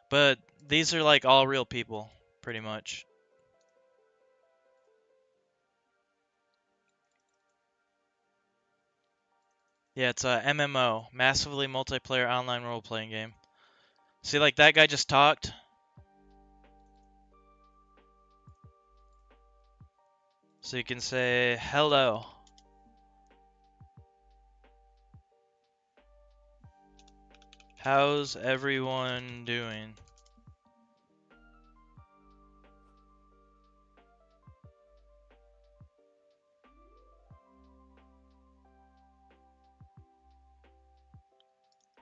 But these are like all real people, pretty much. Yeah, it's a MMO, massively multiplayer online role-playing game. See, like that guy just talked. So you can say, hello. How's everyone doing?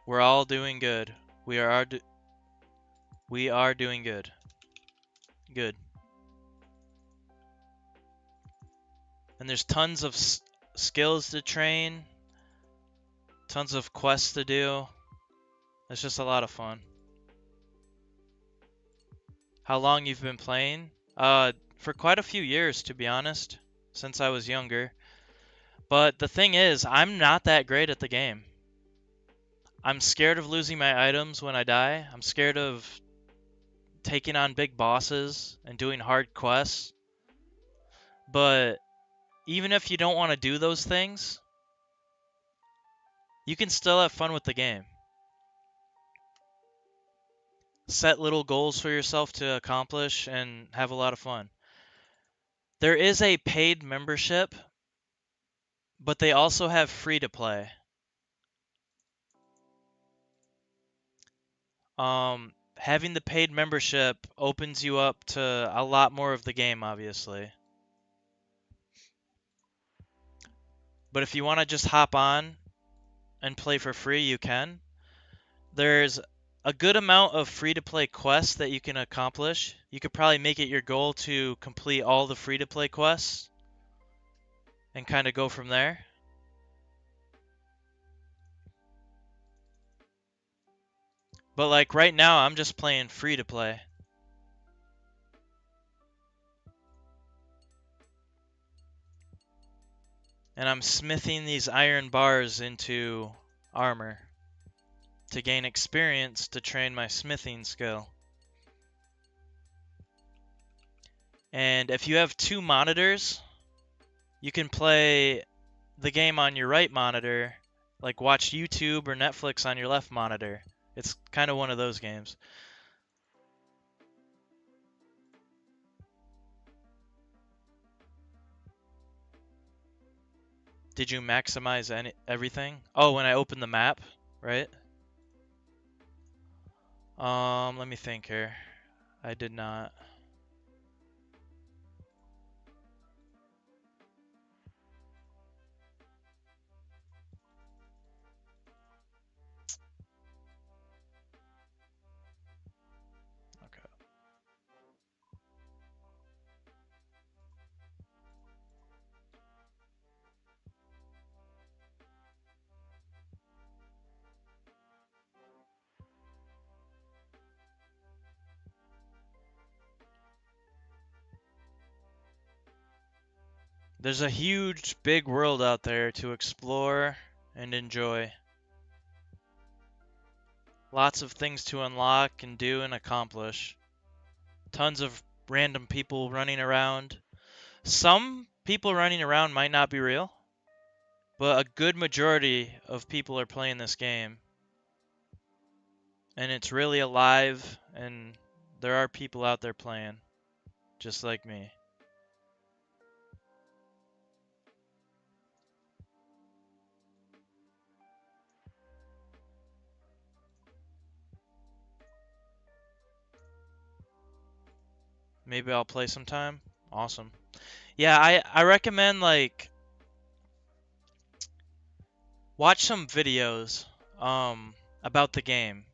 We're all doing good. We are doing good. Good. And there's tons of skills to train. Tons of quests to do. It's just a lot of fun. How long you've been playing? For quite a few years, to be honest. Since I was younger. But the thing is, I'm not that great at the game. I'm scared of losing my items when I die. I'm scared of taking on big bosses and doing hard quests. But even if you don't want to do those things, you can still have fun with the game. Set little goals for yourself to accomplish and have a lot of fun. There is a paid membership, but they also have free to play. Having the paid membership opens you up to a lot more of the game, obviously. But if you want to just hop on and play for free, you can. There's a good amount of free-to-play quests that you can accomplish. You could probably make it your goal to complete all the free-to-play quests and kind of go from there. But like right now, I'm just playing free-to-play. And I'm smithing these iron bars into armor to gain experience to train my smithing skill. And if you have two monitors, you can play the game on your right monitor, like watch YouTube or Netflix on your left monitor. It's kind of one of those games. Did you maximize everything? Oh, when I opened the map, right? Let me think here. I did not. There's a huge, big world out there to explore and enjoy. Lots of things to unlock and do and accomplish. Tons of random people running around. Some people running around might not be real, but a good majority of people are playing this game. And it's really alive, and there are people out there playing, just like me. Maybe I'll play sometime. Awesome. Yeah, I recommend, like, watch some videos about the game.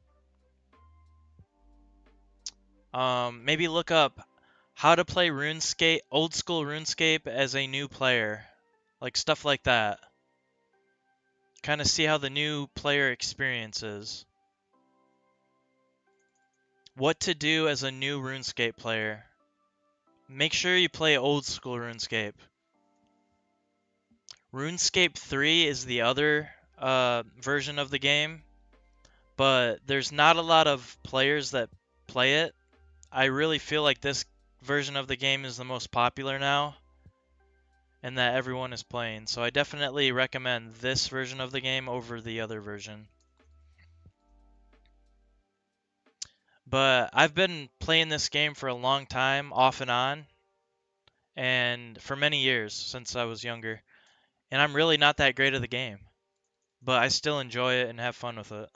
Maybe look up how to play RuneScape, old school RuneScape as a new player. Like stuff like that. Kind of see how the new player experience is. What to do as a new RuneScape player. Make sure you play old school RuneScape. RuneScape 3 is the other version of the game, but there's not a lot of players that play it. I really feel like this version of the game is the most popular now, and that everyone is playing. So I definitely recommend this version of the game over the other version. But I've been playing this game for a long time, off and on, and for many years since I was younger. And I'm really not that great at the game, but I still enjoy it and have fun with it.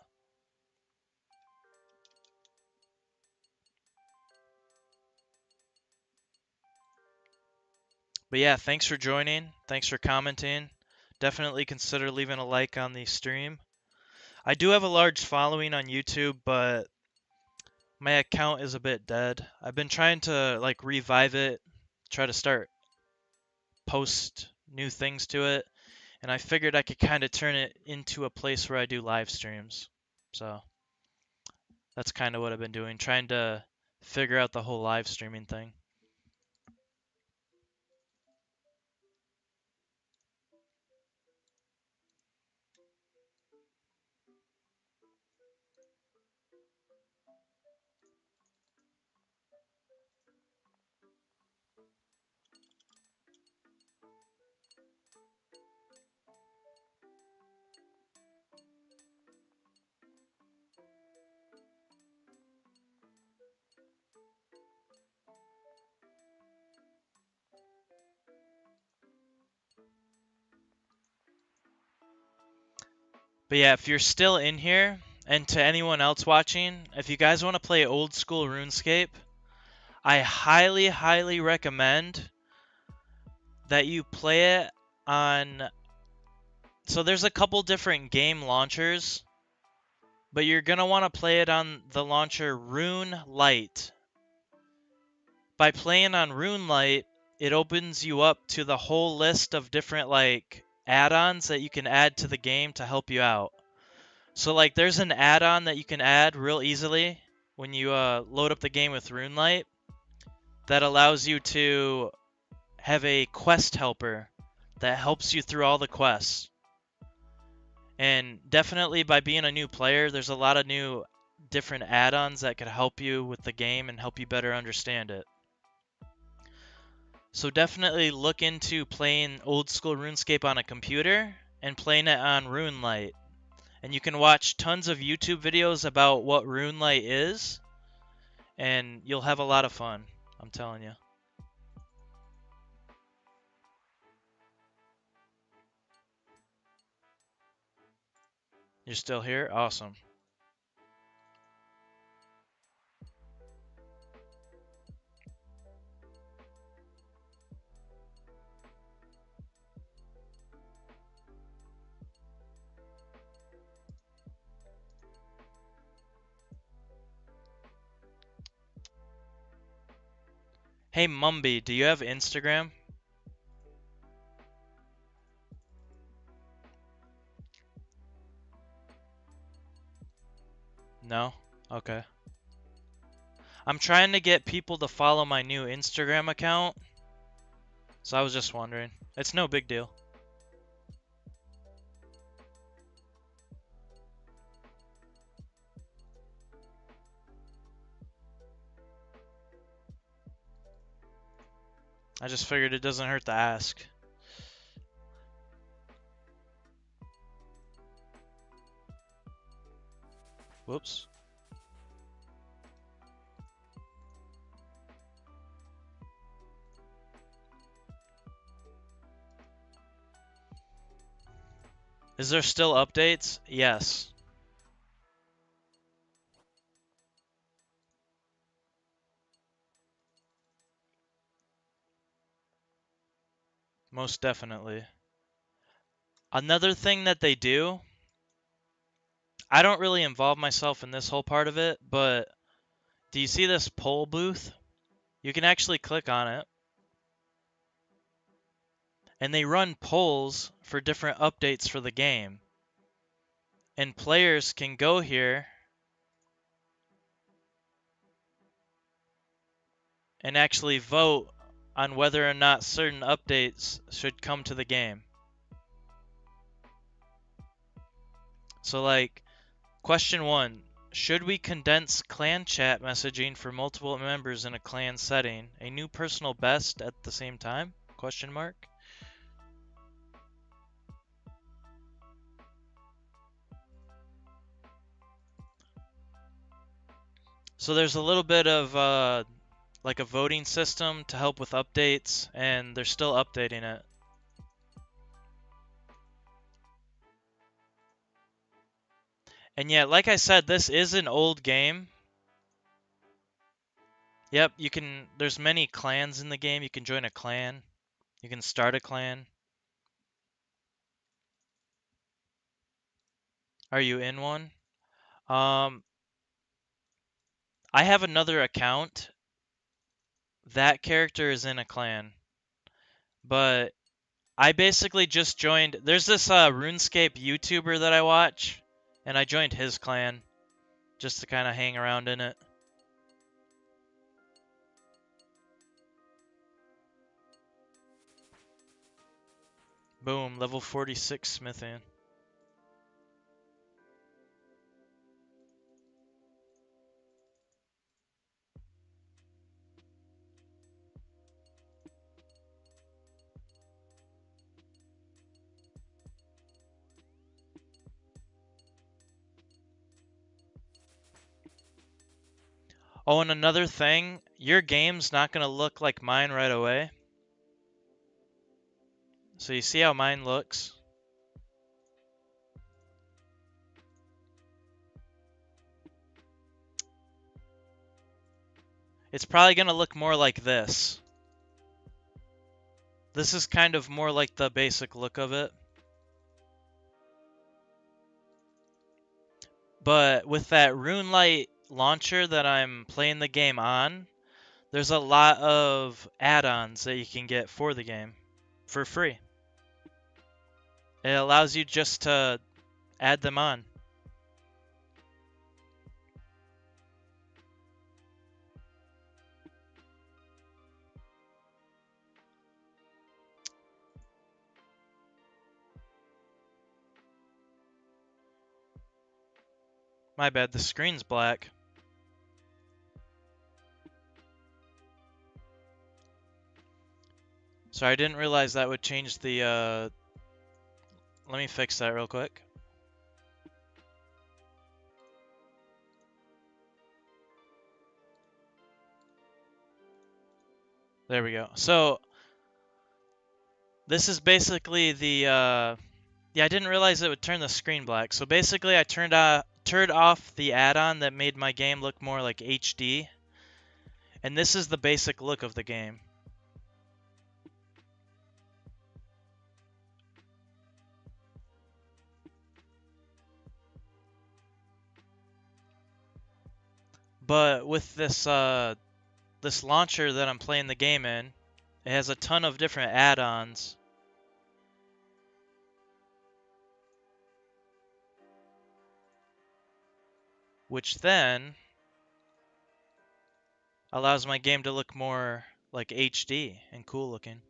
But yeah, thanks for joining. Thanks for commenting. Definitely consider leaving a like on the stream. I do have a large following on YouTube, but my account is a bit dead. I've been trying to like revive it, try to start post new things to it, and I figured I could kind of turn it into a place where I do live streams. So that's kind of what I've been doing, trying to figure out the whole live streaming thing. But yeah, if you're still in here, and to anyone else watching, if you guys want to play old school RuneScape, I highly, highly recommend that you play it on... So there's a couple different game launchers, but you're going to want to play it on the launcher RuneLite. By playing on RuneLite, it opens you up to the whole list of different like add-ons that you can add to the game to help you out. So like there's an add-on that you can add real easily when you load up the game with RuneLite that allows you to have a quest helper that helps you through all the quests. And definitely by being a new player, there's a lot of new different add-ons that could help you with the game and help you better understand it. So definitely look into playing old school RuneScape on a computer and playing it on RuneLite. And you can watch tons of YouTube videos about what RuneLite is, and you'll have a lot of fun, I'm telling you. You're still here? Awesome. Hey Mumby, do you have Instagram? No? Okay. I'm trying to get people to follow my new Instagram account So I was just wondering. It's no big deal. I just figured it doesn't hurt to ask. Whoops. Is there still updates? Yes. Most definitely. Another thing that they do, I don't really involve myself in this whole part of it, but do you see this poll booth? You can actually click on it. And they run polls for different updates for the game. And players can go here and actually vote on whether or not certain updates should come to the game. So like, question 1, should we condense clan chat messaging for multiple members in a clan setting? A new personal best at the same time? Question mark. So there's a little bit of like a voting system to help with updates, and they're still updating it. And yeah, like I said, this is an old game. Yep, there's many clans in the game. You can join a clan. You can start a clan. Are you in one? I have another account. That character is in a clan. But I basically just joined. There's this RuneScape YouTuber that I watch, and I joined his clan just to kind of hang around in it. Boom, level 46 smithing. Oh, and another thing, your game's not going to look like mine right away. So you see how mine looks? It's probably going to look more like this. This is kind of more like the basic look of it. But with that RuneLite launcher that I'm playing the game on, there's a lot of add-ons that you can get for the game for free. It allows you just to add them on. My bad, the screen's black. Sorry, I didn't realize that would change the, let me fix that real quick. There we go. So, this is basically the, yeah, I didn't realize it would turn the screen black. So basically, I turned off the add-on that made my game look more like HD. And this is the basic look of the game. But with this this launcher that I'm playing the game in, it has a ton of different add-ons. Which then allows my game to look more like HD and cool looking.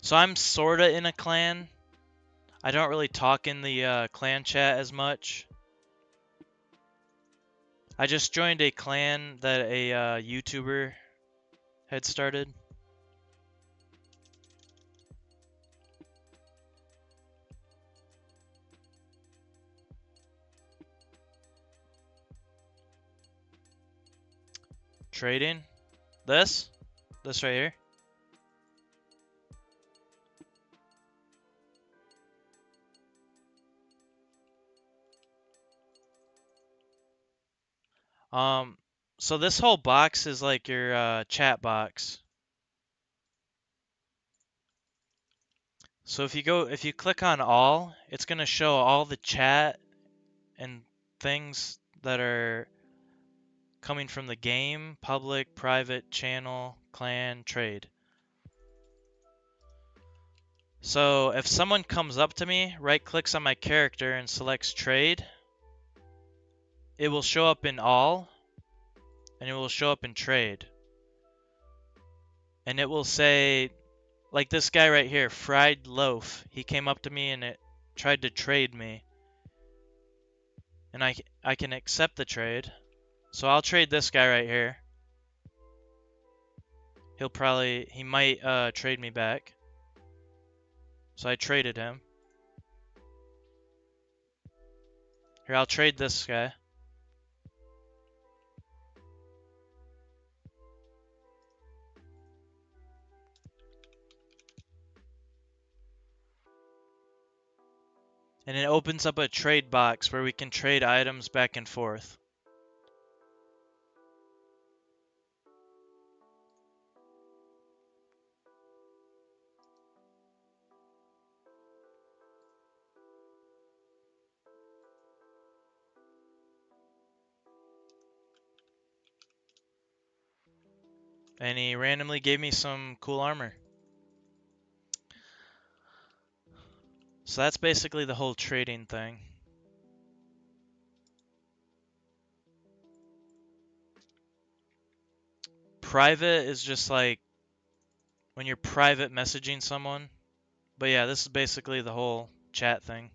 So I'm sorta in a clan. I don't really talk in the clan chat as much. I just joined a clan that a YouTuber had started. Trading? This? This right here? So this whole box is like your chat box. So if you click on all, it's gonna show all the chat and things that are coming from the game, public, private, channel, clan, trade. So if someone comes up to me, right clicks on my character and selects trade, it will show up in all and it will show up in trade. And it will say, like this guy right here, Fried Loaf, he came up to me and it tried to trade me. And I can accept the trade. So I'll trade this guy right here. He might trade me back. So I traded him. Here, I'll trade this guy. And it opens up a trade box where we can trade items back and forth. And he randomly gave me some cool armor. So that's basically the whole trading thing. Private is just like when you're private messaging someone. But yeah, this is basically the whole chat thing.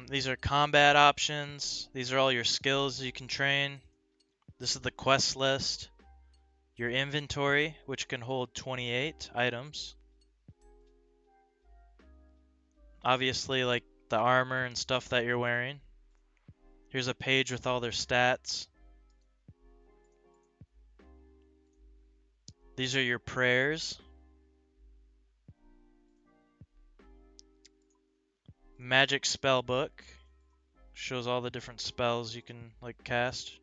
These are combat options. These are all your skills you can train. This is the quest list. Your inventory, which can hold 28 items. Obviously, like the armor and stuff that you're wearing. Here's a page with all their stats. These are your prayers. Magic spell book. Shows all the different spells you can like cast.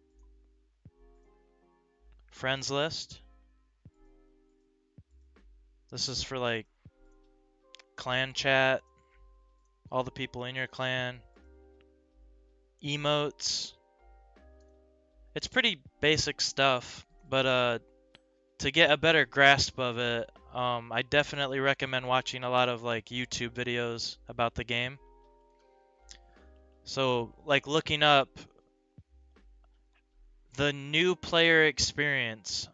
Friends list. This is for like clan chat. All the people in your clan. Emotes. It's pretty basic stuff, but to get a better grasp of it, I definitely recommend watching a lot of like YouTube videos about the game. So like looking up the new player experience,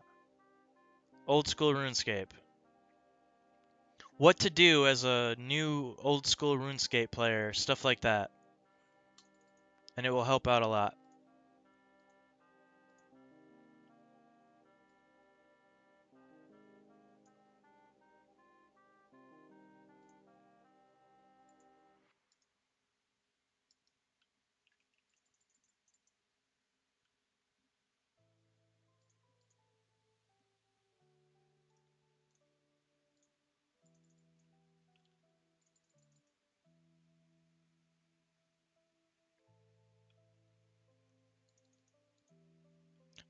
old school RuneScape. What to do as a new old school RuneScape player, stuff like that. And it will help out a lot.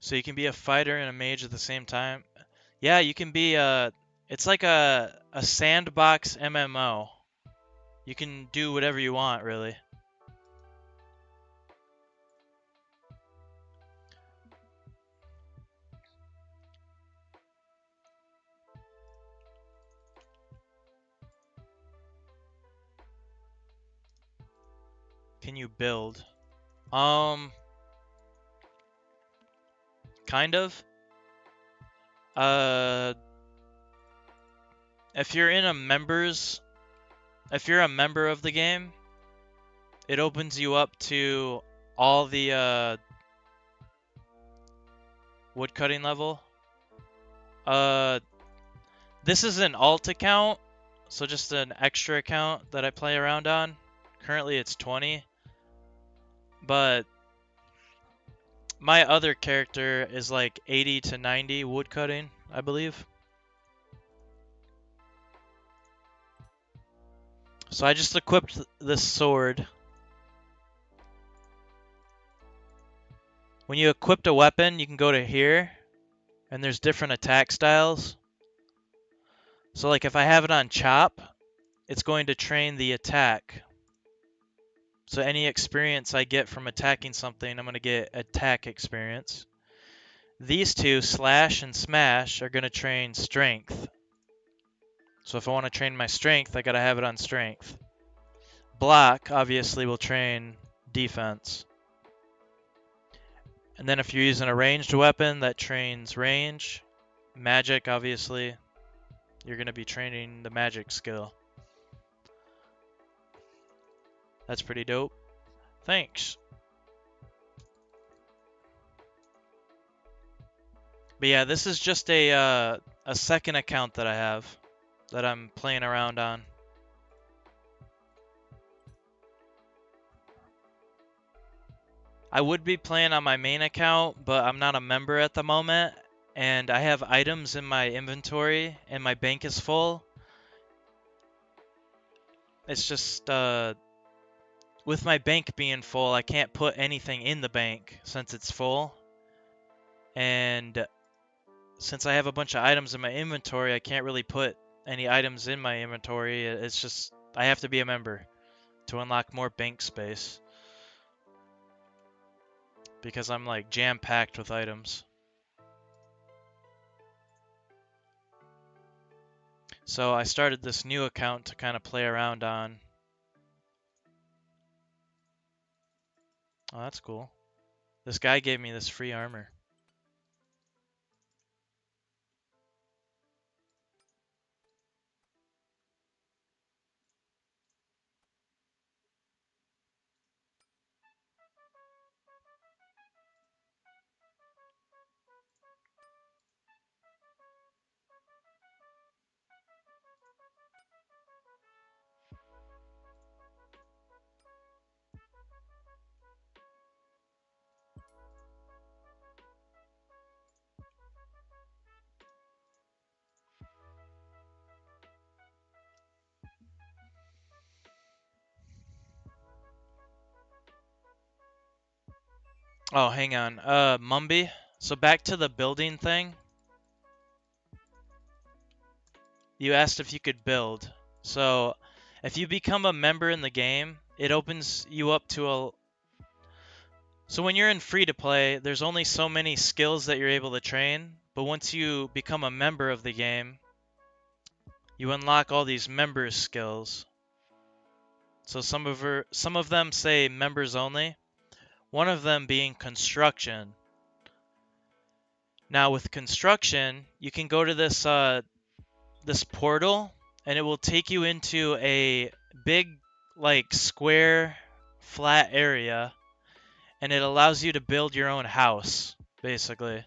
So you can be a fighter and a mage at the same time. Yeah, you can be it's like a sandbox MMO. You can do whatever you want, really. Can you build? Kind of. Uh, if you're a member of the game, it opens you up to all the woodcutting level. This is an alt account, so just an extra account that I play around on. Currently it's 20, but my other character is like 80 to 90 woodcutting, I believe. So I just equipped this sword. When you equip a weapon, you can go to here, and there's different attack styles. So like if I have it on chop, it's going to train the attack. So any experience I get from attacking something, I'm going to get attack experience. These two, slash and smash, are going to train strength. So if I want to train my strength, I got to have it on strength. Block, obviously, will train defense. And then if you're using a ranged weapon, that trains range. Magic, obviously, you're going to be training the magic skill. That's pretty dope. Thanks. But yeah, this is just a second account that I have that I'm playing around on. I would be playing on my main account, but I'm not a member at the moment, and I have items in my inventory, and my bank is full. It's just, with my bank being full, I can't put anything in the bank since it's full. And since I have a bunch of items in my inventory, I can't really put any items in my inventory. It's just, I have to be a member to unlock more bank space. Because I'm like jam-packed with items. So I started this new account to kind of play around on. Oh, that's cool. This guy gave me this free armor. Oh, hang on. Mumby. So back to the building thing. You asked if you could build. So if you become a member in the game, it opens you up to a... So when you're in free to play, there's only so many skills that you're able to train. But once you become a member of the game, you unlock all these members skills. So some of them say members only. One of them being construction. Now with construction, you can go to this this portal, and it will take you into a big, like, square, flat area, and it allows you to build your own house, basically.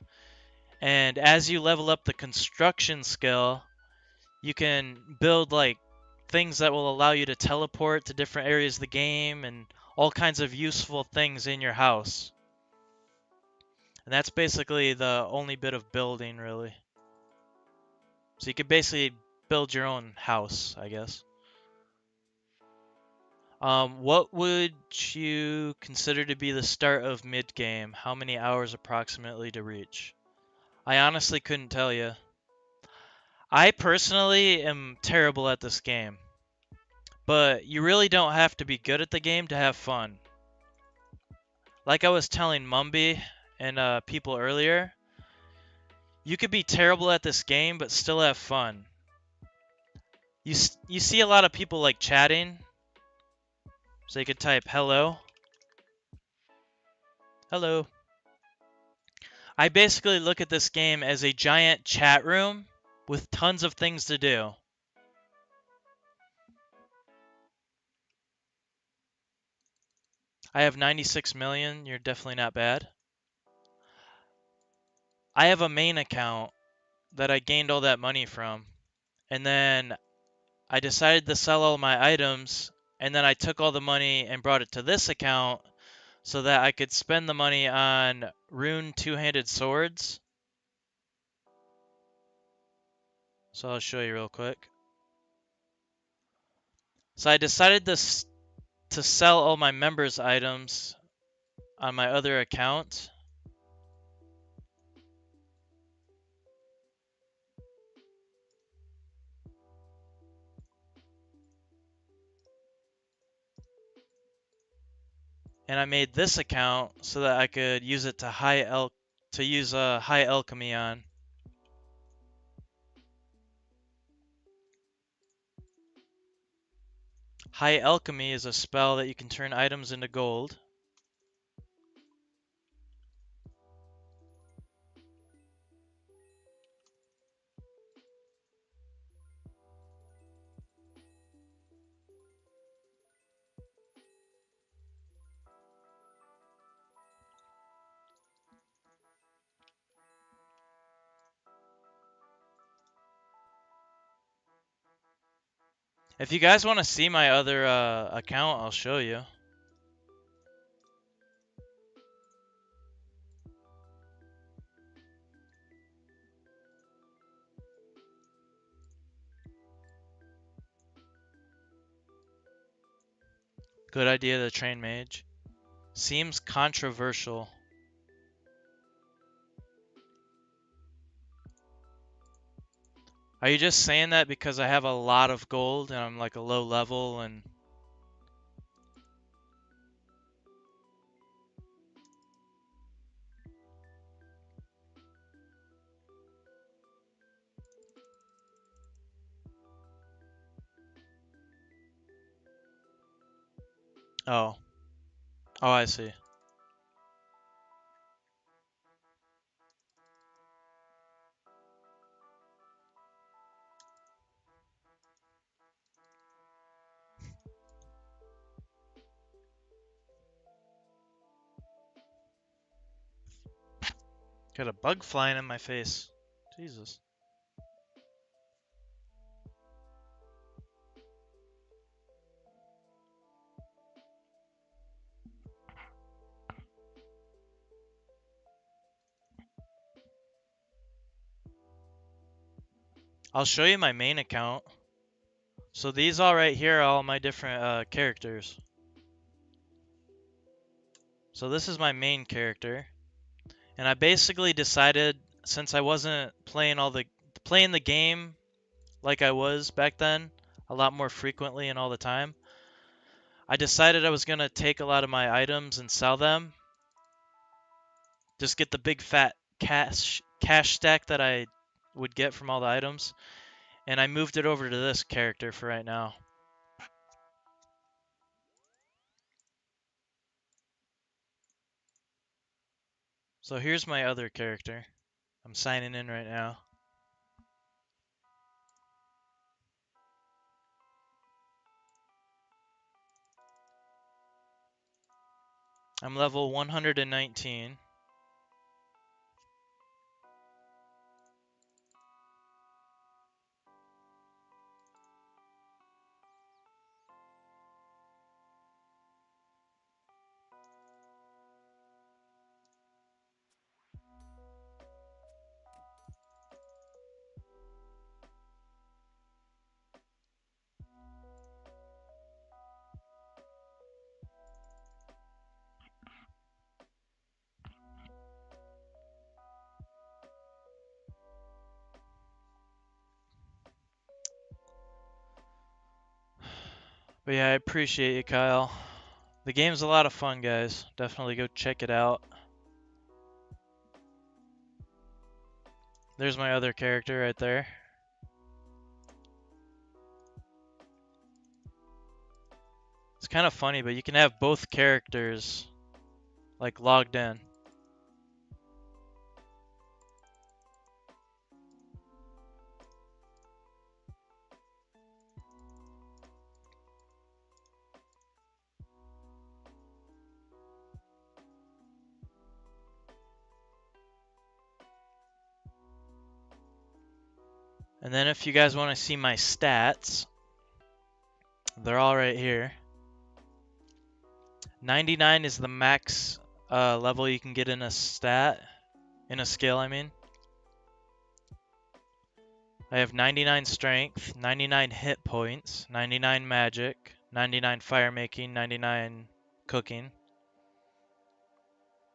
And as you level up the construction skill, you can build, like, things that will allow you to teleport to different areas of the game, and all kinds of useful things in your house. And that's basically the only bit of building, really. So you could basically build your own house, I guess. What would you consider to be the start of mid-game? How many hours approximately to reach? I honestly couldn't tell you. I personally am terrible at this game. But you really don't have to be good at the game to have fun. Like I was telling Mumby and people earlier, you could be terrible at this game but still have fun. You see a lot of people like chatting. So you could type hello. Hello. I basically look at this game as a giant chat room with tons of things to do. I have 96 million. You're definitely not bad. I have a main account that I gained all that money from. And then I decided to sell all my items. And then I took all the money and brought it to this account so that I could spend the money on rune two-handed swords. So I'll show you real quick. So I decided to sell all my members' items on my other account. And I made this account so that I could use it to use high alchemy on. High alchemy is a spell that you can turn items into gold. If you guys want to see my other account, I'll show you. Good idea to train mage. Seems controversial. Are you just saying that because I have a lot of gold and I'm like a low level and... Oh. Oh, I see. Got a bug flying in my face. Jesus. I'll show you my main account. So these all right here are all my different characters. So this is my main character. And I basically decided, since I wasn't playing the game like I was back then, a lot more frequently and all the time, I decided I was gonna take a lot of my items and sell them. Just get the big fat cash stack that I would get from all the items. And I moved it over to this character for right now. So here's my other character. I'm signing in right now. I'm level 119. But yeah, I appreciate you, Kyle. The game's a lot of fun, guys. Definitely go check it out. There's my other character right there. It's kind of funny, but you can have both characters like logged in. And then if you guys want to see my stats, they're all right here. 99 is the max level you can get in a skill, I mean. I have 99 strength, 99 hit points, 99 magic, 99 fire making, 99 cooking.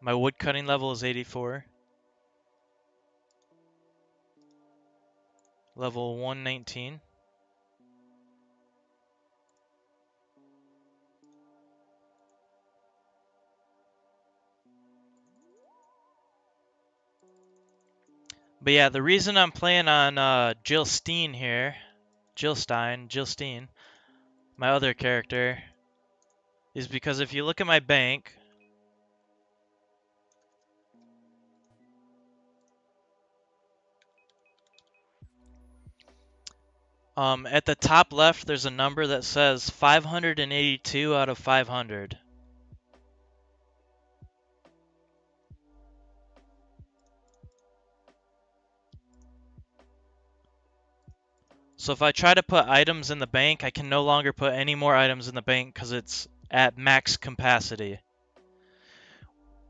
My wood cutting level is 84. Level 119. But yeah, the reason I'm playing on Jill Steen, my other character, is because if you look at my bank, at the top left there's a number that says 582 out of 500. So if I try to put items in the bank, I can no longer put any more items in the bank because it's at max capacity.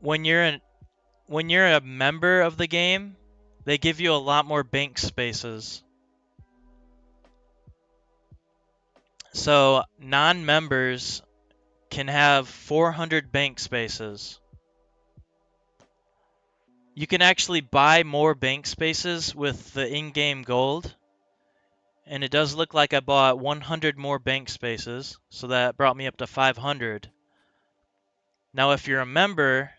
When you're a member of the game, they give you a lot more bank spaces. So non-members can have 400 bank spaces. You can actually buy more bank spaces with the in-game gold. And it does look like I bought 100 more bank spaces, so that brought me up to 500. Now if you're a member,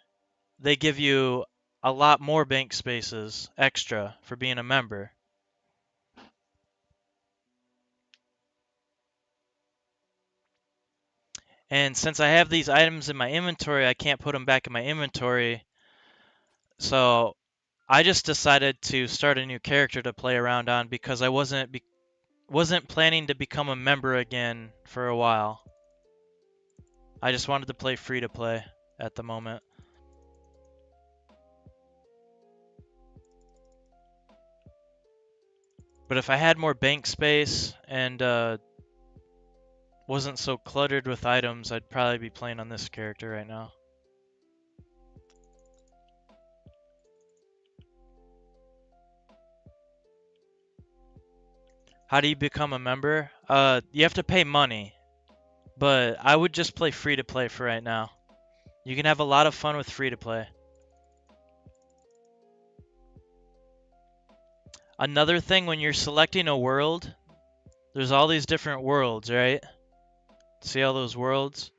they give you a lot more bank spaces extra for being a member. And since I have these items in my inventory, I can't put them back in my inventory. So I just decided to start a new character to play around on because I wasn't planning to become a member again for a while. I just wanted to play free to play at the moment. But if I had more bank space and wasn't so cluttered with items, I'd probably be playing on this character right now. How do you become a member? You have to pay money, but I would just play free to play for right now. You can have a lot of fun with free to play. Another thing, when you're selecting a world, there's all these different worlds, right? See all those worlds?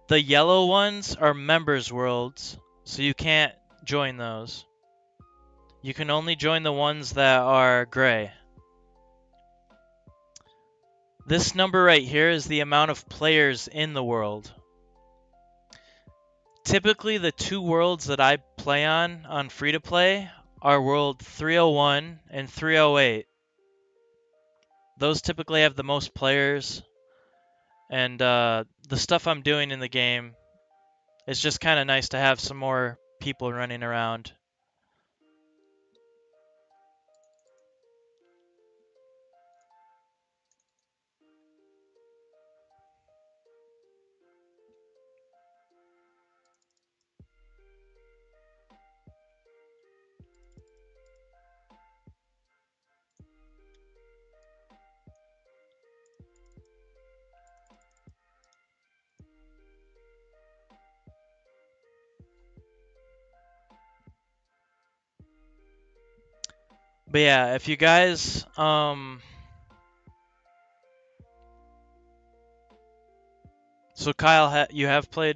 The yellow ones are members worlds, so you can't join those. You can only join the ones that are gray. This number right here is the amount of players in the world. Typically, the two worlds that I play on free to play are world 301 and 308. Those typically have the most players, and the stuff I'm doing in the game is just kind of nice to have some more people running around. But yeah, if you guys so Kyle, you have played.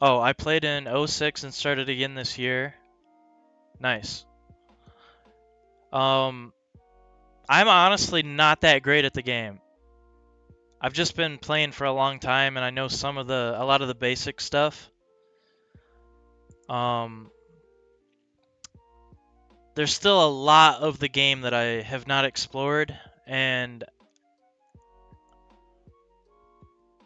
Oh, I played in 06 and started again this year. Nice. I'm honestly not that great at the game. I've just been playing for a long time and I know a lot of the basic stuff. There's still a lot of the game that I have not explored, and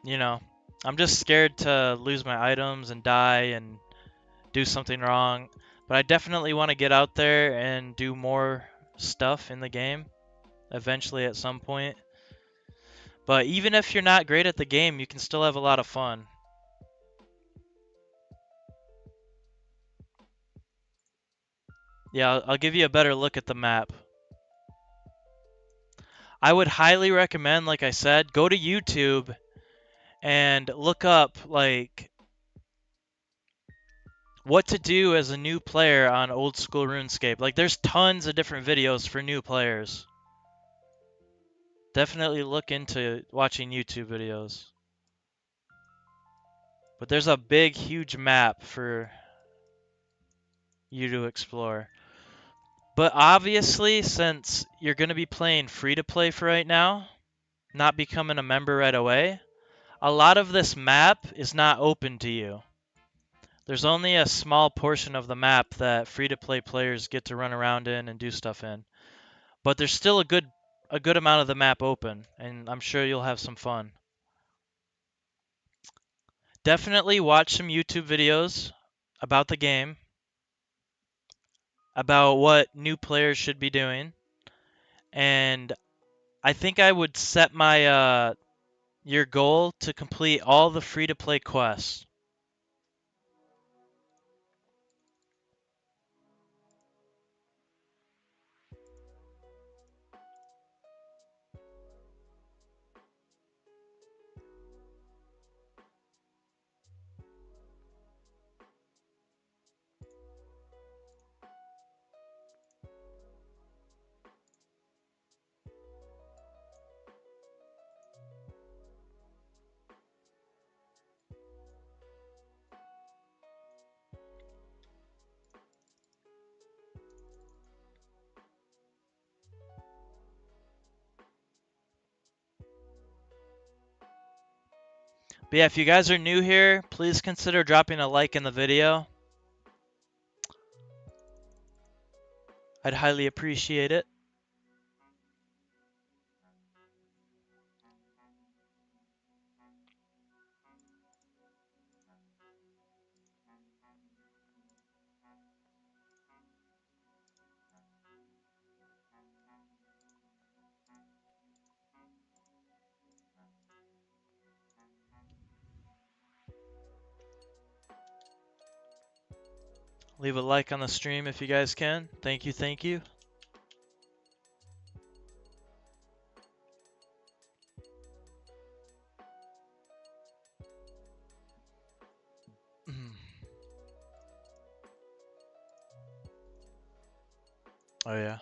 you know, I'm just scared to lose my items and die and do something wrong. But I definitely want to get out there and do more stuff in the game. eventually at some point. But even if you're not great at the game, you can still have a lot of fun. Yeah, I'll give you a better look at the map. I would highly recommend, like I said, go to YouTube and look up like what to do as a new player on old school RuneScape. Like there's tons of different videos for new players. Definitely look into watching YouTube videos. But there's a big, huge map for you to explore. But obviously, since you're going to be playing free-to-play for right now, not becoming a member right away, a lot of this map is not open to you. There's only a small portion of the map that free-to-play players get to run around in and do stuff in. But there's still a good amount of the map open, and I'm sure you'll have some fun. Definitely watch some YouTube videos about the game, about what new players should be doing, and I think I would set my your goal to complete all the free-to-play quests. But yeah, if you guys are new here, please consider dropping a like in the video. I'd highly appreciate it. Leave a like on the stream if you guys can. Thank you, thank you. Oh yeah.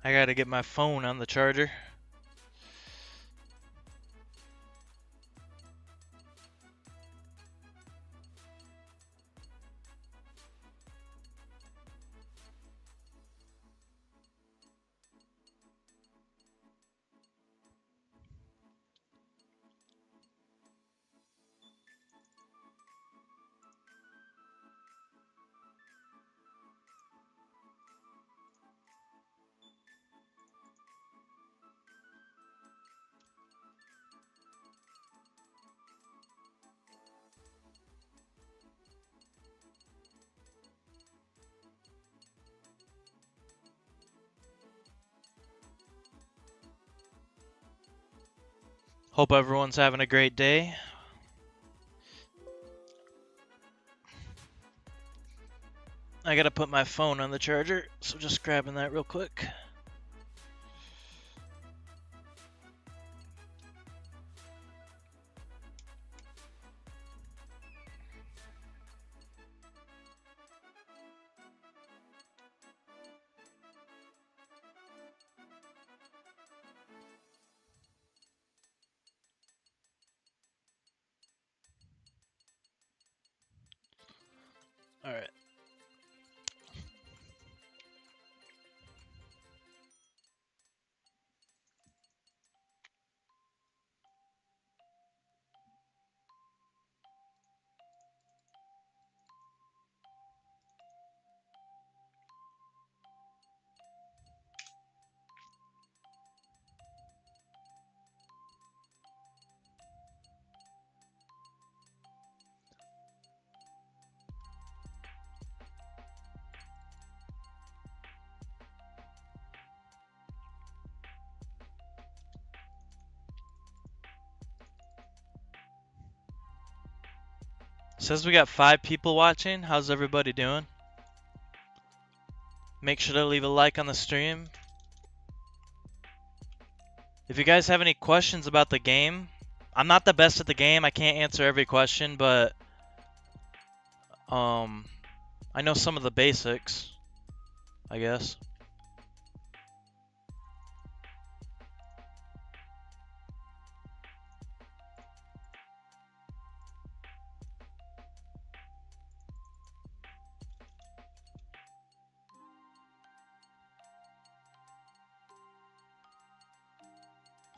I gotta get my phone on the charger. Hope everyone's having a great day. I gotta put my phone on the charger, so just grabbing that real quick. All right. Says we got 5 people watching. How's everybody doing? Make sure to leave a like on the stream. If you guys have any questions about the game, I'm not the best at the game. I can't answer every question, but I know some of the basics, I guess.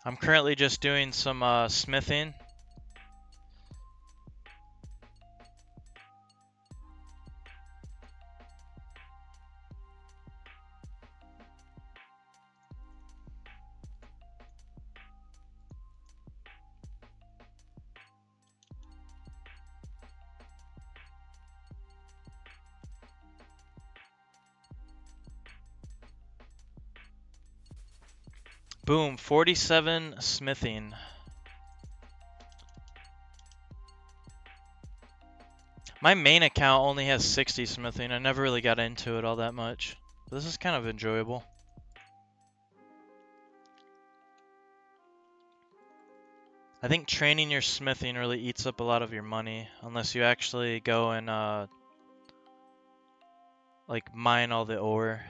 I'm currently just doing some smithing. Boom, 47 smithing. My main account only has 60 smithing. I never really got into it all that much. This is kind of enjoyable. I think training your smithing really eats up a lot of your money unless you actually go and like mine all the ore.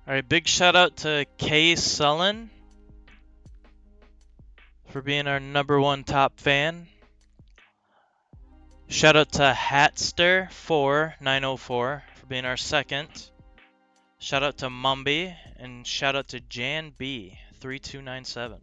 Alright, big shout out to Kay Sullen for being our #1 top fan. Shout out to Hatster4904 for being our second. Shout out to Mumby and shout out to Jan B3297.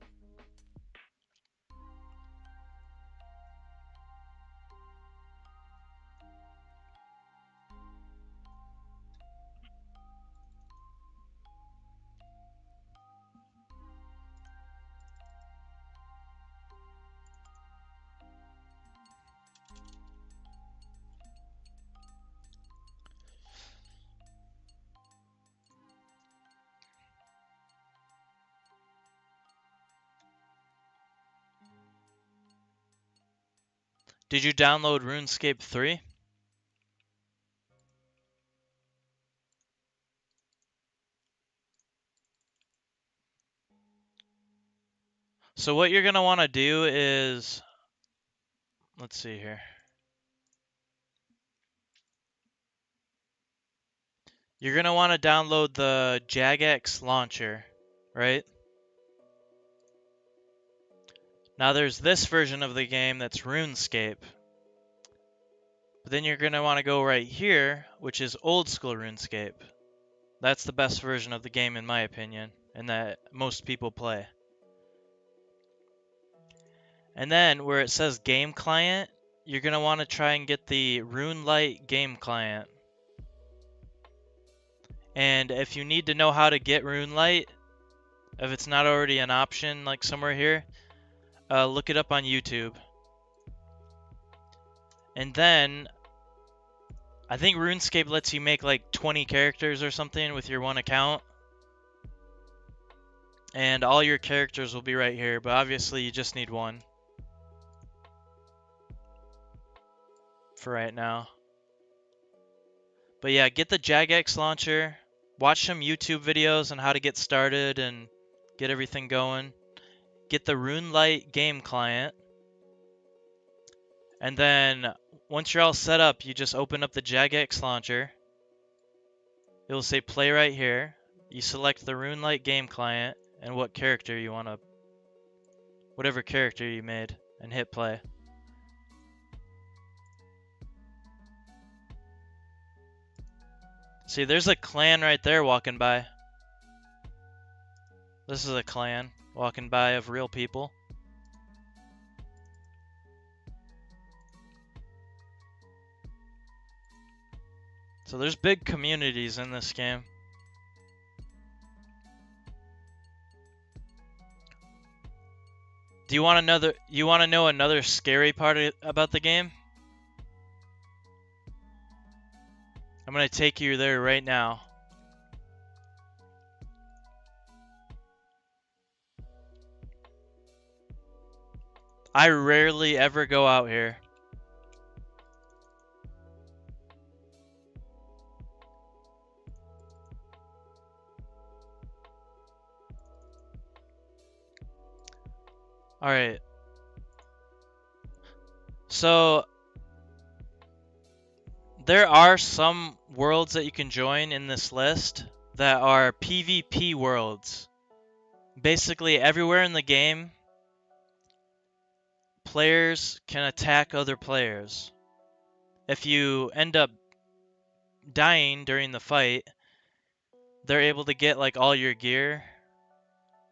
Did you download RuneScape 3? So what you're going to want to do is, let's see here. You're going to want to download the Jagex launcher, right? Now there's this version of the game that's RuneScape. But then you're going to want to go right here, which is old school RuneScape. That's the best version of the game in my opinion, and that most people play. And then where it says game client, you're going to want to try and get the RuneLite game client. And if you need to know how to get RuneLite, if it's not already an option like somewhere here, look it up on YouTube. And then I think RuneScape lets you make like 20 characters or something with your one account. And all your characters will be right here, but obviously you just need one for right now. But yeah, get the Jagex launcher, watch some YouTube videos on how to get started and get everything going. Get the RuneLite game client. And then once you're all set up, you just open up the Jagex launcher. It will say play right here. You select the RuneLite game client and what character you want to, whatever character you made, and hit play. See, there's a clan right there walking by. This is a clan walking by of real people. So there's big communities in this game. Do you want to know another scary part about the game? I'm going to take you there right now. I rarely ever go out here. Alright. So there are some worlds that you can join in this list that are PvP worlds. Basically, everywhere in the game, players can attack other players. If you end up dying during the fight, they're able to get like all your gear,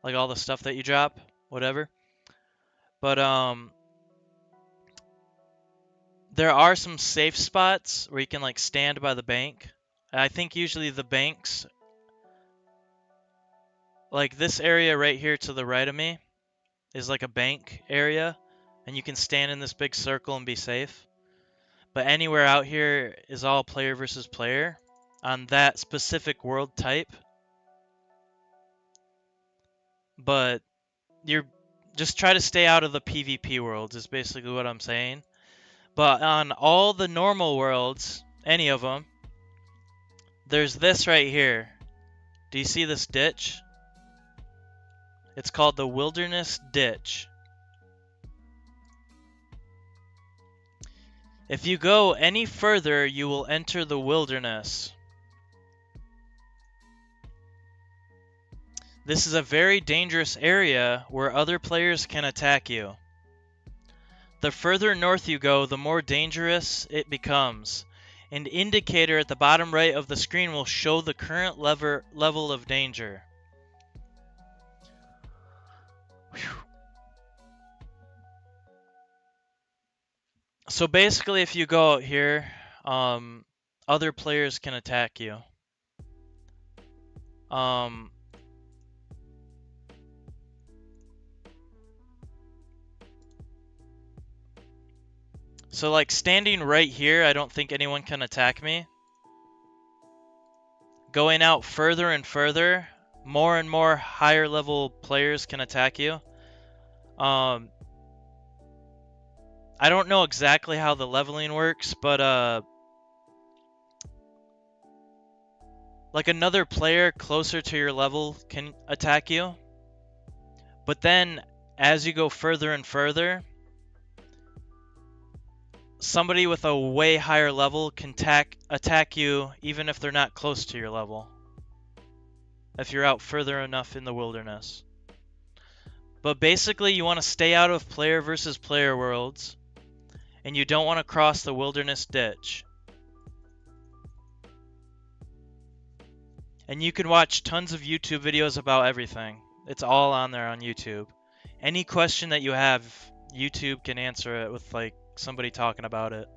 like all the stuff that you drop, whatever. But there are some safe spots where you can like stand by the bank. I think usually the banks, like this area right here to the right of me, is like a bank area, and you can stand in this big circle and be safe. But anywhere out here is all player versus player on that specific world type. But you're just try to stay out of the PvP worlds is basically what I'm saying. But on all the normal worlds, any of them, there's this right here. Do you see this ditch? It's called the Wilderness Ditch. If you go any further, you will enter the wilderness. This is a very dangerous area where other players can attack you. The further north you go, the more dangerous it becomes. An indicator at the bottom right of the screen will show the current level of danger. Whew. So basically, if you go out here, other players can attack you. So like standing right here, I don't think anyone can attack me. Going out further and further, more and more higher level players can attack you. I don't know exactly how the leveling works, but like another player closer to your level can attack you. But then as you go further and further, somebody with a way higher level can attack you even if they're not close to your level, if you're out further enough in the wilderness. But basically, you want to stay out of player versus player worlds, and you don't want to cross the wilderness ditch. And you can watch tons of YouTube videos about everything. It's all on there on YouTube. Any question that you have, YouTube can answer it with like somebody talking about it.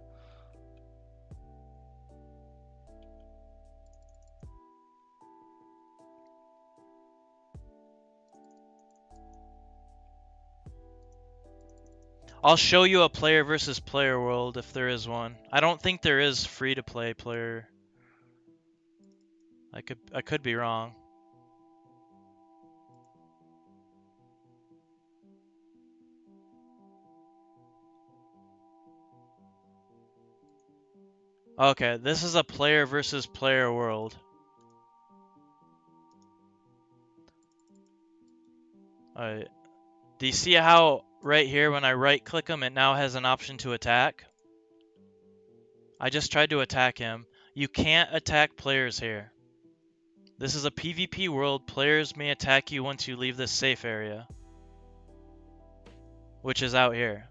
I'll show you a player versus player world if there is one. I don't think there is free to play player. I could be wrong. Okay, this is a player versus player world. Alright. Do you see how right here when I right click him it now has an option to attack? I just tried to attack him. You can't attack players here. This is a PvP world. Players may attack you once you leave this safe area, which is out here.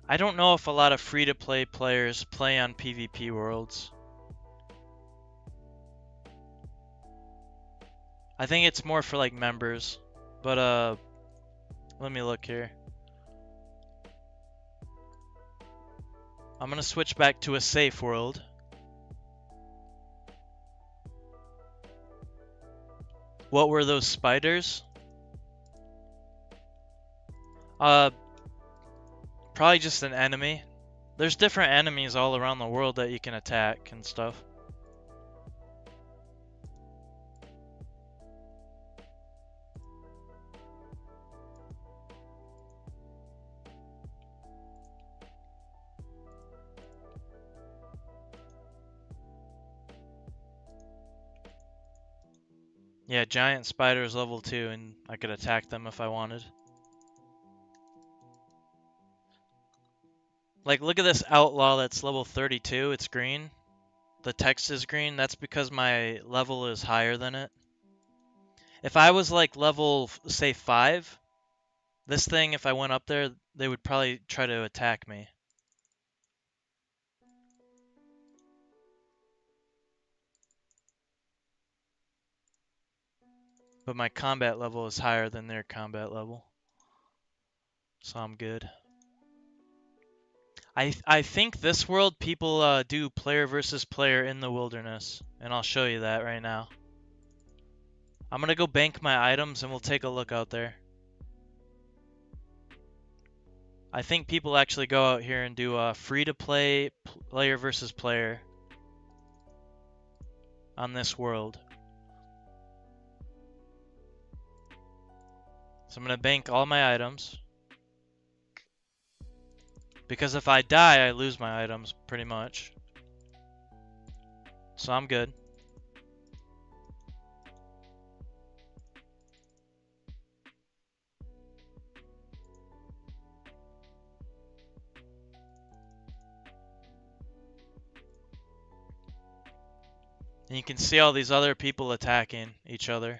I don't know if a lot of free-to-play players play on PvP worlds. I think it's more for like members, but let me look here. I'm gonna switch back to a safe world. What were those spiders? Probably just an enemy. There's different enemies all around the world that you can attack and stuff. Yeah, giant spiders level 2, and I could attack them if I wanted. Like, look at this outlaw that's level 32. It's green. The text is green. That's because my level is higher than it. If I was like level, say, 5, this thing, if I went up there, they would probably try to attack me. But my combat level is higher than their combat level. So I'm good. I think this world people do player versus player in the wilderness, and I'll show you that right now. I'm gonna go bank my items and we'll take a look out there. I think people actually go out here and do free to play player versus player on this world. So I'm gonna bank all my items. Because if I die, I lose my items, pretty much. So I'm good. And you can see all these other people attacking each other.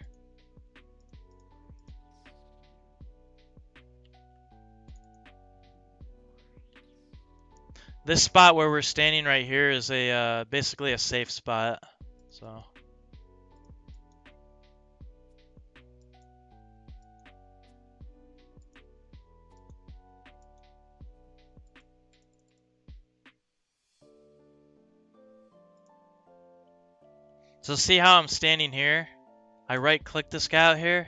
This spot where we're standing right here is a basically a safe spot. So see how I'm standing here? I right click this guy out here.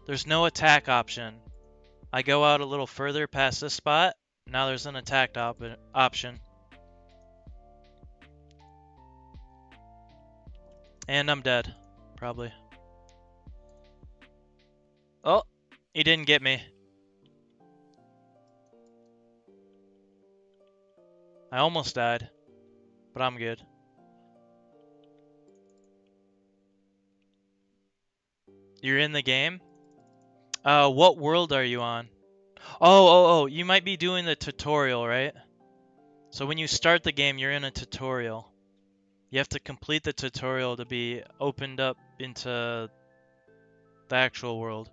There's no attack option. I go out a little further past this spot. Now there's an attack option. And I'm dead, probably. He didn't get me. I almost died, but I'm good. You're in the game? What world are you on? Oh, you might be doing the tutorial, right? So when you start the game, you're in a tutorial. You have to complete the tutorial to be opened up into the actual world.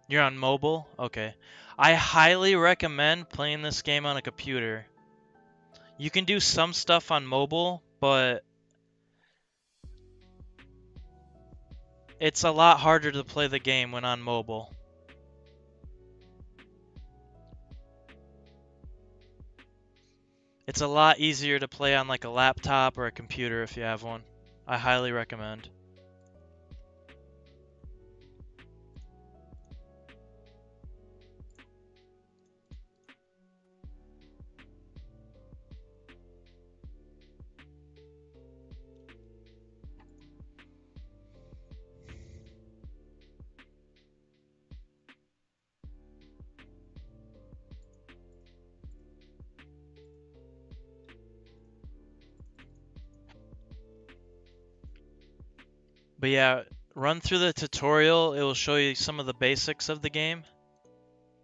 You're on mobile? Okay. I highly recommend playing this game on a computer. You can do some stuff on mobile, but it's a lot harder to play the game when on mobile. It's a lot easier to play on like a laptop or a computer if you have one. I highly recommend. But yeah, run through the tutorial. It will show you some of the basics of the game.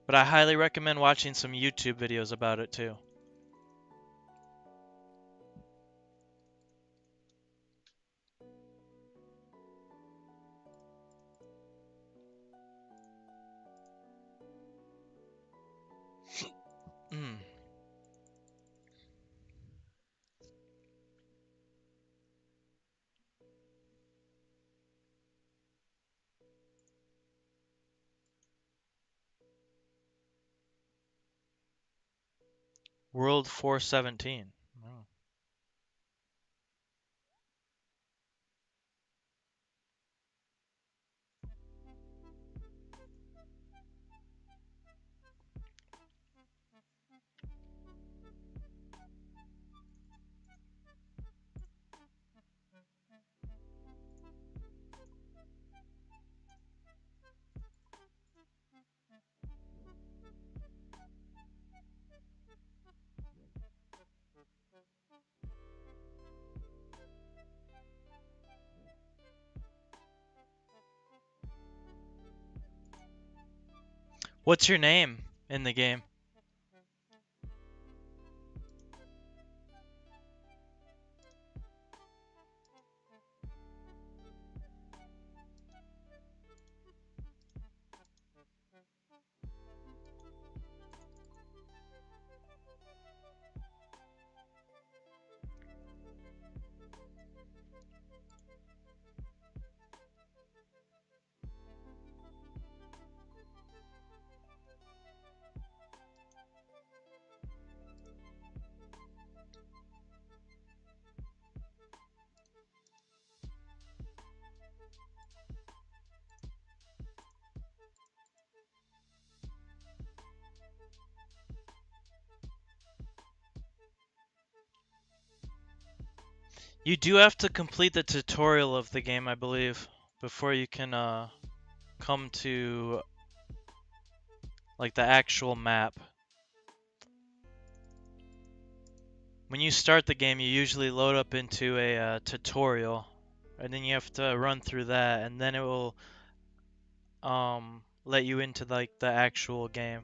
But I highly recommend watching some YouTube videos about it too. World 417. Oh. What's your name in the game? You do have to complete the tutorial of the game, I believe, before you can come to like the actual map. When you start the game, you usually load up into a tutorial, and then you have to run through that, and then it will let you into like the actual game.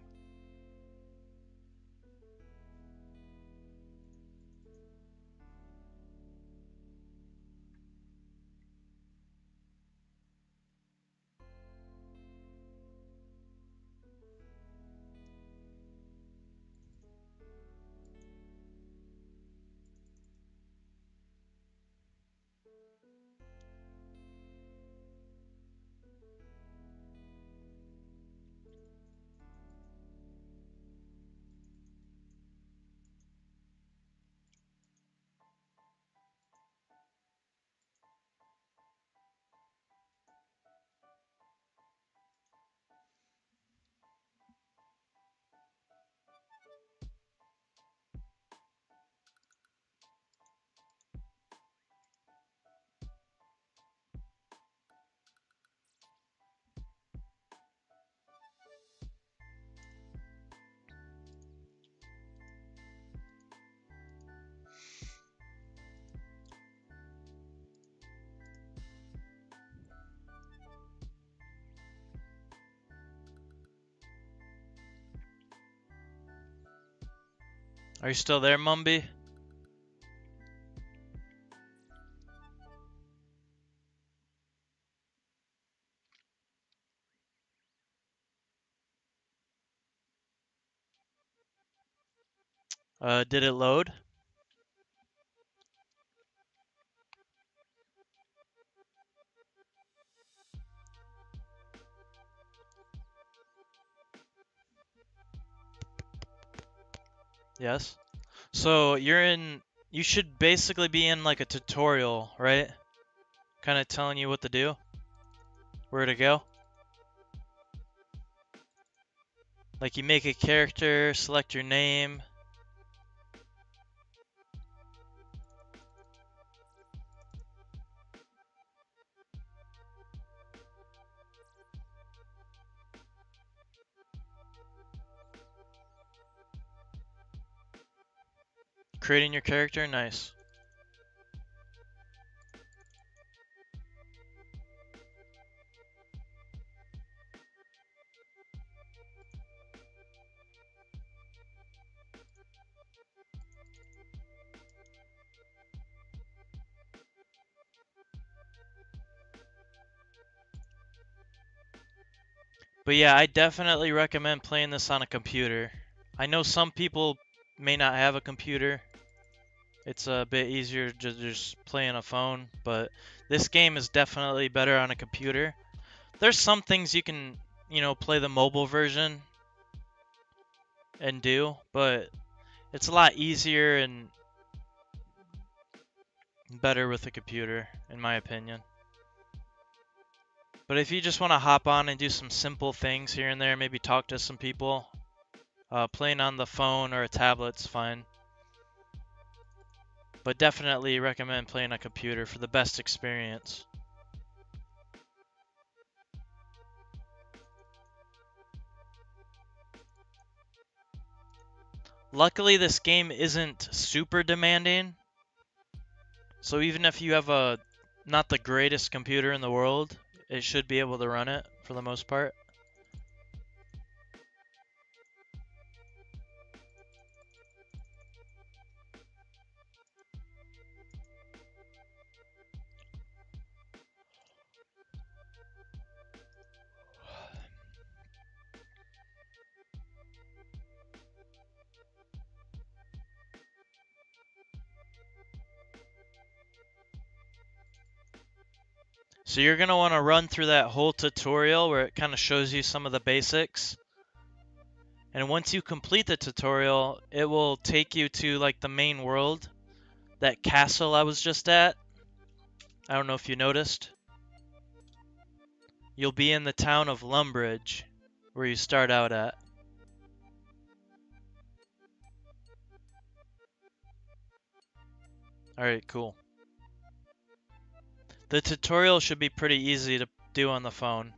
Are you still there, Mumby? Did it load? Yes. So you should basically be in like a tutorial, right? Kind of telling you what to do, where to go. Like you make a character, select your name. Creating your character, nice. But yeah, I definitely recommend playing this on a computer. I know some people may not have a computer. It's a bit easier to just play on a phone, but this game is definitely better on a computer. There's some things you can, play the mobile version and do, but it's a lot easier and better with a computer, in my opinion. But if you just want to hop on and do some simple things here and there, maybe talk to some people, playing on the phone or a tablet's fine. But definitely recommend playing on a computer for the best experience. Luckily, this game isn't super demanding. So even if you have not the greatest computer in the world, it should be able to run it for the most part. So you're going to want to run through that whole tutorial where it kind of shows you some of the basics. And once you complete the tutorial, it will take you to like the main world, that castle I was just at. I don't know if you noticed. You'll be in the town of Lumbridge, where you start out at. Alright, cool. The tutorial should be pretty easy to do on the phone,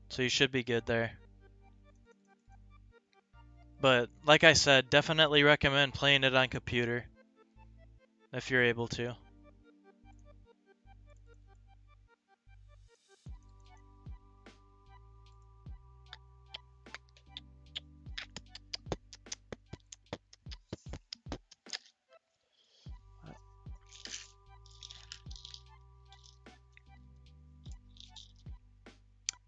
so you should be good there. But like I said, definitely recommend playing it on computer if you're able to.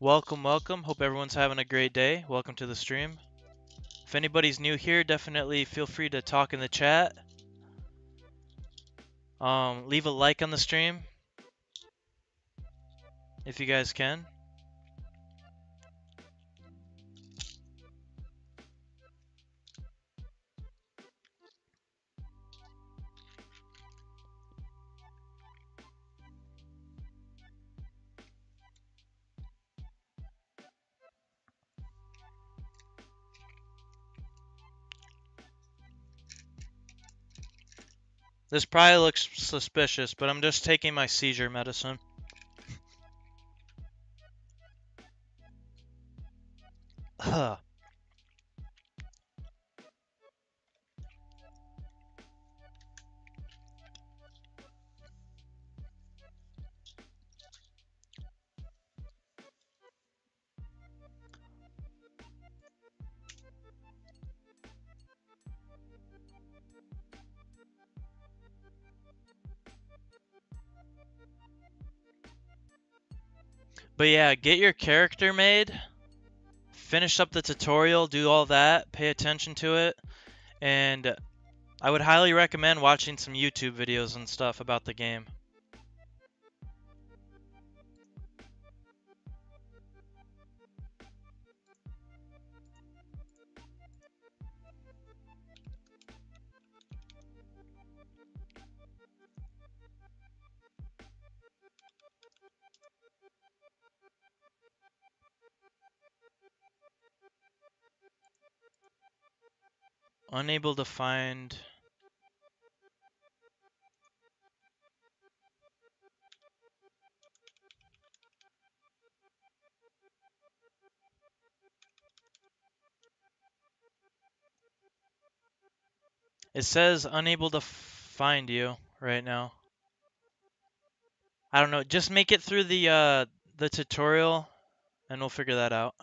Welcome, welcome. Hope everyone's having a great day. Welcome to the stream. If anybody's new here, definitely feel free to talk in the chat. Leave a like on the stream if you guys can. This probably looks suspicious, but I'm just taking my seizure medicine. But yeah, get your character made, finish up the tutorial, do all that, pay attention to it, and I would highly recommend watching some YouTube videos and stuff about the game. Unable to find... It says unable to find you right now. I don't know. Just make it through the tutorial, and we'll figure that out.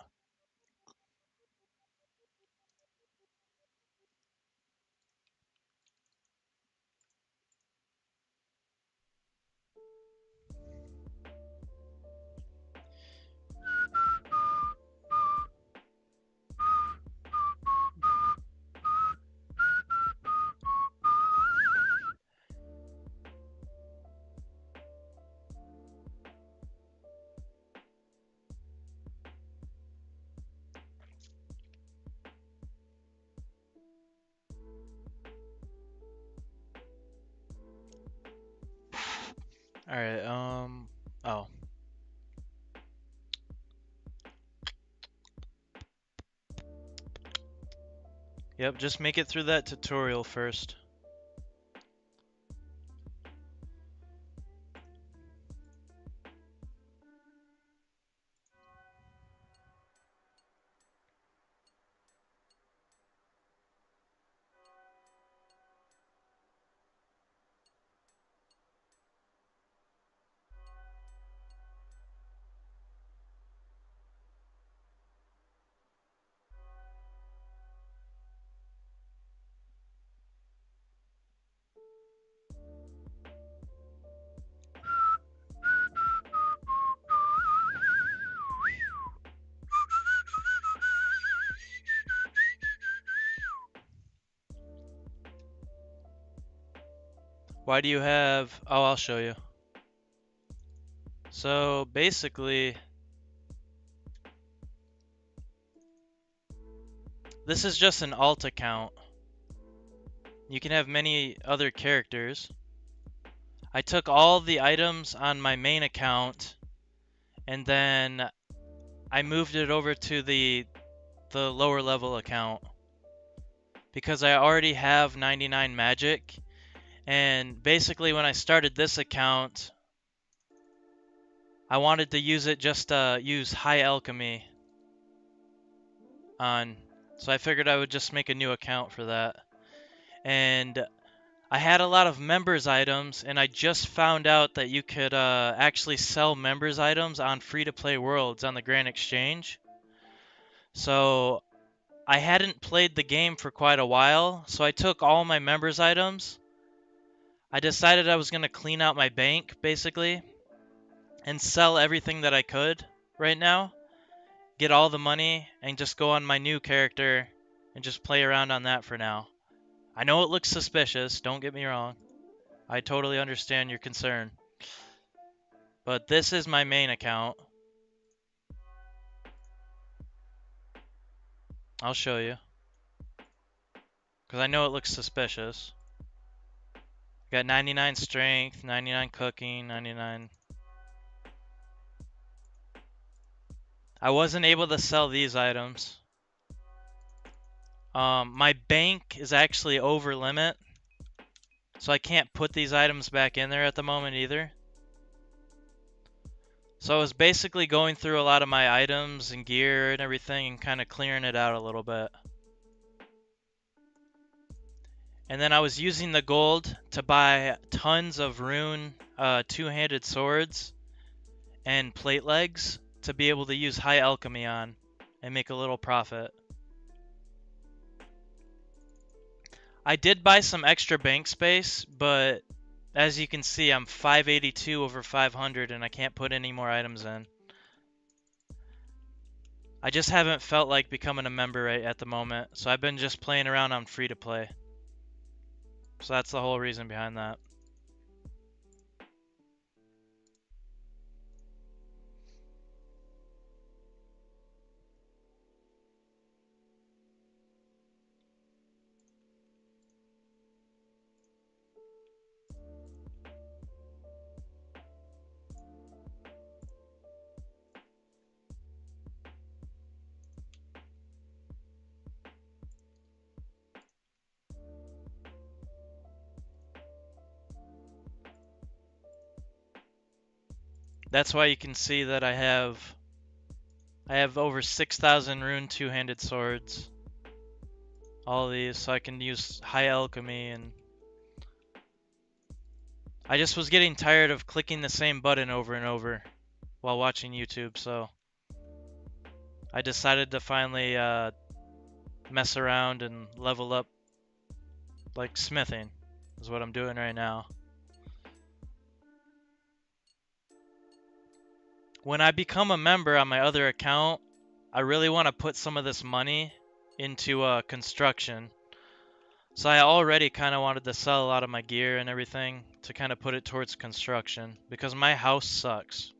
All right. Oh. Yep. Just make it through that tutorial first. Why do you have... Oh, I'll show you. So basically, this is just an alt account. You can have many other characters. I took all the items on my main account, and then I moved it over to the lower level account because I already have 99 magic. And basically, when I started this account, I wanted to use it just to use high alchemy on. So I figured I would just make a new account for that. And I had a lot of members items, and I just found out that you could actually sell members items on free-to-play worlds on the Grand Exchange. So I hadn't played the game for quite a while, so I took all my members items. I decided I was going to clean out my bank, basically, and sell everything that I could right now. Get all the money, and just go on my new character, and just play around on that for now. I know it looks suspicious, don't get me wrong. I totally understand your concern. But this is my main account. I'll show you. Because I know it looks suspicious. Got 99 strength, 99 cooking, 99... I wasn't able to sell these items. My bank is actually over limit. So I can't put these items back in there at the moment either. So I was basically going through a lot of my items and gear and everything and kind of clearing it out a little bit. And then I was using the gold to buy tons of rune two-handed swords and plate legs to be able to use high alchemy on and make a little profit. I did buy some extra bank space, but as you can see, I'm 582 over 500 and I can't put any more items in. I just haven't felt like becoming a member right at the moment, so I've been just playing around on free to play. So that's the whole reason behind that. That's why you can see that I have over 6,000 rune two-handed swords. All these, so I can use high alchemy, and I just was getting tired of clicking the same button over and over while watching YouTube, so I decided to finally mess around and level up, like smithing is what I'm doing right now. When I become a member on my other account, I really want to put some of this money into construction. So I already kind of wanted to sell a lot of my gear and everything to kind of put it towards construction because my house sucks.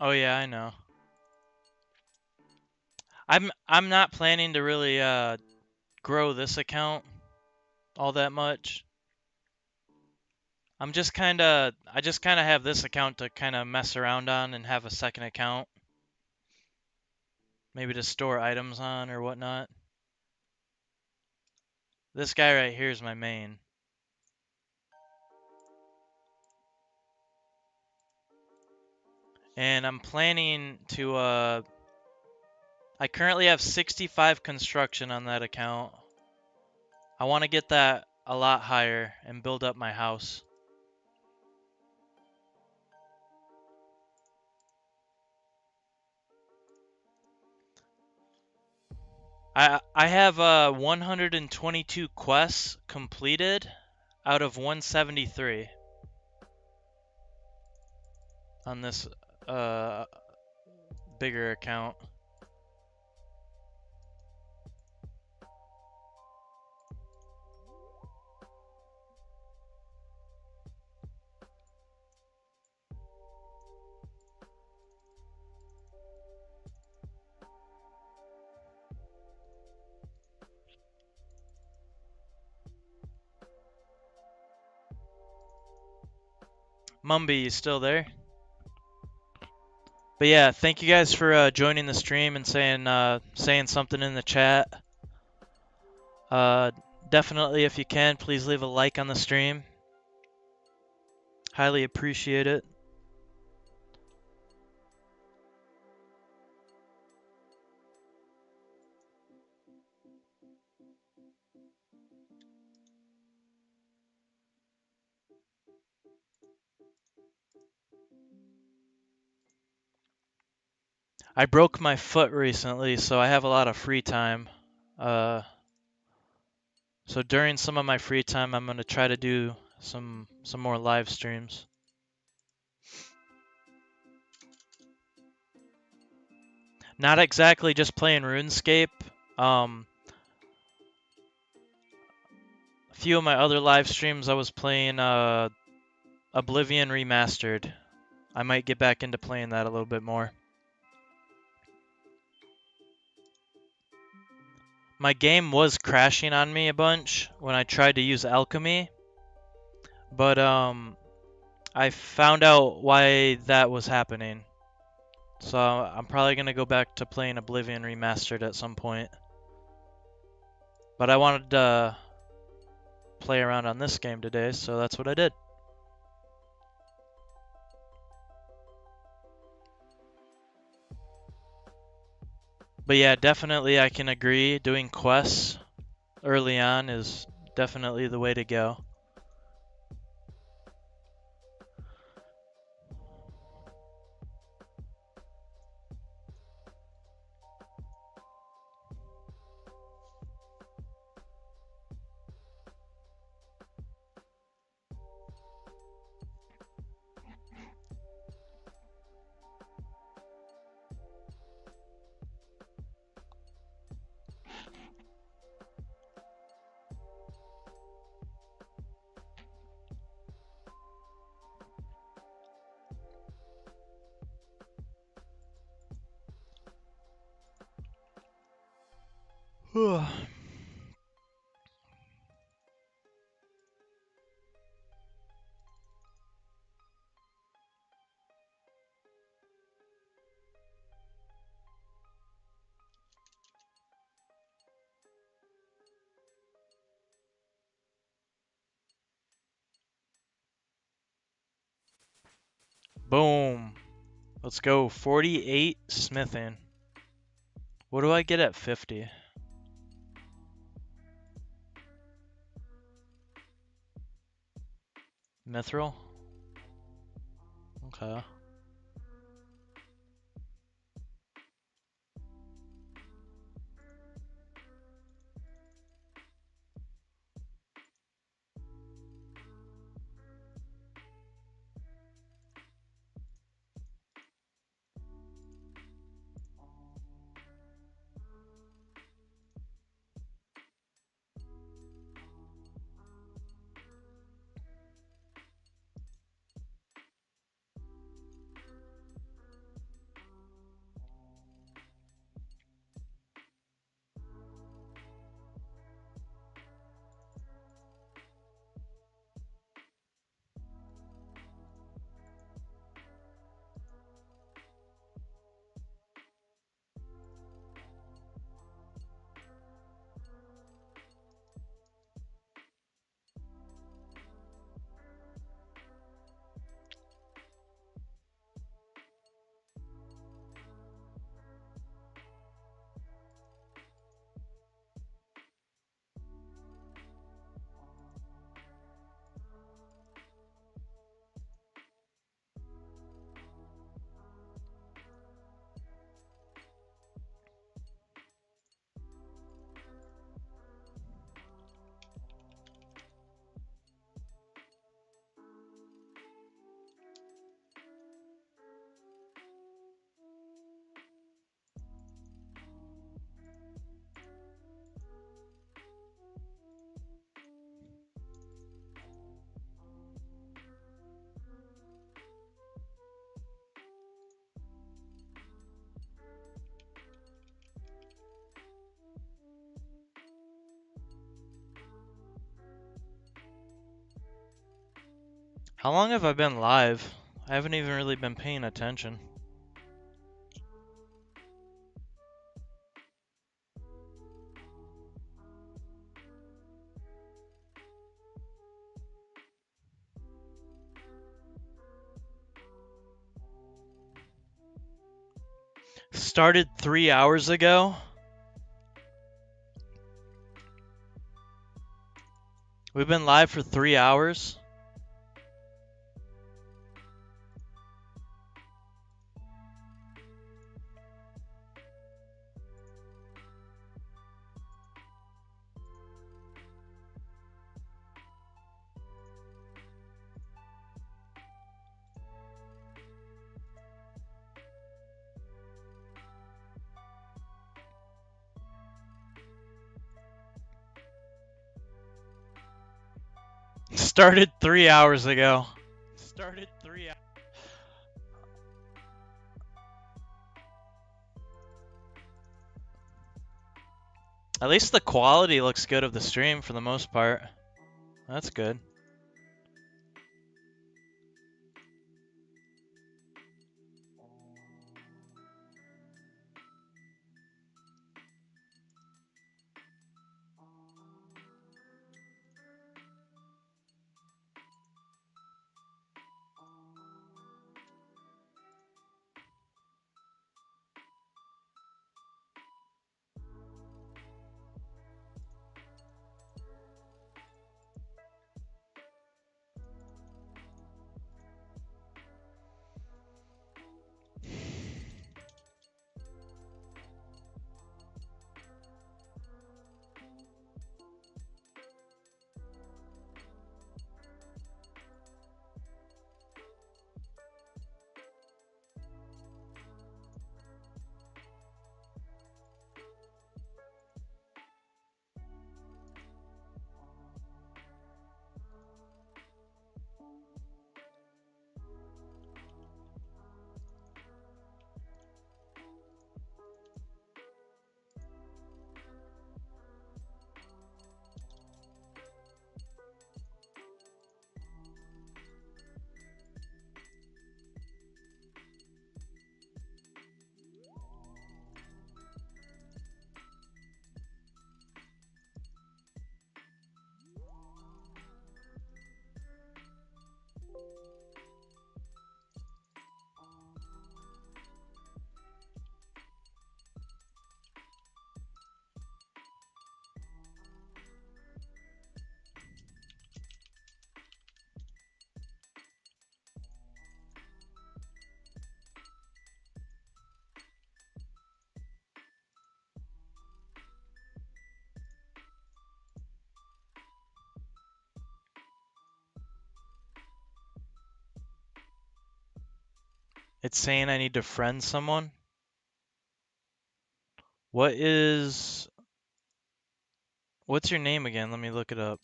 Oh yeah, I know. I'm not planning to really grow this account all that much. I just kind of have this account to kind of mess around on and have a second account. Maybe to store items on or whatnot. This guy right here is my main. And I'm planning to I currently have 65 construction on that account. I want to get that a lot higher and build up my house. I have 122 quests completed out of 173 on this bigger account. Mumby, you still there? But yeah, thank you guys for joining the stream and saying something in the chat. Definitely, if you can, please leave a like on the stream. Highly appreciate it. I broke my foot recently, so I have a lot of free time. So during some of my free time, I'm gonna try to do some more live streams. Not exactly just playing RuneScape. A few of my other live streams, I was playing Oblivion Remastered. I might get back into playing that a little bit more. my game was crashing on me a bunch when I tried to use alchemy, but I found out why that was happening. So I'm probably gonna go back to playing Oblivion Remastered at some point. But I wanted to play around on this game today, so that's what I did. But yeah, definitely I can agree. Doing quests early on is definitely the way to go. Boom. Let's go. 48 smithing. What do I get at 50? Mithril? Okay. How long have I been live? I haven't even really been paying attention. Started 3 hours ago. We've been live for 3 hours. Started 3 hours ago. Started 3 hours. At least the quality looks good of the stream for the most part. That's good. It's saying I need to friend someone. What's your name again? Let me look it up.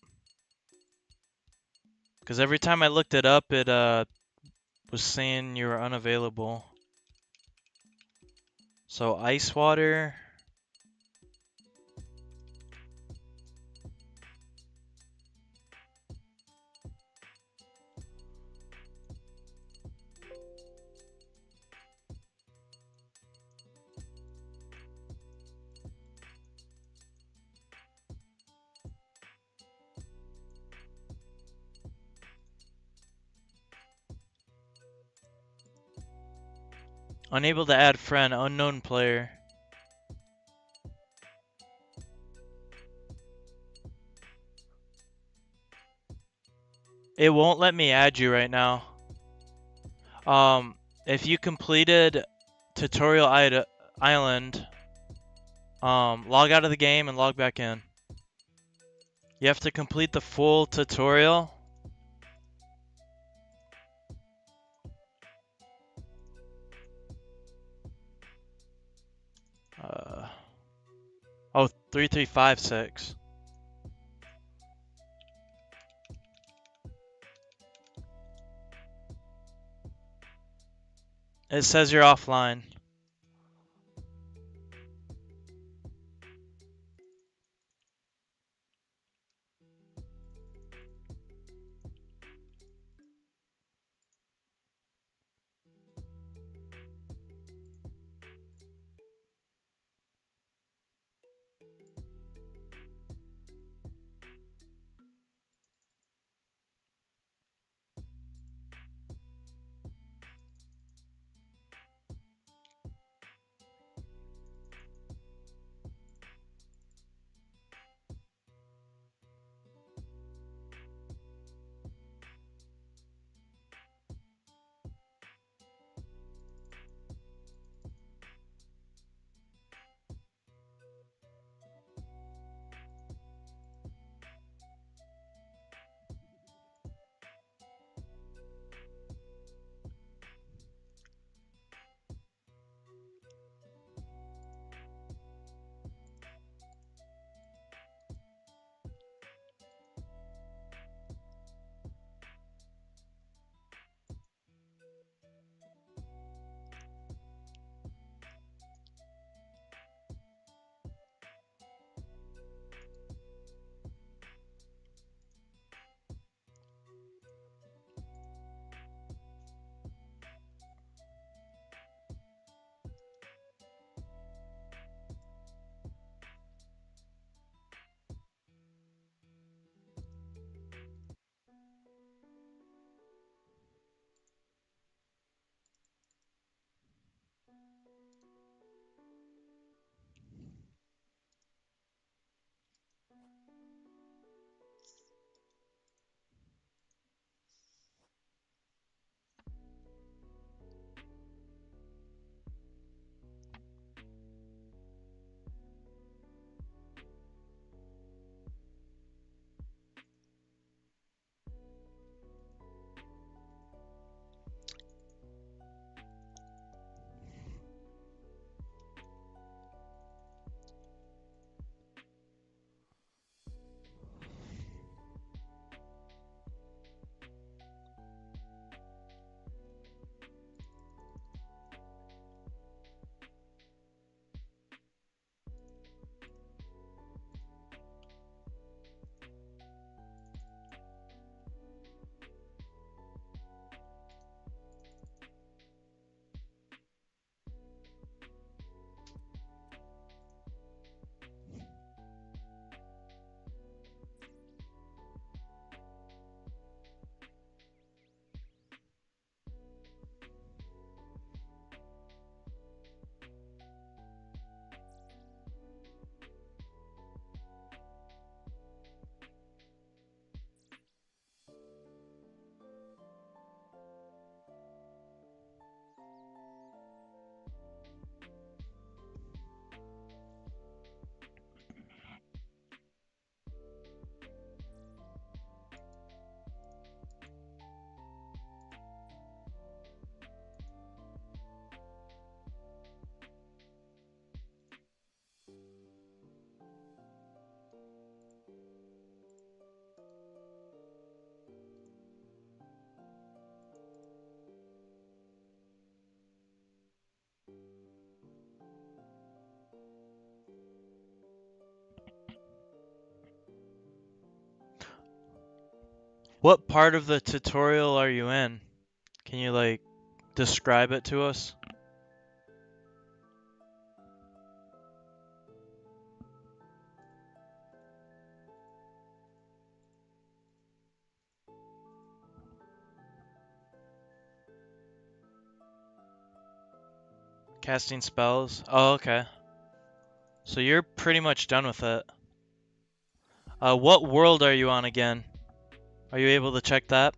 Because every time I looked it up, it was saying you were unavailable. So ice water. Unable to add friend, unknown player. It won't let me add you right now. If you completed Tutorial Island, log out of the game and log back in. You have to complete the full tutorial. Oh, 3356. It says you're offline. What part of the tutorial are you in? Can you like describe it to us? Casting spells? Oh, okay. So you're pretty much done with it. What world are you on again? Are you able to check that?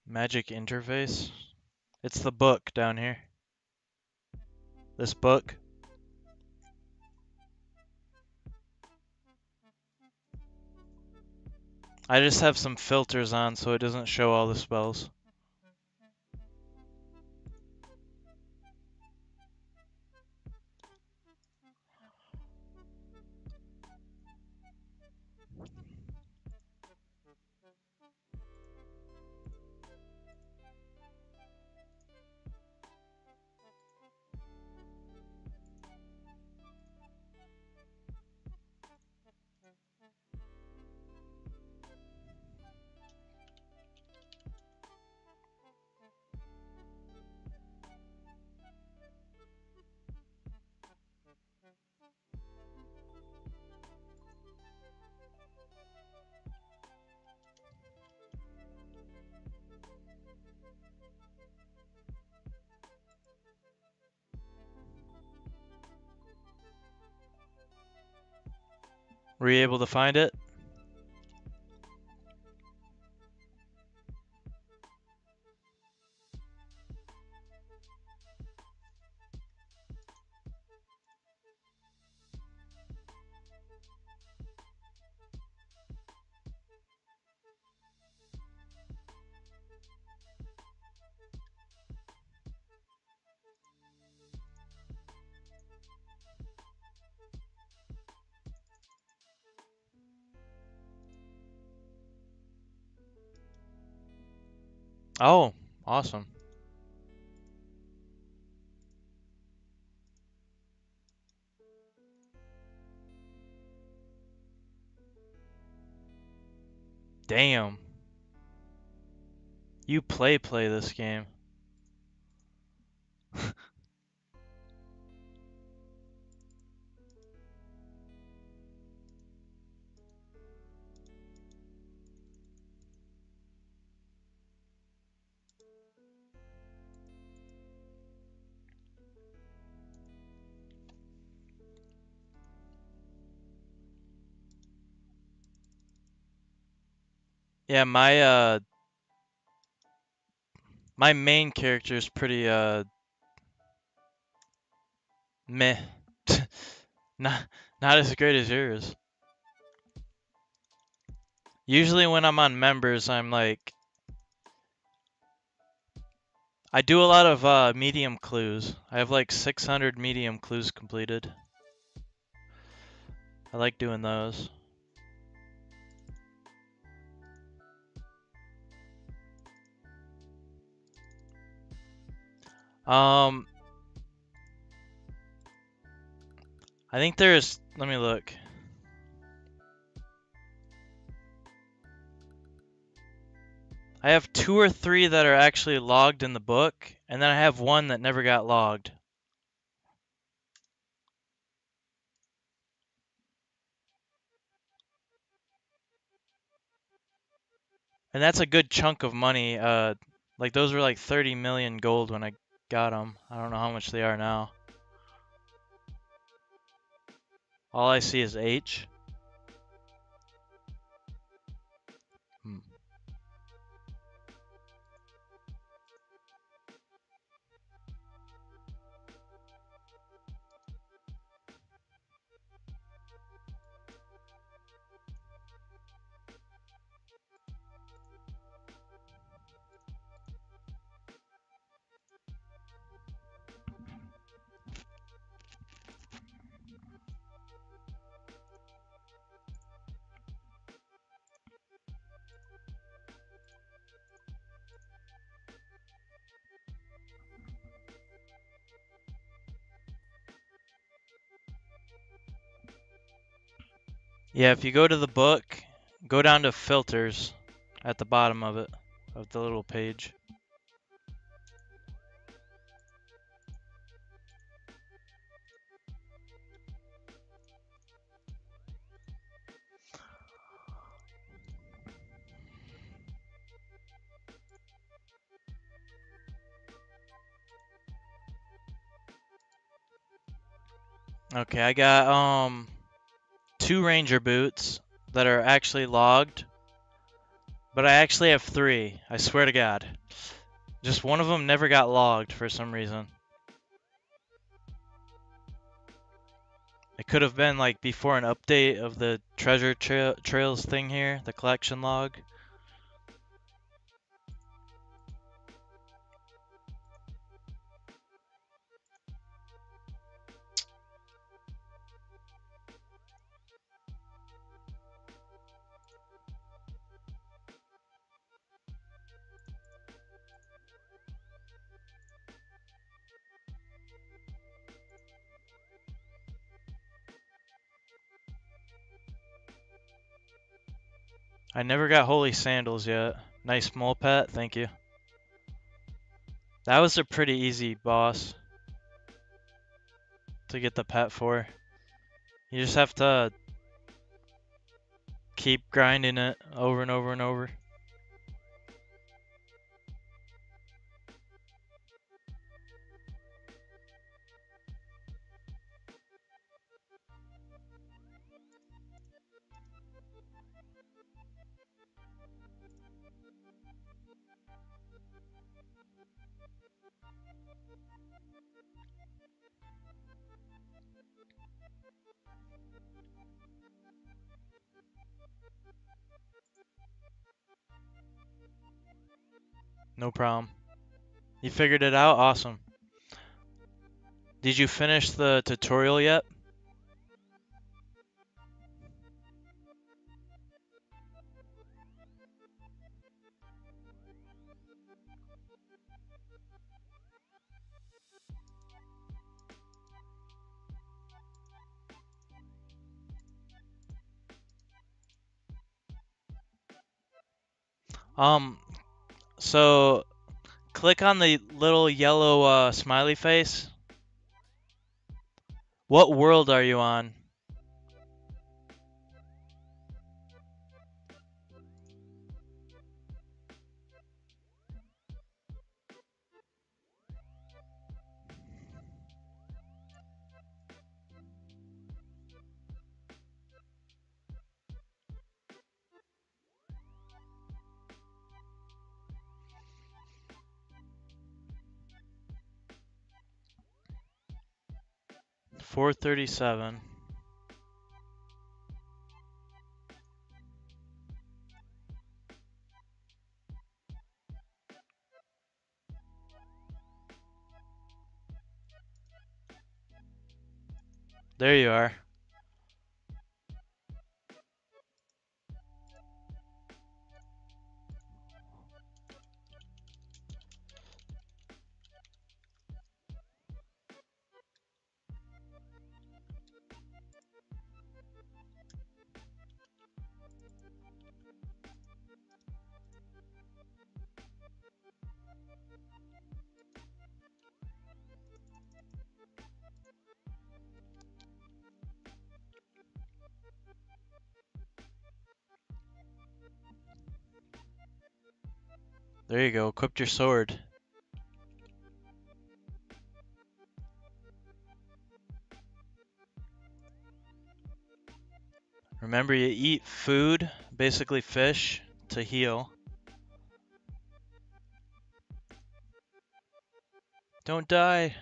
Magic interface? It's the book down here. This book. I just have some filters on so it doesn't show all the spells. Were you able to find it? Oh, awesome. Damn. You play this game. Yeah, my main character is pretty meh. not not as great as yours. Usually when I'm on members, I'm like I do a lot of medium clues. I have like 600 medium clues completed. I like doing those. Um I think there's, let me look. I have 2 or 3 that are actually logged in the book, and then I have 1 that never got logged. And that's a good chunk of money. Like those were like 30 million gold when I got them. I don't know how much they are now. All I see is H. Hmm. Yeah, if you go to the book, go down to filters at the bottom of it, of the little page. Okay, I got 2 ranger boots that are actually logged, but I actually have 3. I swear to God. Just one of them never got logged for some reason. It could have been like before an update of the treasure trails thing here, the collection log. I never got holy sandals yet. Nice mole pet, thank you. That was a pretty easy boss to get the pet for. You just have to keep grinding it over and over and over. No problem. You figured it out? Awesome. Did you finish the tutorial yet? So click on the little yellow smiley face. What world are you on? .437. There you are. There you go. Equipped your sword. Remember, you eat food, basically fish, to heal. Don't die.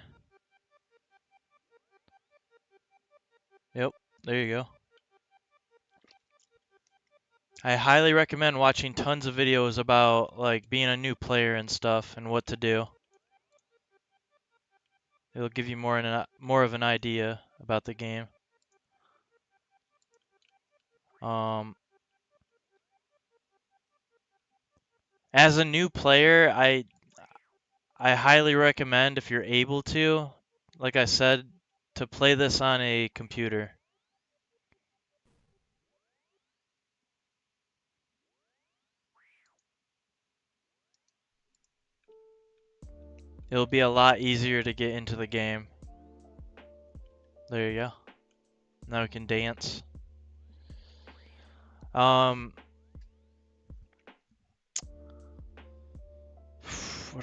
Yep, there you go. I highly recommend watching tons of videos about like being a new player and stuff and what to do. It'll give you more of an idea about the game. As a new player, I highly recommend, if you're able to, like I said, to play this on a computer. It'll be a lot easier to get into the game. There you go. Now we can dance. What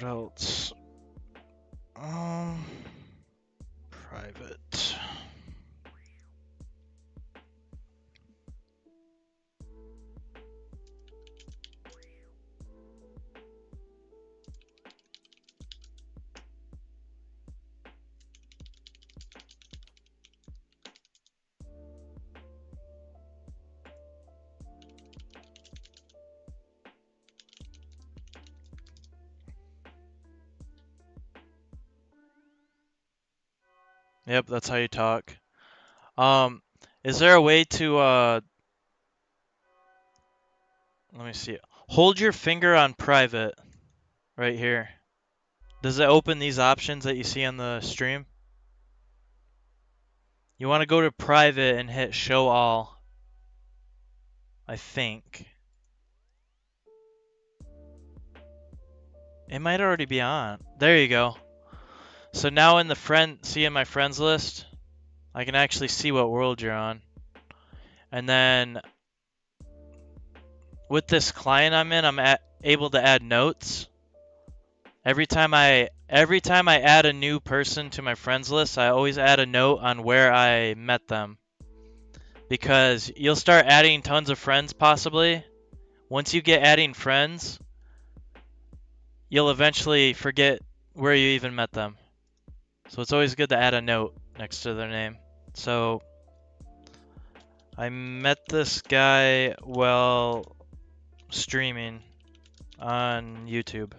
else? Private. Yep, that's how you talk. Is there a way to let me see. Hold your finger on private right here. Does it open these options that you see on the stream? You want to go to private and hit show all, I think. It might already be on. There you go. So now in my friends list, I can actually see what world you're on. And then with this client I'm in, I'm able to add notes. Every time I add a new person to my friends list, I always add a note on where I met them. Because you'll start adding tons of friends possibly. Once you get adding friends, you'll eventually forget where you even met them. So it's always good to add a note next to their name. So I met this guy while streaming on YouTube.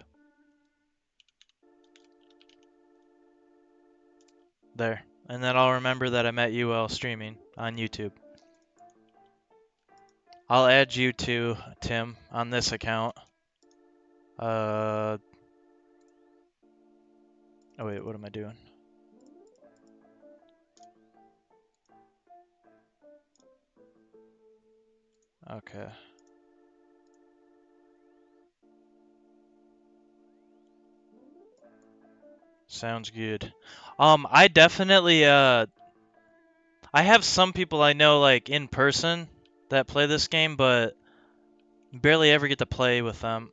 There. And then I'll remember that I met you while streaming on YouTube. I'll add you to Tim on this account. Oh wait, what am I doing? Okay. Sounds good. I definitely I have some people I know like in person that play this game, but barely ever get to play with them.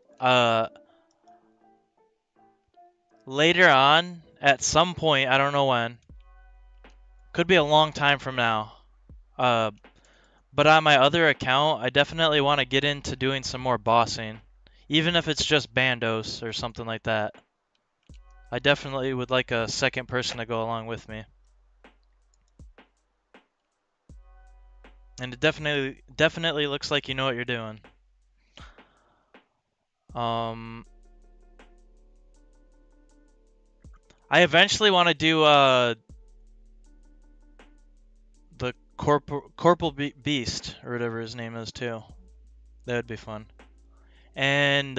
Later on, at some point, I don't know when. Could be a long time from now. But on my other account, I definitely want to get into doing some more bossing. Even if it's just bandos or something like that. I definitely would like a second person to go along with me. And it definitely looks like you know what you're doing. I eventually want to do the Corporal Beast or whatever his name is too. That would be fun. And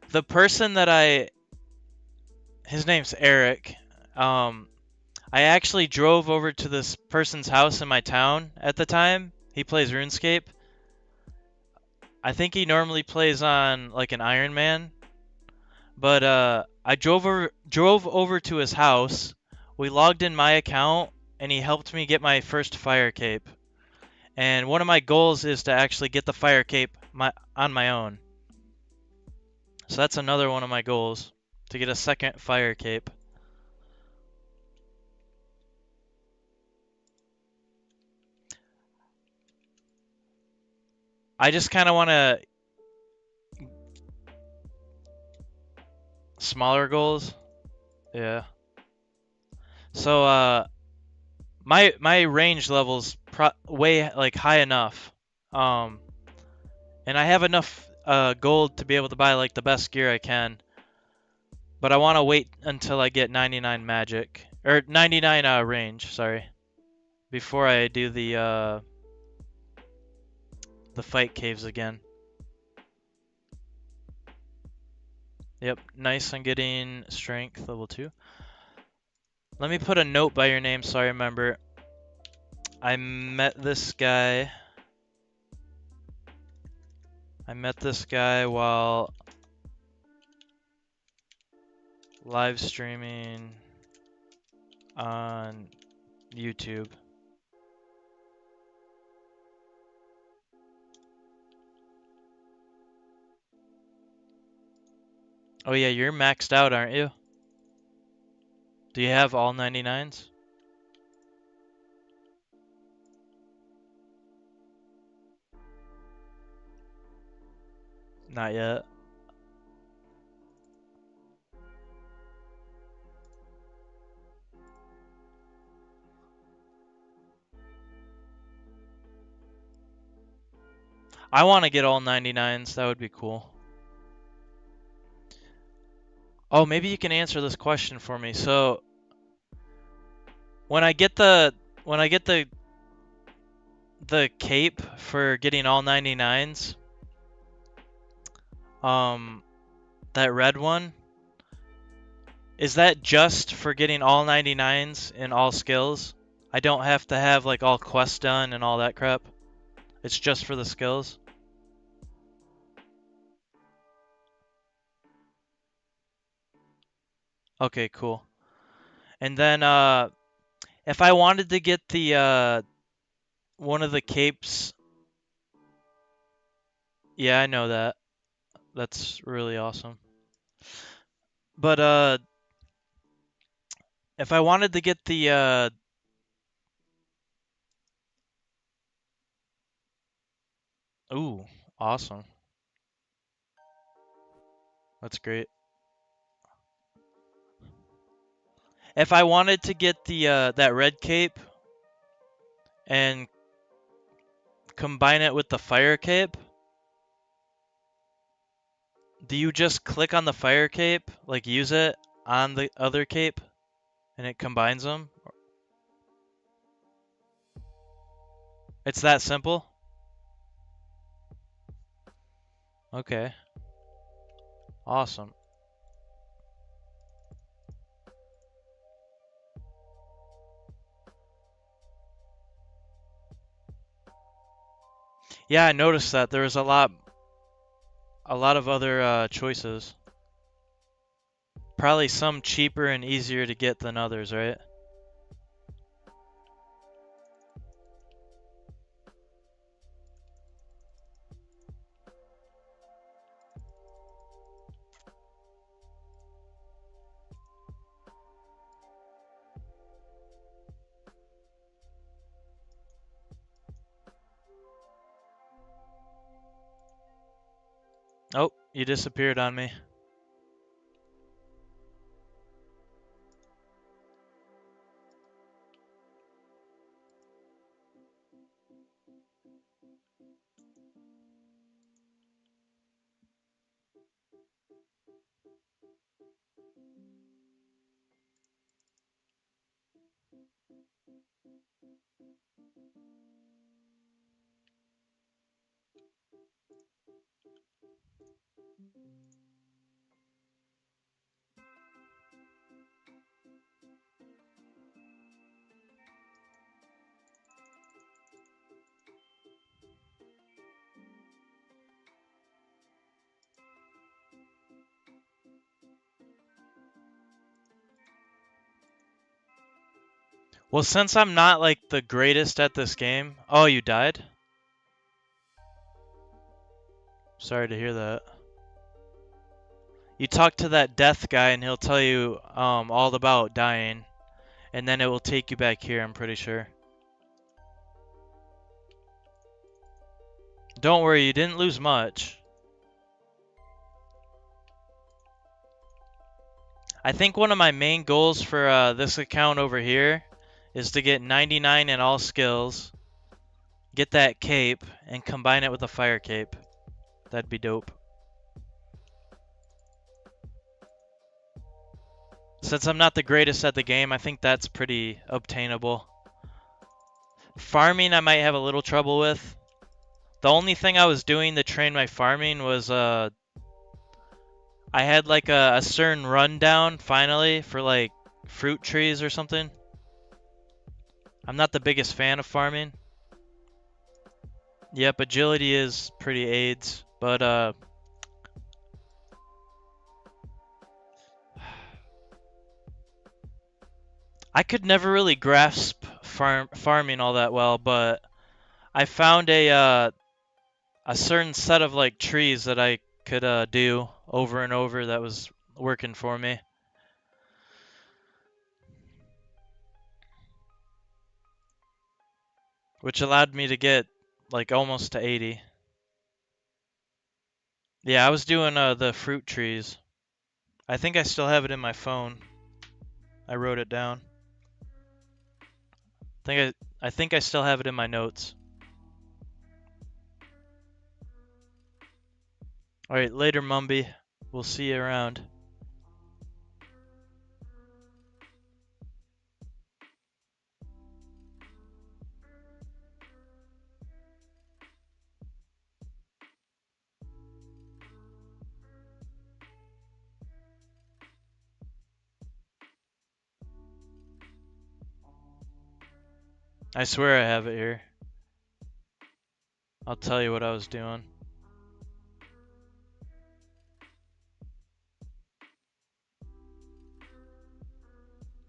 the person that his name's Eric. I actually drove over to this person's house in my town at the time. He plays RuneScape. I think he normally plays on like an Iron Man. But I drove over to his house. We logged in my account and he helped me get my first fire cape. And one of my goals is to actually get the fire cape on my own. So that's another one of my goals, to get a second fire cape. I just kind of want to smaller goals. Yeah. So my range level's way like high enough. And I have enough gold to be able to buy like the best gear I can. But I want to wait until I get 99 magic or 99 range, sorry, before I do the fight caves again. Yep, nice. I'm getting strength level 2. Let me put a note by your name so I remember. I met this guy. While live streaming on YouTube. Oh yeah, you're maxed out, aren't you? Do you have all 99s? Not yet. I want to get all 99s. That would be cool. Oh, maybe you can answer this question for me. So, when I get the cape for getting all 99s, that red one, is that just for getting all 99s in all skills? I don't have to have like all quests done and all that crap. It's just for the skills. Okay, cool. And then if I wanted to get the one of the capes, yeah, I know that. That's really awesome. But if I wanted to get the ooh, awesome. That's great. If I wanted to get the that red cape and combine it with the fire cape, do you just click on the fire cape, like use it on the other cape, and it combines them? It's that simple? Okay. Awesome. Yeah, I noticed that there was a lot of other choices. Probably some cheaper and easier to get than others, right? Oh, you disappeared on me. Well, since I'm not like the greatest at this game. Oh, you died? Sorry to hear that. You talk to that death guy and he'll tell you all about dying. And then it will take you back here, I'm pretty sure. Don't worry, you didn't lose much. I think one of my main goals for this account over here is to get 99 in all skills, get that cape, and combine it with a fire cape. That'd be dope. Since I'm not the greatest at the game, I think that's pretty obtainable. Farming I might have a little trouble with. The only thing I was doing to train my farming was I had like a certain rundown finally for like fruit trees or something. I'm not the biggest fan of farming. Yep, agility is pretty aids, but I could never really grasp farming all that well, but I found a certain set of like trees that I could do over and over that was working for me. Which allowed me to get like almost to 80. Yeah, I was doing the fruit trees. I think I still have it in my phone. I wrote it down. I think I still have it in my notes. Alright, later Mumby. We'll see you around. I swear I have it here. I'll tell you what I was doing.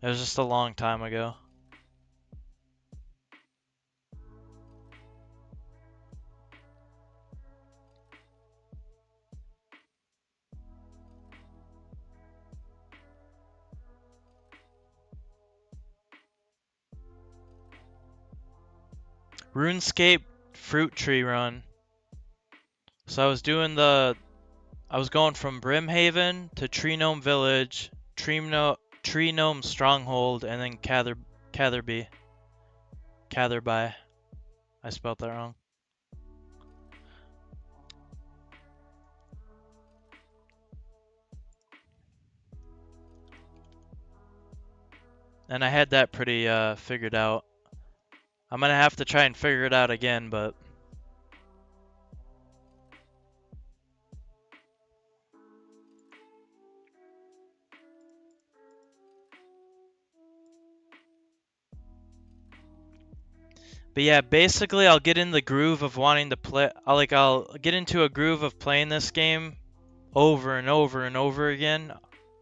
It was just a long time ago. RuneScape fruit tree run. So I was going from Brimhaven to Tree Gnome Village, Tree Gnome Stronghold, and then Catherby. I spelled that wrong. And I had that pretty figured out. I'm gonna have to try and figure it out again, but yeah, basically I'll get in the groove of wanting to play. I'll get into a groove of playing this game over and over and over again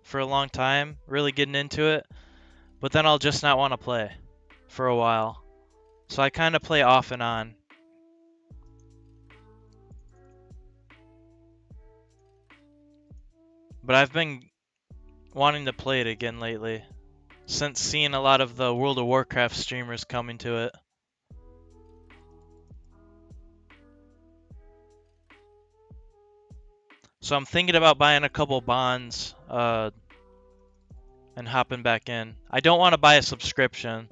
for a long time, really getting into it. But then I'll just not want to play for a while. So I kind of play off and on. But I've been wanting to play it again lately, since seeing a lot of the World of Warcraft streamers coming to it. So I'm thinking about buying a couple bonds and hopping back in. I don't want to buy a subscription,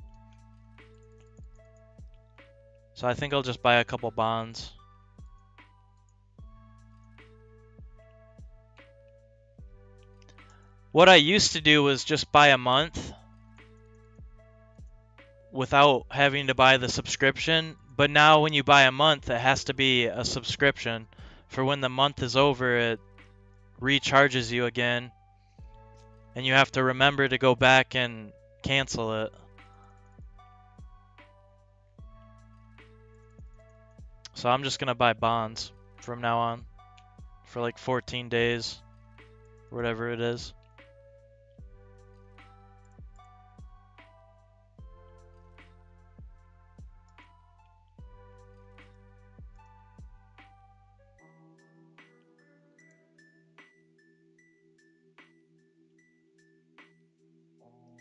so I think I'll just buy a couple bonds. What I used to do was just buy a month without having to buy the subscription, but now when you buy a month, it has to be a subscription. For when the month is over, it recharges you again, and you have to remember to go back and cancel it. So I'm just gonna buy bonds from now on for like 14 days, whatever it is.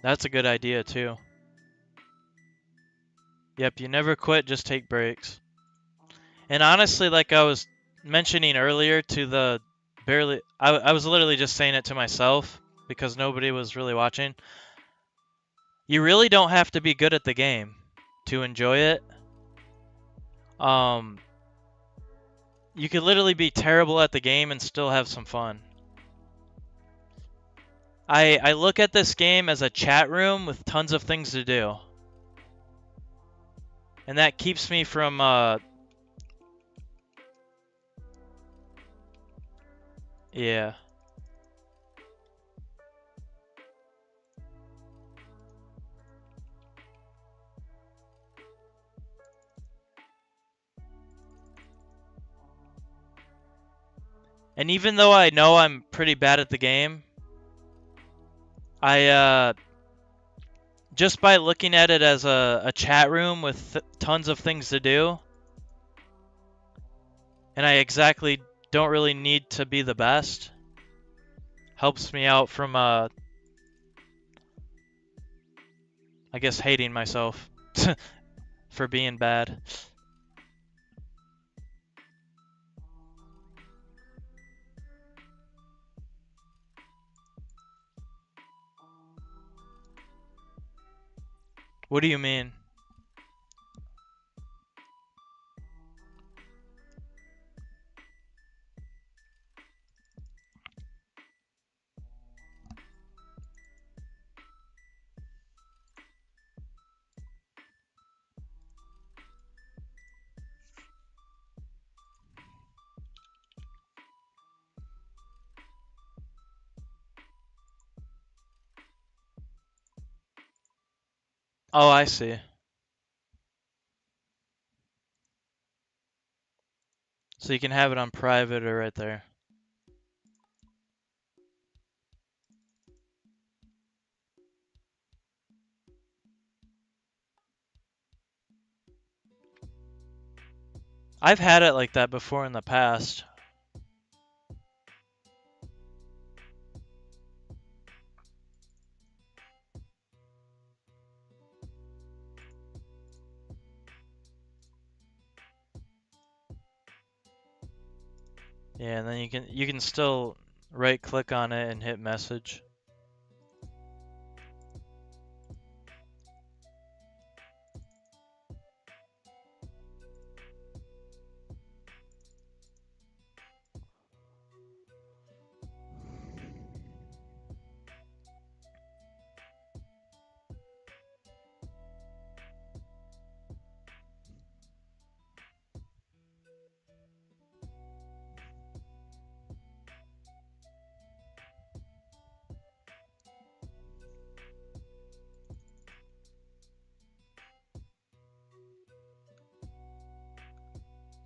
That's a good idea too. Yep, you never quit, just take breaks. And honestly, like I was mentioning earlier to the I was literally just saying it to myself because nobody was really watching. You really don't have to be good at the game to enjoy it. You could literally be terrible at the game and still have some fun. I look at this game as a chat room with tons of things to do. And that keeps me from yeah. And even though I know I'm pretty bad at the game, I just by looking at it as a chat room with tons of things to do, and I exactly don't really need to be the best, helps me out from I guess hating myself for being bad. What do you mean? Oh, I see. So you can have it on private or right there. I've had it like that before in the past. Yeah, and then you can still right click on it and hit message.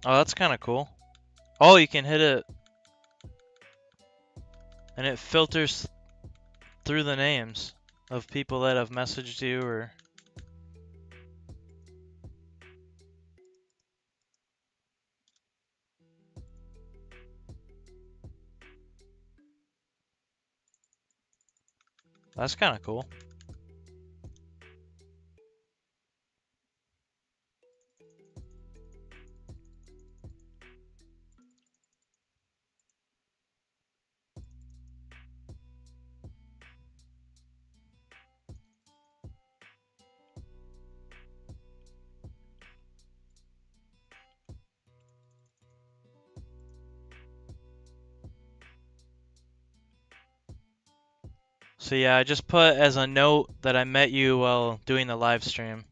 Oh, that's kind of cool. Oh, you can hit it and it filters through the names of people that have messaged you or that's kind of cool. So yeah, I just put as a note that I met you while doing the live stream.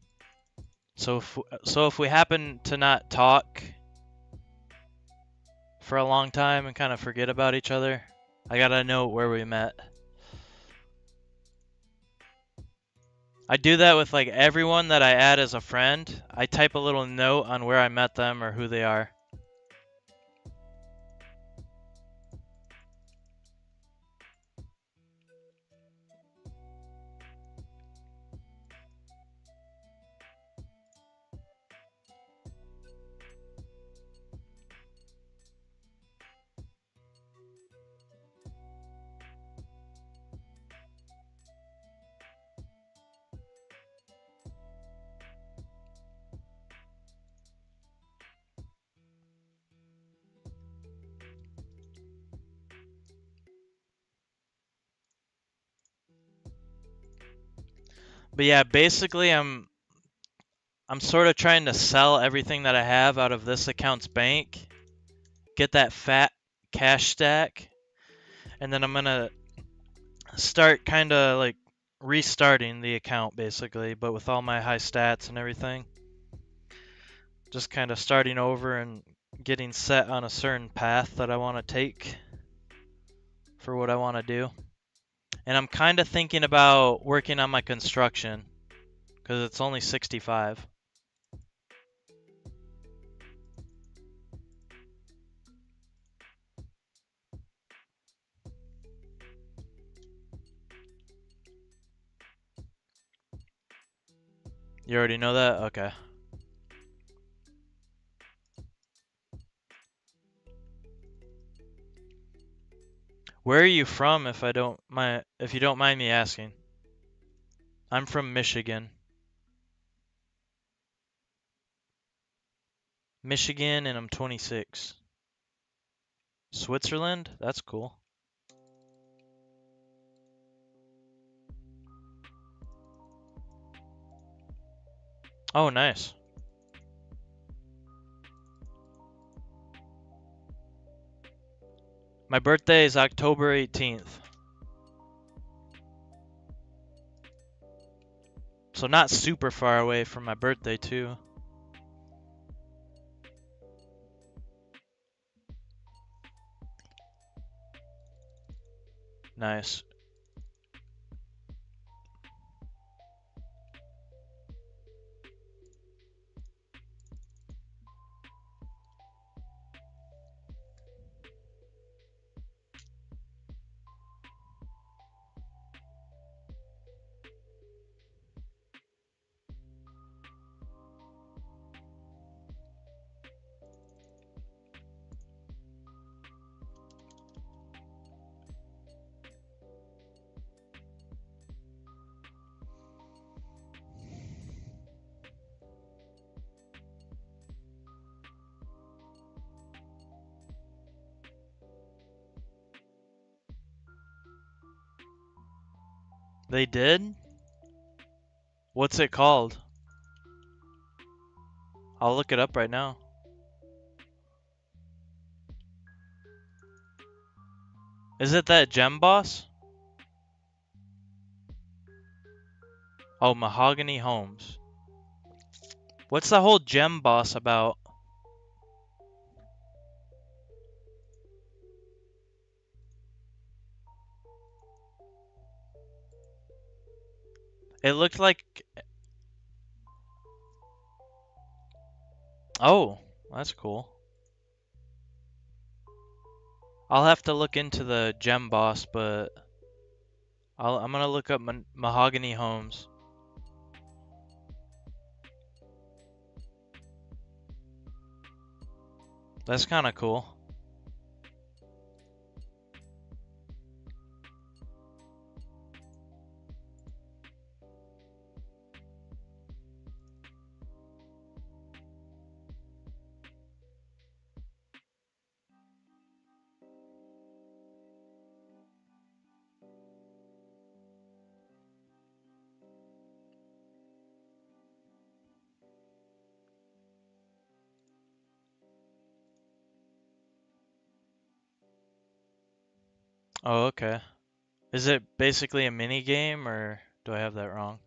So if we happen to not talk for a long time and kind of forget about each other, I got a note where we met. I do that with like everyone that I add as a friend. I type a little note on where I met them or who they are. But yeah, basically I'm sort of trying to sell everything that I have out of this account's bank, get that fat cash stack, and then I'm gonna start kind of like restarting the account basically, but with all my high stats and everything. Just kind of starting over and getting set on a certain path that I want to take for what I want to do. And I'm kind of thinking about working on my construction because it's only 65. You already know that? Okay. Where are you from if you don't mind me asking? I'm from Michigan. Michigan and I'm 26. Switzerland? That's cool. Oh, nice. My birthday is October 18th. So not super far away from my birthday too. Nice. They did? What's it called? I'll look it up right now. Is it that gem boss? Oh, Mahogany Homes. What's the whole gem boss about? It looked like... Oh, that's cool. I'll have to look into the gem boss, but I'm gonna look up Mahogany Homes. That's kind of cool. Oh, okay. Is it basically a mini game, or do I have that wrong?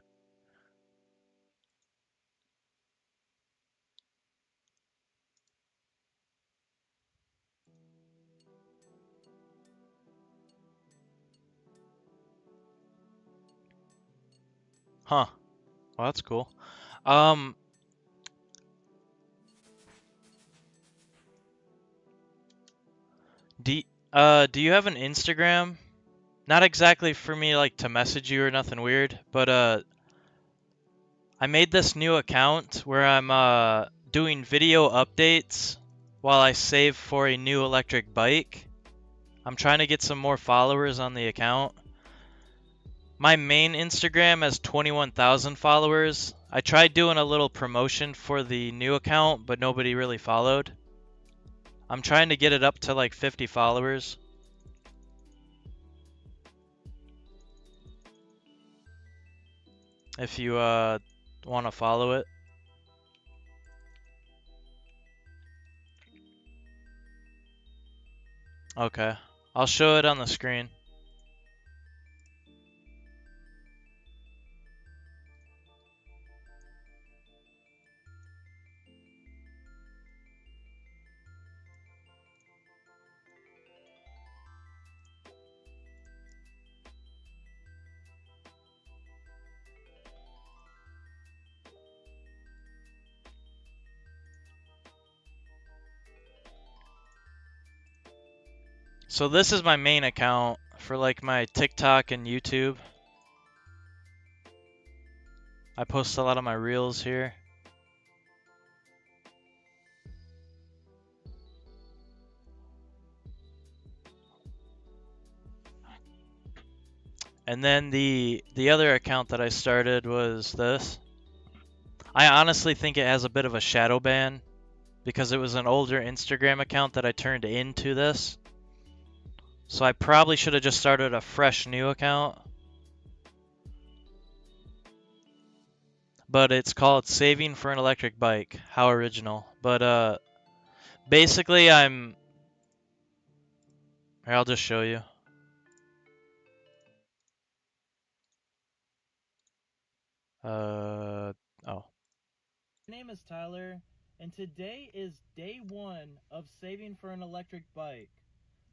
Huh. Well, that's cool. Um, do you have an Instagram? Not exactly for me like to message you or nothing weird, but I made this new account where I'm doing video updates while I save for a new electric bike. I'm trying to get some more followers on the account. My main Instagram has 21,000 followers. I tried doing a little promotion for the new account, but nobody really followed. I'm trying to get it up to like 50 followers. if you want to follow it. Okay, I'll show it on the screen. So this is my main account for like my TikTok and YouTube. I post a lot of my reels here. And then the other account that I started was this. I honestly think it has a bit of a shadow ban because it was an older Instagram account that I turned into this. So I probably should have just started a fresh new account. But it's called Saving for an Electric Bike. How original. But basically here, I'll just show you. Oh. My name is Tyler, and today is day one of saving for an electric bike.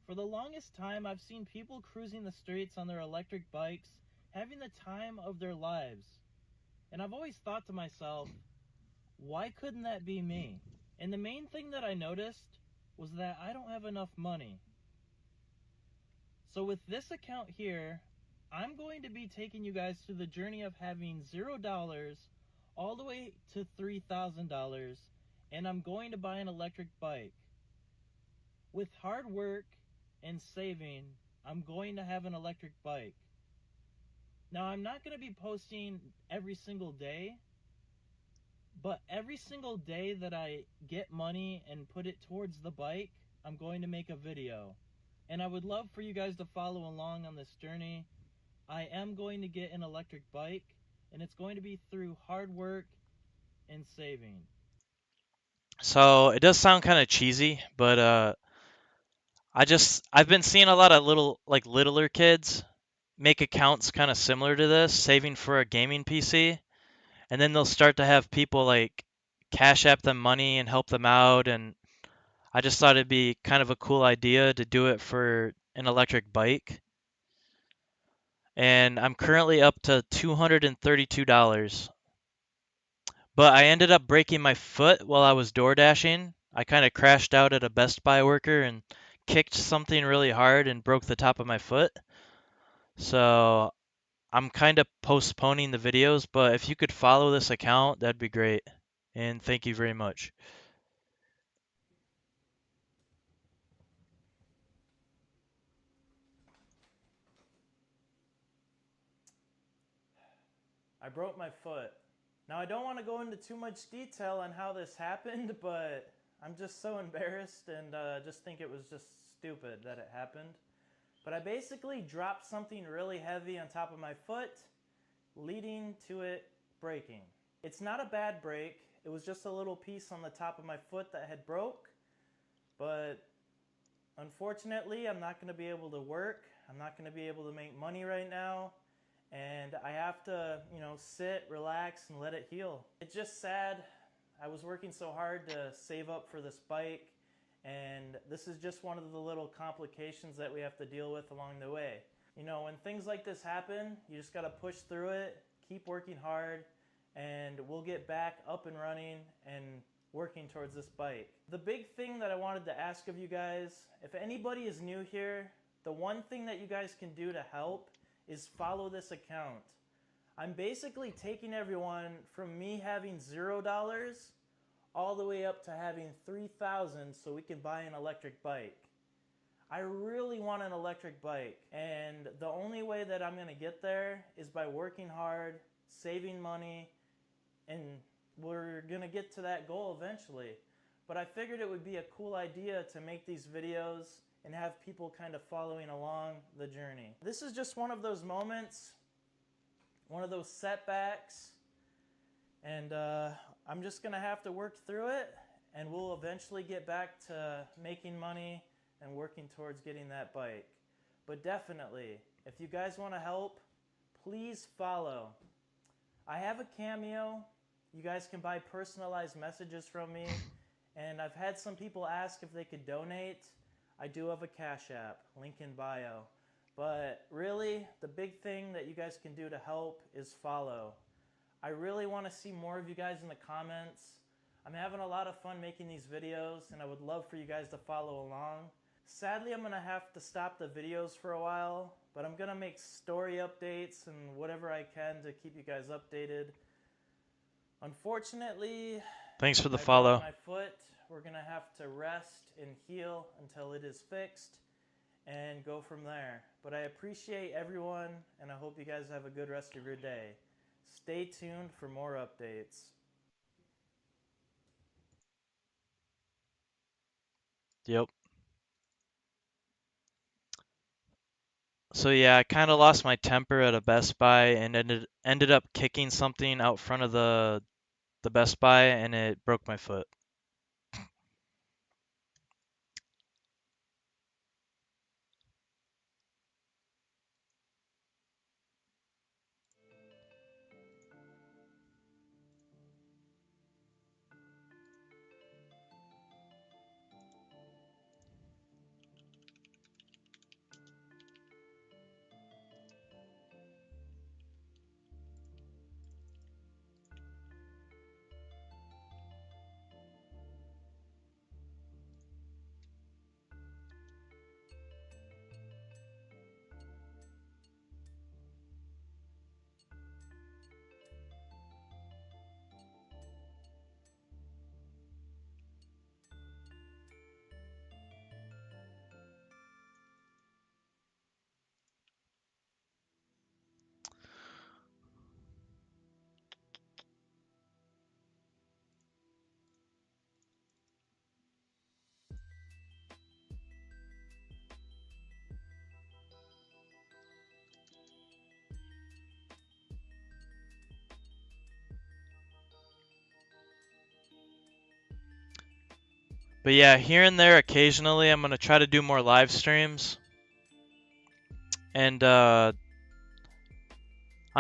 For the longest time, I've seen people cruising the streets on their electric bikes, having the time of their lives. And I've always thought to myself, why couldn't that be me? And the main thing that I noticed was that I don't have enough money. So with this account here, I'm going to be taking you guys through the journey of having $0 all the way to $3,000, and I'm going to buy an electric bike. With hard work and saving, I'm going to have an electric bike. Now, I'm not going to be posting every single day, but every single day that I get money and put it towards the bike, I'm going to make a video. And I would love for you guys to follow along on this journey. I am going to get an electric bike, and it's going to be through hard work and saving. So it does sound kind of cheesy, but I've been seeing a lot of littler kids make accounts kind of similar to this, saving for a gaming PC, and then they'll start to have people like cash app them money and help them out, and I just thought it'd be kind of a cool idea to do it for an electric bike. And I'm currently up to $232. But I ended up breaking my foot while I was door dashing. I kind of crashed out at a Best Buy worker and kicked something really hard and broke the top of my foot. So I'm kind of postponing the videos, but if you could follow this account, that'd be great. And thank you very much. I broke my foot. Now, I don't want to go into too much detail on how this happened, but I'm just so embarrassed and just think it was just stupid that it happened. But I basically dropped something really heavy on top of my foot, leading to it breaking. It's not a bad break. It was just a little piece on the top of my foot that had broke. But unfortunately, I'm not going to be able to work. I'm not going to be able to make money right now. And I have to, sit, relax, and let it heal. It's just sad. I was working so hard to save up for this bike, and this is just one of the little complications that we have to deal with along the way. When things like this happen, you just got to push through it, keep working hard, and we'll get back up and running and working towards this bike. The big thing that I wanted to ask of you guys, if anybody is new here, the one thing that you guys can do to help is follow this account. I'm basically taking everyone from me having $0 all the way up to having $3,000 so we can buy an electric bike. I really want an electric bike, and the only way that I'm gonna get there is by working hard, saving money, and we're gonna get to that goal eventually. But I figured it would be a cool idea to make these videos and have people kind of following along the journey. This is just one of those moments one of those setbacks, and I'm just gonna have to work through it, and we'll eventually get back to making money and working towards getting that bike. But definitely, if you guys want to help, please follow. I have a Cameo. You guys can buy personalized messages from me, and I've had some people ask if they could donate. I do have a Cash App, link in bio. But really, the big thing that you guys can do to help is follow. I really want to see more of you guys in the comments. I'm having a lot of fun making these videos, and I would love for you guys to follow along. Sadly, I'm going to have to stop the videos for a while, but I'm going to make story updates and whatever I can to keep you guys updated. Unfortunately, Thanks for the I follow. broke my foot. We're going to have to rest and heal until it is fixed and go from there. But I appreciate everyone, and I hope you guys have a good rest of your day. Stay tuned for more updates. Yep. So yeah, I kind of lost my temper at a Best Buy and ended up kicking something out front of the Best Buy, and it broke my foot. But yeah, here and there occasionally I'm going to try to do more live streams. And I'm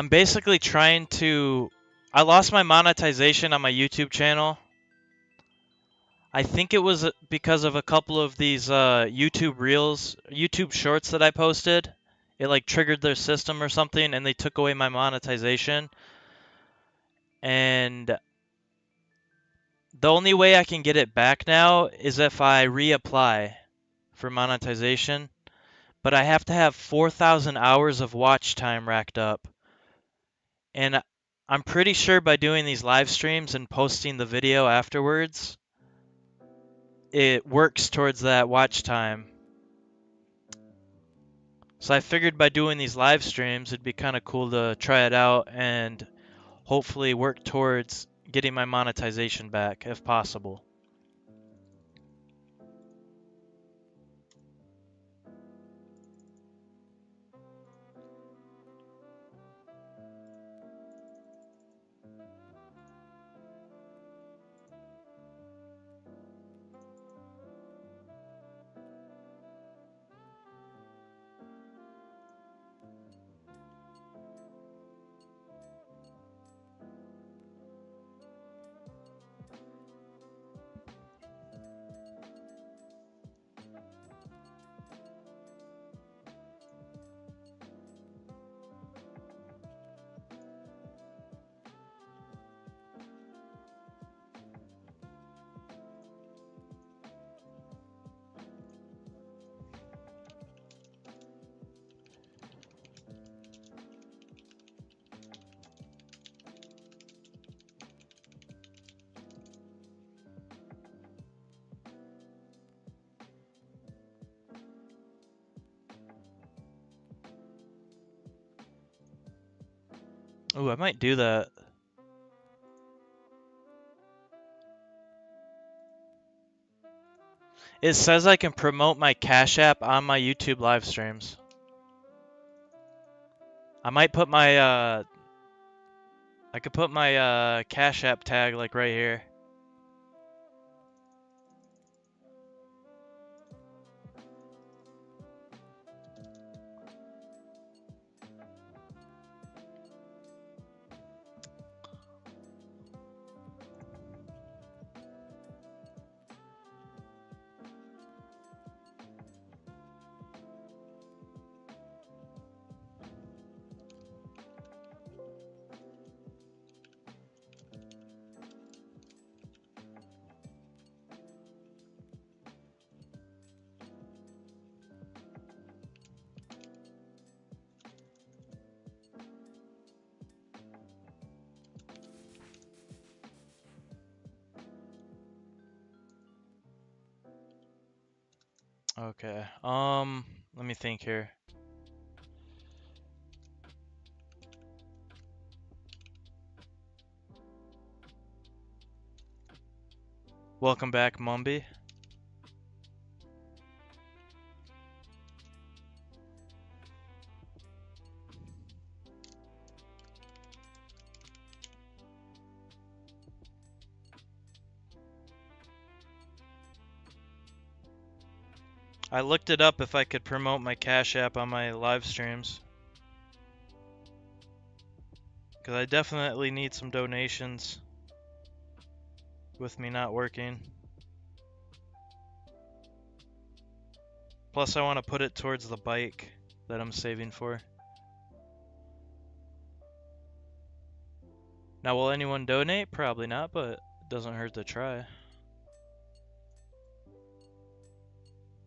basically trying to... I lost my monetization on my YouTube channel. I think it was because of a couple of these YouTube Reels, YouTube Shorts that I posted. It like triggered their system or something, and they took away my monetization. And the only way I can get it back now is if I reapply for monetization. But I have to have 4,000 hours of watch time racked up. And I'm pretty sure by doing these live streams and posting the video afterwards, it works towards that watch time. So I figured by doing these live streams, it'd be kind of cool to try it out and hopefully work towards getting my monetization back if possible. Ooh, I might do that. It says I can promote my Cash App on my YouTube live streams. I might put my I could put my Cash App tag like right here. Okay. Let me think here. Welcome back, Mumby. I looked it up if I could promote my Cash App on my live streams. Because I definitely need some donations with me not working. Plus I want to put it towards the bike that I'm saving for. Now will anyone donate? Probably not, but it doesn't hurt to try.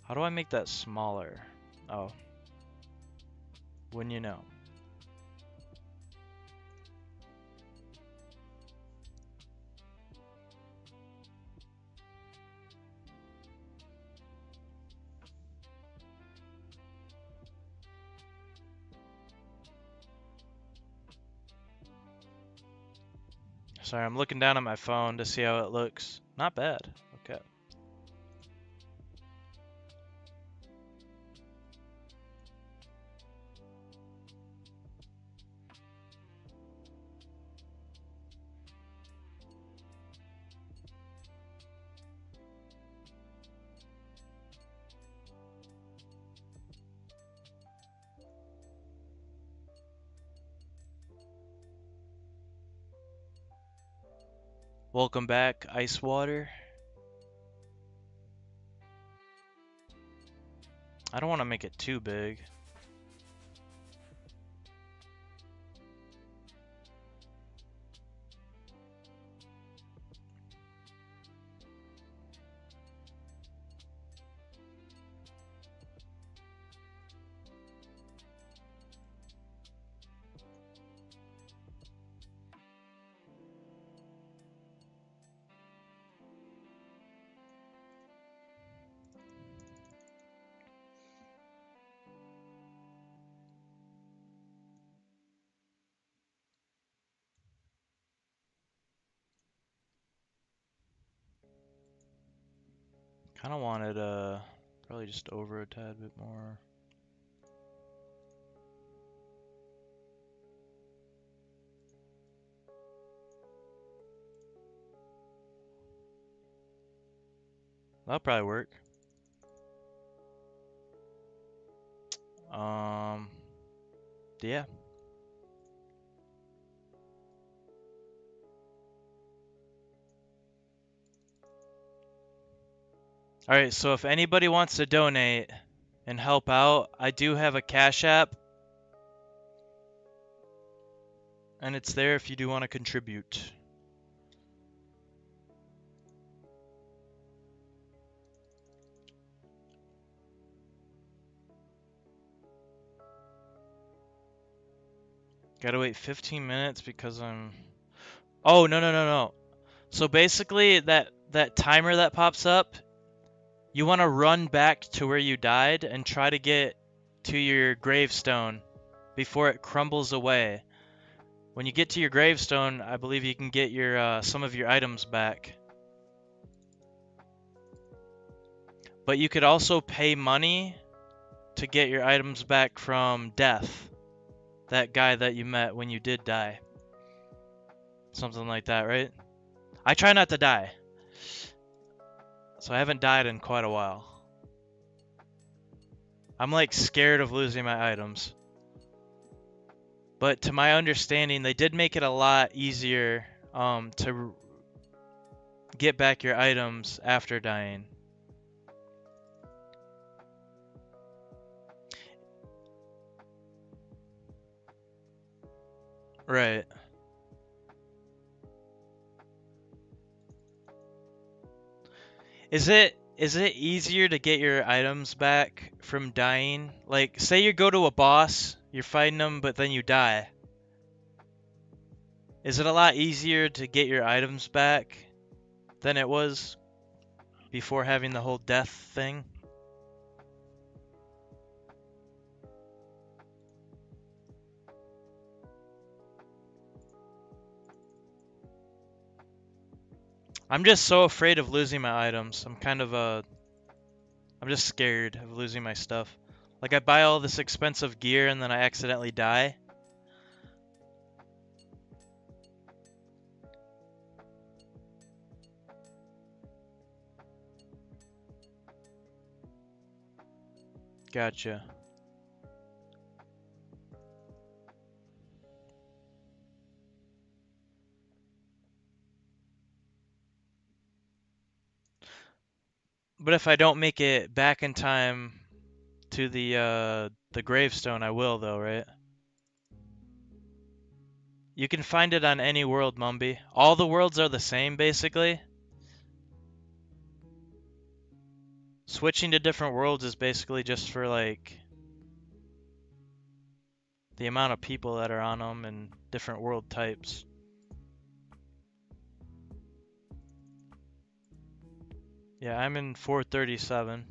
How do I make that smaller? Oh. Wouldn't you know? Sorry, I'm looking down at my phone to see how it looks. Not bad. Okay. Welcome back, Ice Water. I don't want to make it too big. Kind of wanted probably just over a tad bit more. That'll probably work. Yeah. Alright, so if anybody wants to donate and help out, I do have a Cash App. And it's there if you do want to contribute. Gotta wait 15 minutes because I'm... Oh, no. So basically, that timer that pops up, you want to run back to where you died and try to get to your gravestone before it crumbles away. When you get to your gravestone, I believe you can get your some of your items back. But you could also pay money to get your items back from Death, that guy that you met when you did die. Something like that, right? I try not to die. So I haven't died in quite a while. I'm like scared of losing my items. But to my understanding, they did make it a lot easier to get back your items after dying. Right. Is it easier to get your items back from dying? Like, say you go to a boss, you're fighting them, but then you die. Is it a lot easier to get your items back than it was before having the whole death thing? I'm just so afraid of losing my items. I'm just scared of losing my stuff. Like, I buy all this expensive gear and then I accidentally die. Gotcha. But if I don't make it back in time to the gravestone, I will though, right? You can find it on any world, Mumby. All the worlds are the same, basically. Switching to different worlds is basically just for, like, the amount of people that are on them and different world types. Yeah, I'm in 437.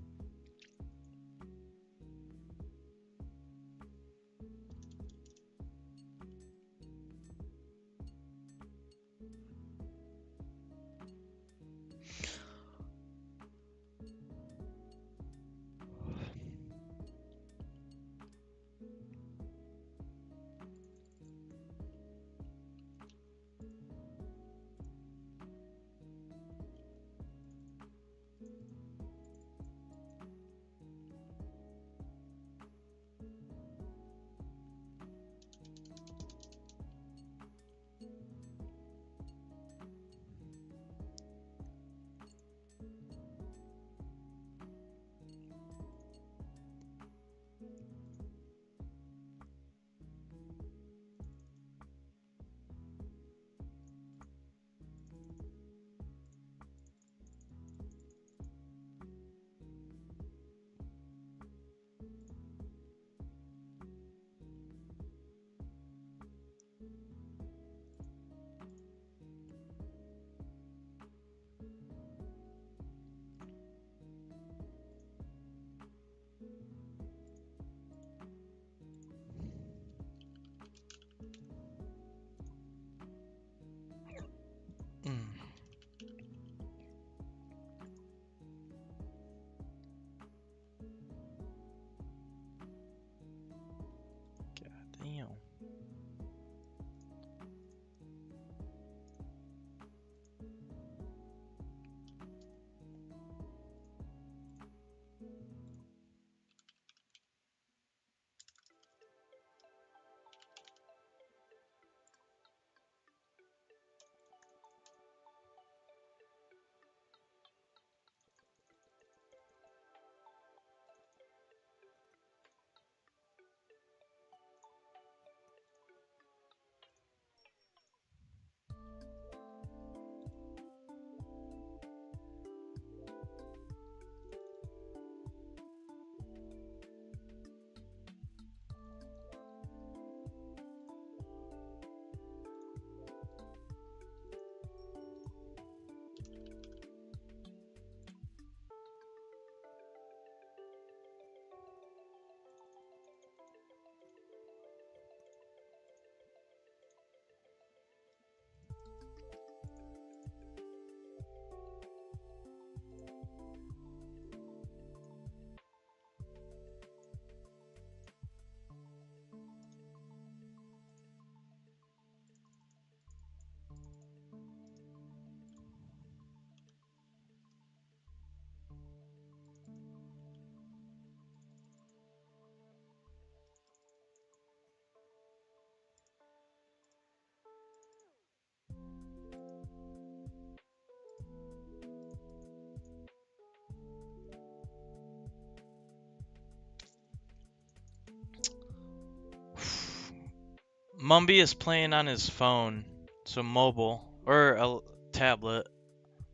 Mumby is playing on his phone, so mobile, or a tablet.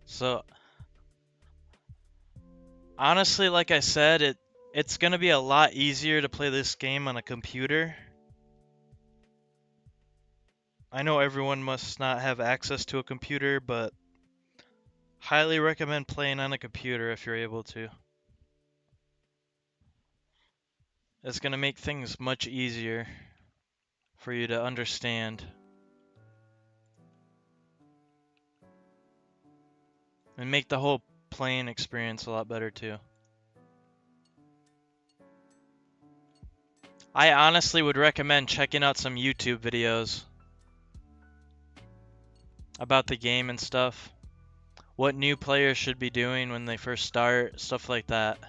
So honestly, like I said, it's gonna be a lot easier to play this game on a computer. I know everyone must not have access to a computer, but highly recommend playing on a computer if you're able to. It's gonna make things much easier for you to understand. And make the whole playing experience a lot better too. I honestly would recommend checking out some YouTube videos about the game and stuff. What new players should be doing when they first start, stuff like that.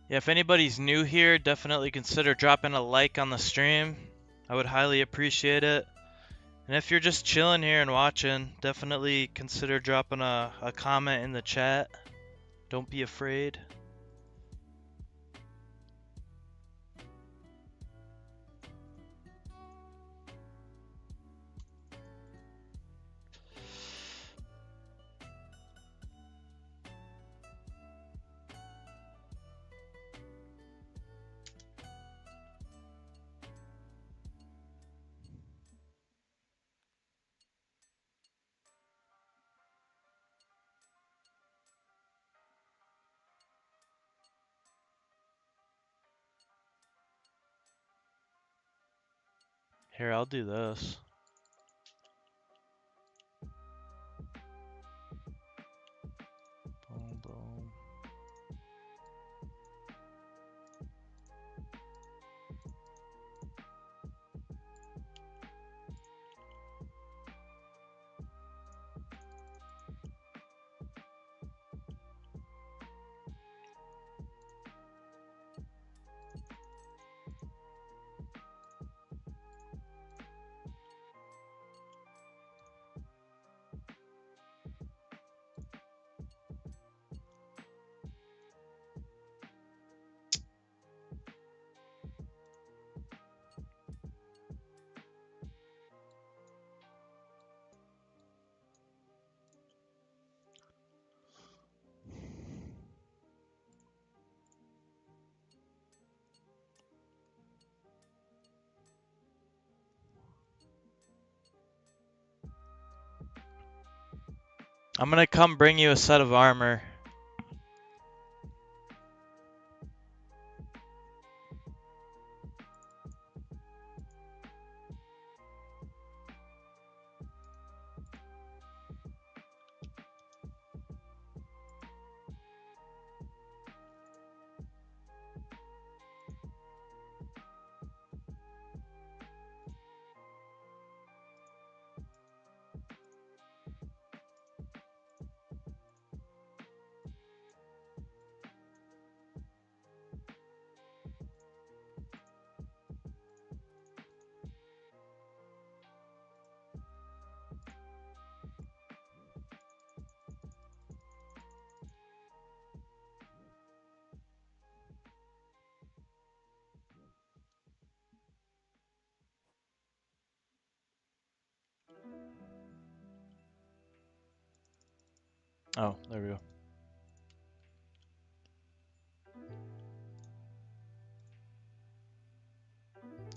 Yeah, if anybody's new here, definitely consider dropping a like on the stream. I would highly appreciate it. And if you're just chilling here and watching, definitely consider dropping a comment in the chat. Don't be afraid. Here, I'll do this. Boom, boom. I'm gonna come bring you a set of armor. Oh, there we go.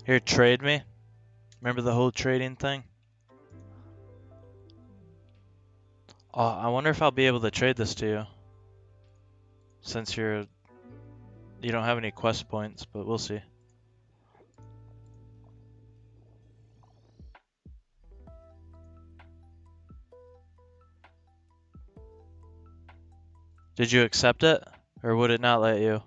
Here, trade me. Remember the whole trading thing? Oh, I wonder if I'll be able to trade this to you. Since you don't have any quest points, but we'll see. Did you accept it? Or would it not let you?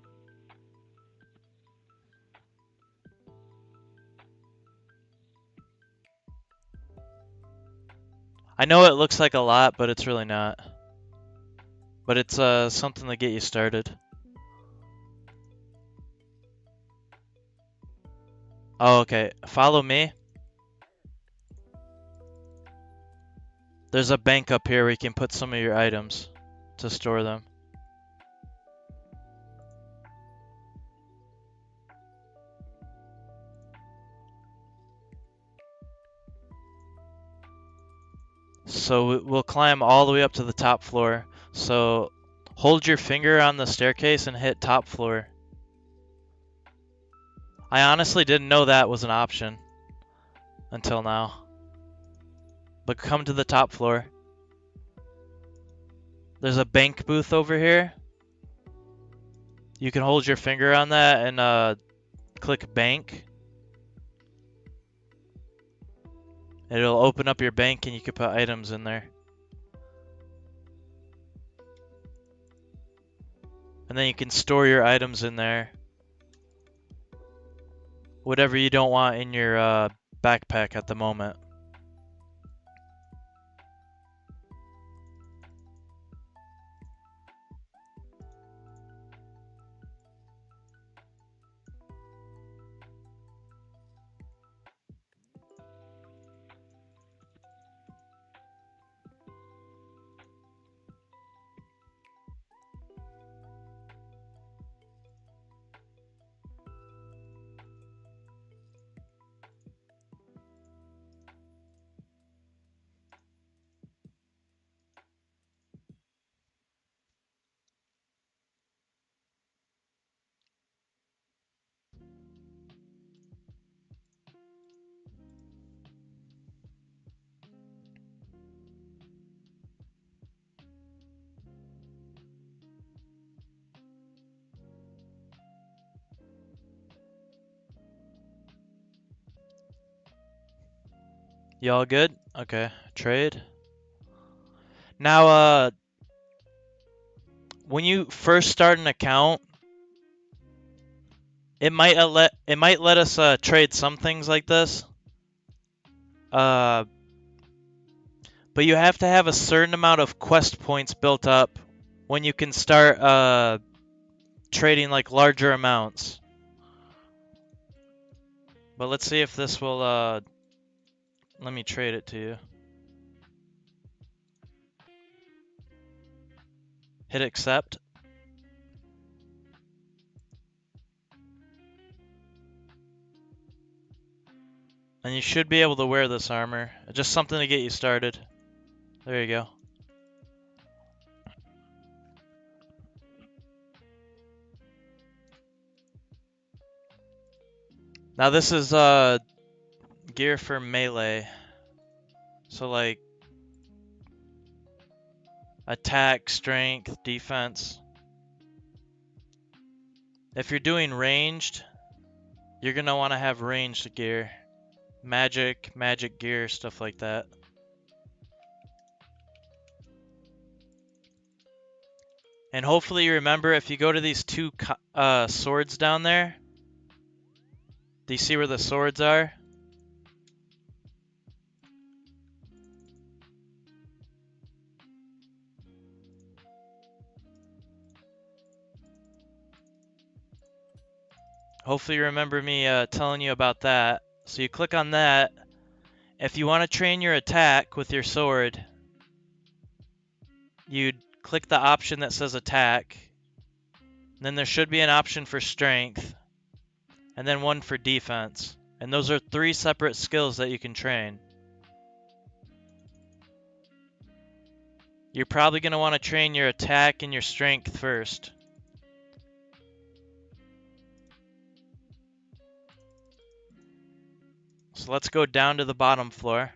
I know it looks like a lot, but it's really not. But it's something to get you started. Oh, okay. Follow me. There's a bank up here where you can put some of your items to store them. So we'll climb all the way up to the top floor. So hold your finger on the staircase and hit top floor. I honestly didn't know that was an option until now. But come to the top floor. There's a bank booth over here. You can hold your finger on that and click bank. And it'll open up your bank and you can put items in there. And then you can store your items in there. Whatever you don't want in your backpack at the moment. Y'all good? Okay, trade. Now, when you first start an account, it might let us trade some things like this. But you have to have a certain amount of quest points built up when you can start trading like larger amounts. But let's see if this will let me trade it to you. Hit accept. And you should be able to wear this armor. Just something to get you started. There you go. Now this is gear for melee. So like attack, strength, defense. If you're doing ranged, you're going to want to have ranged gear. Magic gear, stuff like that. And hopefully you remember, if you go to these two swords down there, do you see where the swords are? Hopefully you remember me telling you about that. So you click on that. If you want to train your attack with your sword, you'd click the option that says attack. Then there should be an option for strength. And then one for defense. And those are 3 separate skills that you can train. You're probably going to want to train your attack and your strength first. So let's go down to the bottom floor.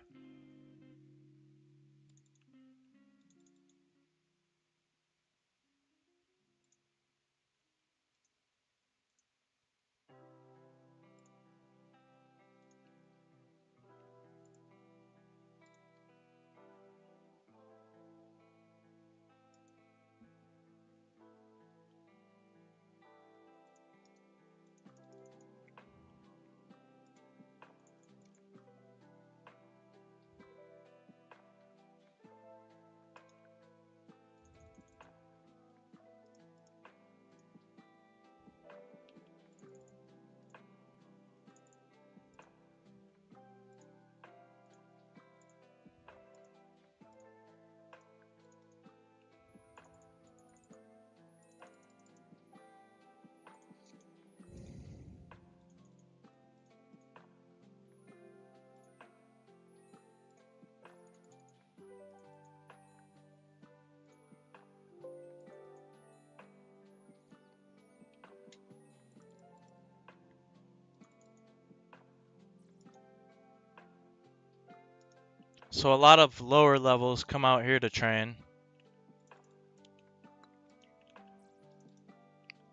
So a lot of lower levels come out here to train.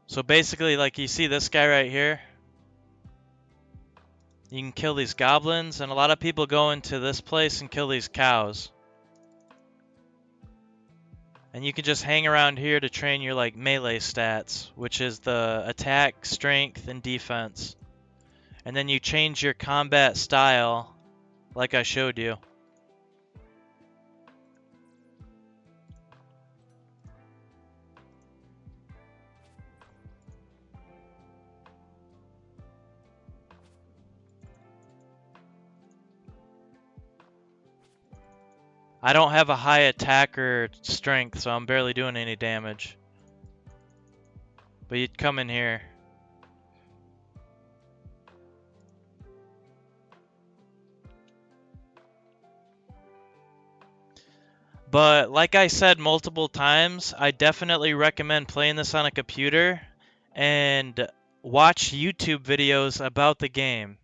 So basically, like you see this guy right here, you can kill these goblins, and a lot of people go into this place and kill these cows. And you can just hang around here to train your like melee stats, which is the attack, strength, and defense. And then you change your combat style, like I showed you. I don't have a high attack or strength, so I'm barely doing any damage. But you'd come in here. But like I said multiple times, I definitely recommend playing this on a computer and watch YouTube videos about the game.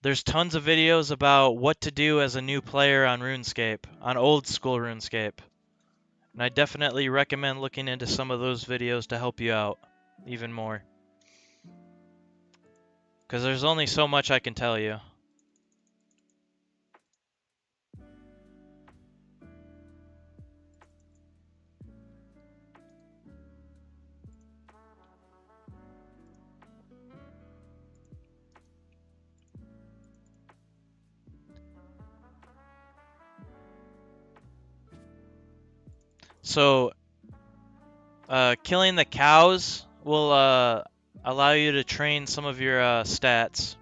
There's tons of videos about what to do as a new player on RuneScape, on old school RuneScape. And I definitely recommend looking into some of those videos to help you out even more. Because there's only so much I can tell you. So, killing the cows will allow you to train some of your stats.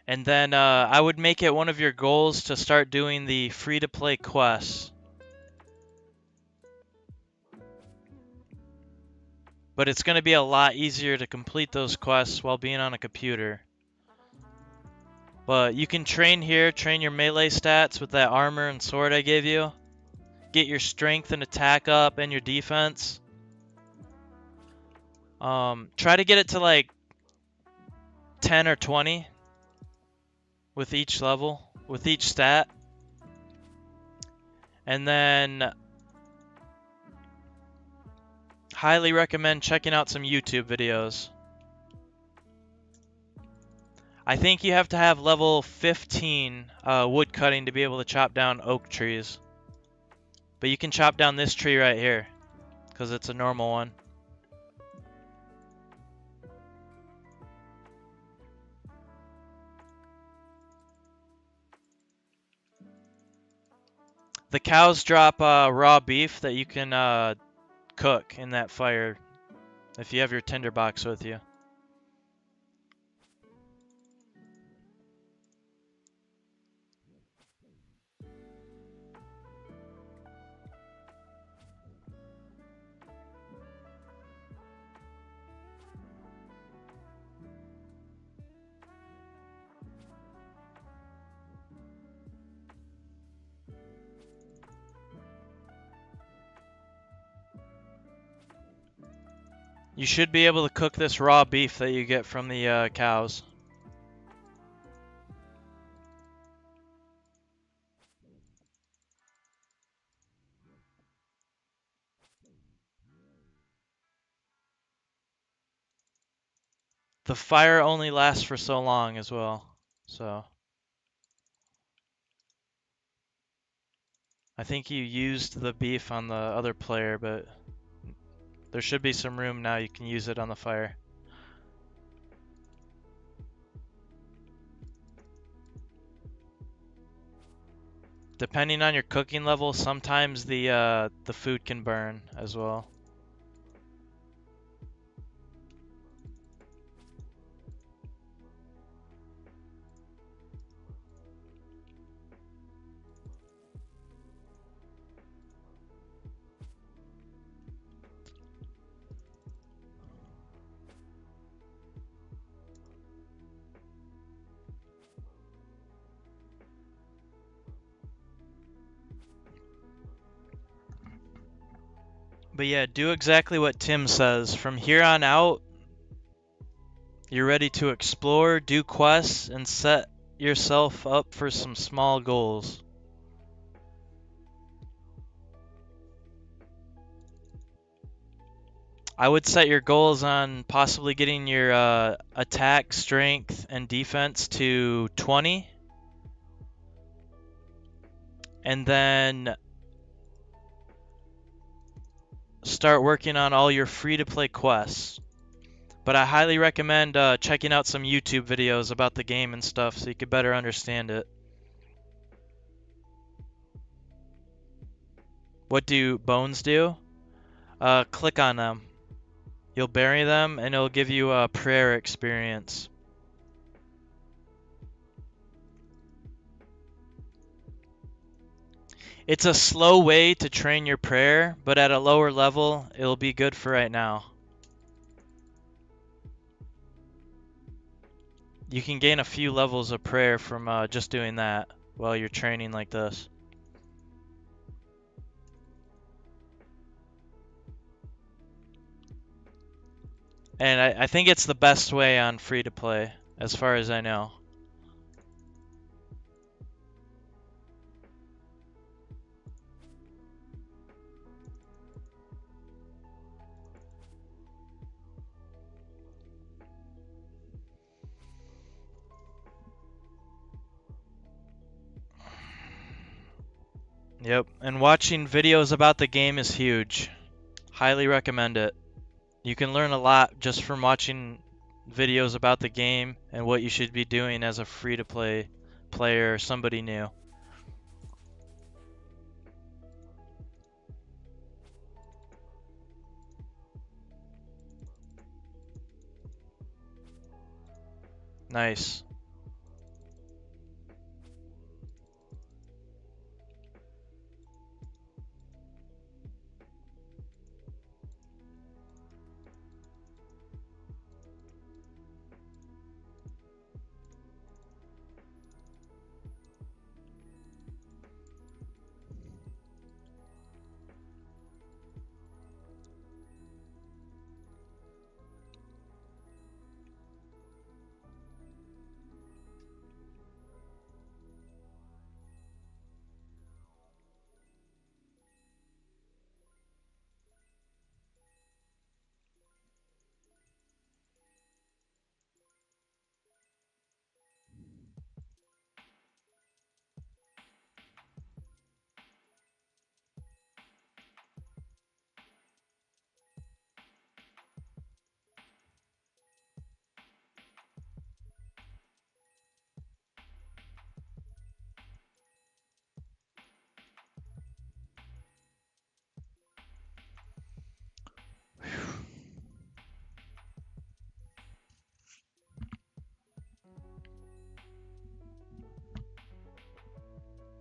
And then I would make it one of your goals to start doing the free-to-play quests. But it's going to be a lot easier to complete those quests while being on a computer. But you can train here, train your melee stats with that armor and sword I gave you. Get your strength and attack up and your defense. Try to get it to like 10 or 20 with each level, with each stat. And then highly recommend checking out some YouTube videos. I think you have to have level 15 wood cutting to be able to chop down oak trees. But you can chop down this tree right here, because it's a normal one. The cows drop raw beef that you can cook in that fire if you have your tinderbox with you. You should be able to cook this raw beef that you get from the cows. The fire only lasts for so long as well, so. I think you used the beef on the other player, but there should be some room now you can use it on the fire. Depending on your cooking level, sometimes the food can burn as well. But yeah, do exactly what Tim says. From here on out, You're ready to explore, do quests, and set yourself up for some small goals. I would set your goals on possibly getting your attack, strength, and defense to 20. And then start working on all your free-to-play quests. But I highly recommend checking out some YouTube videos about the game and stuff so you could better understand it. What do bones do? Click on them. You'll bury them and it'll give you a prayer experience. It's a slow way to train your prayer, but at a lower level, it'll be good for right now. You can gain a few levels of prayer from just doing that while you're training like this. And I think it's the best way on free to play, as far as I know. Yep, and watching videos about the game is huge. Highly recommend it. You can learn a lot just from watching videos about the game and what you should be doing as a free-to-play player or somebody new. Nice.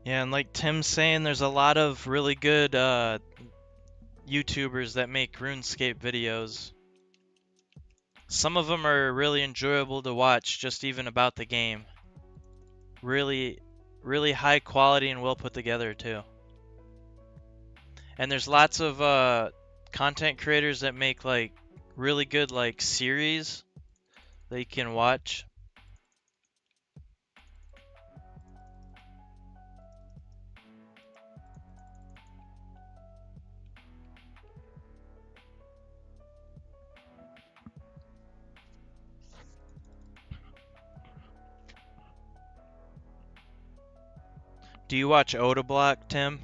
Yeah, and like Tim's saying, there's a lot of really good YouTubers that make RuneScape videos. Some of them are really enjoyable to watch, just even about the game. Really, really high quality and well put together too. And there's lots of content creators that make like really good like series that you can watch. Do you watch Otoblock, Tim?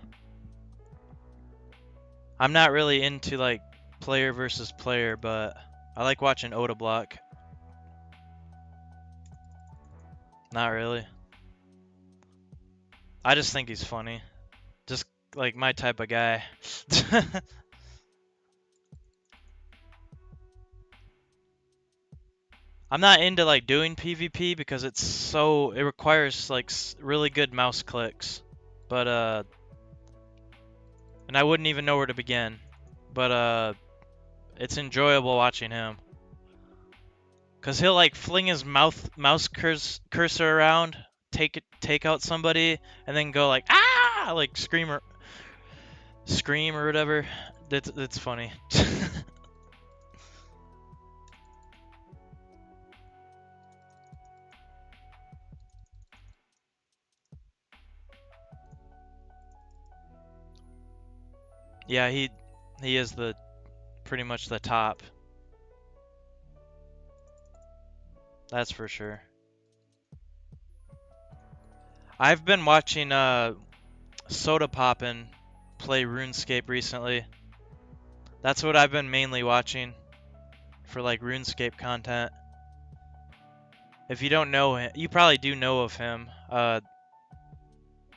I'm not really into like player versus player, but I like watching Otoblock. Not really. I just think he's funny. Just like my type of guy. I'm not into like doing PvP because it requires like really good mouse clicks. But and I wouldn't even know where to begin. But it's enjoyable watching him. Cause he'll like fling his mouse cursor around, take out somebody, and then go like ah, like scream or whatever. That's funny. Yeah, he is the pretty much the top. That's for sure. I've been watching Soda Poppin' play RuneScape recently. That's what I've been mainly watching for like RuneScape content. If you don't know him, you probably do know of him.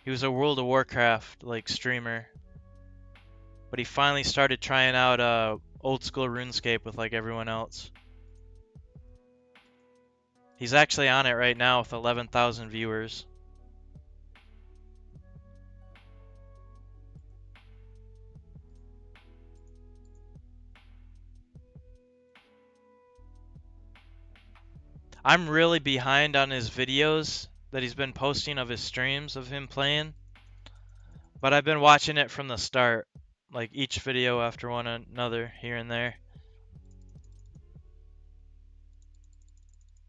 He was a World of Warcraft like streamer, but he finally started trying out old school RuneScape with like everyone else. He's actually on it right now with 11,000 viewers. I'm really behind on his videos that he's been posting of his streams of him playing. But I've been watching it from the start, like each video after one another here and there.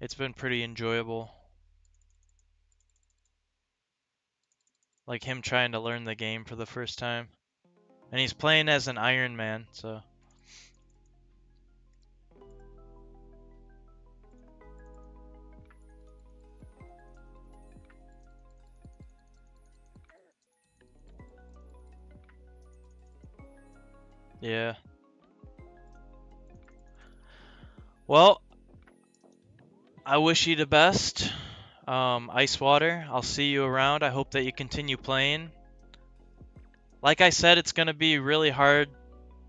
It's been pretty enjoyable. Like him trying to learn the game for the first time. And he's playing as an Iron Man, so. Yeah. Well, I wish you the best. Ice Water, I'll see you around. I hope that you continue playing. Like I said, it's going to be really hard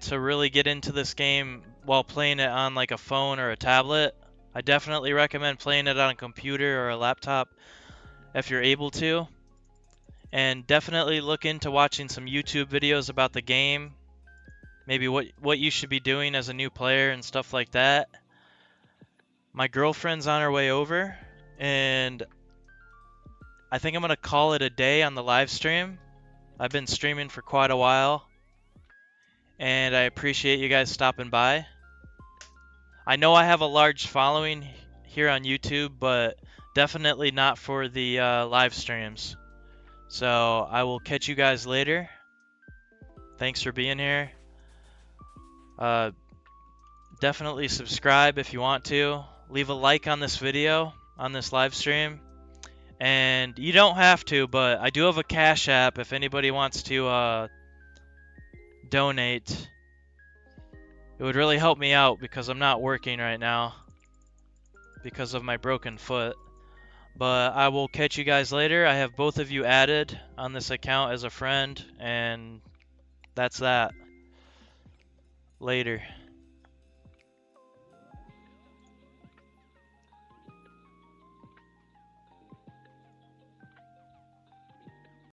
to really get into this game while playing it on like a phone or a tablet. I definitely recommend playing it on a computer or a laptop if you're able to. And definitely look into watching some YouTube videos about the game. Maybe what you should be doing as a new player and stuff like that. My girlfriend's on her way over, and I think I'm going to call it a day on the live stream. I've been streaming for quite a while, and I appreciate you guys stopping by. I know I have a large following here on YouTube, but definitely not for the live streams. So I will catch you guys later. Thanks for being here. Definitely subscribe if you want to. Leave a like on this video, on this live stream. And you don't have to, but I do have a Cash App if anybody wants to donate. It would really help me out because I'm not working right now because of my broken foot. But I will catch you guys later. I have both of you added on this account as a friend, and that's that. Later.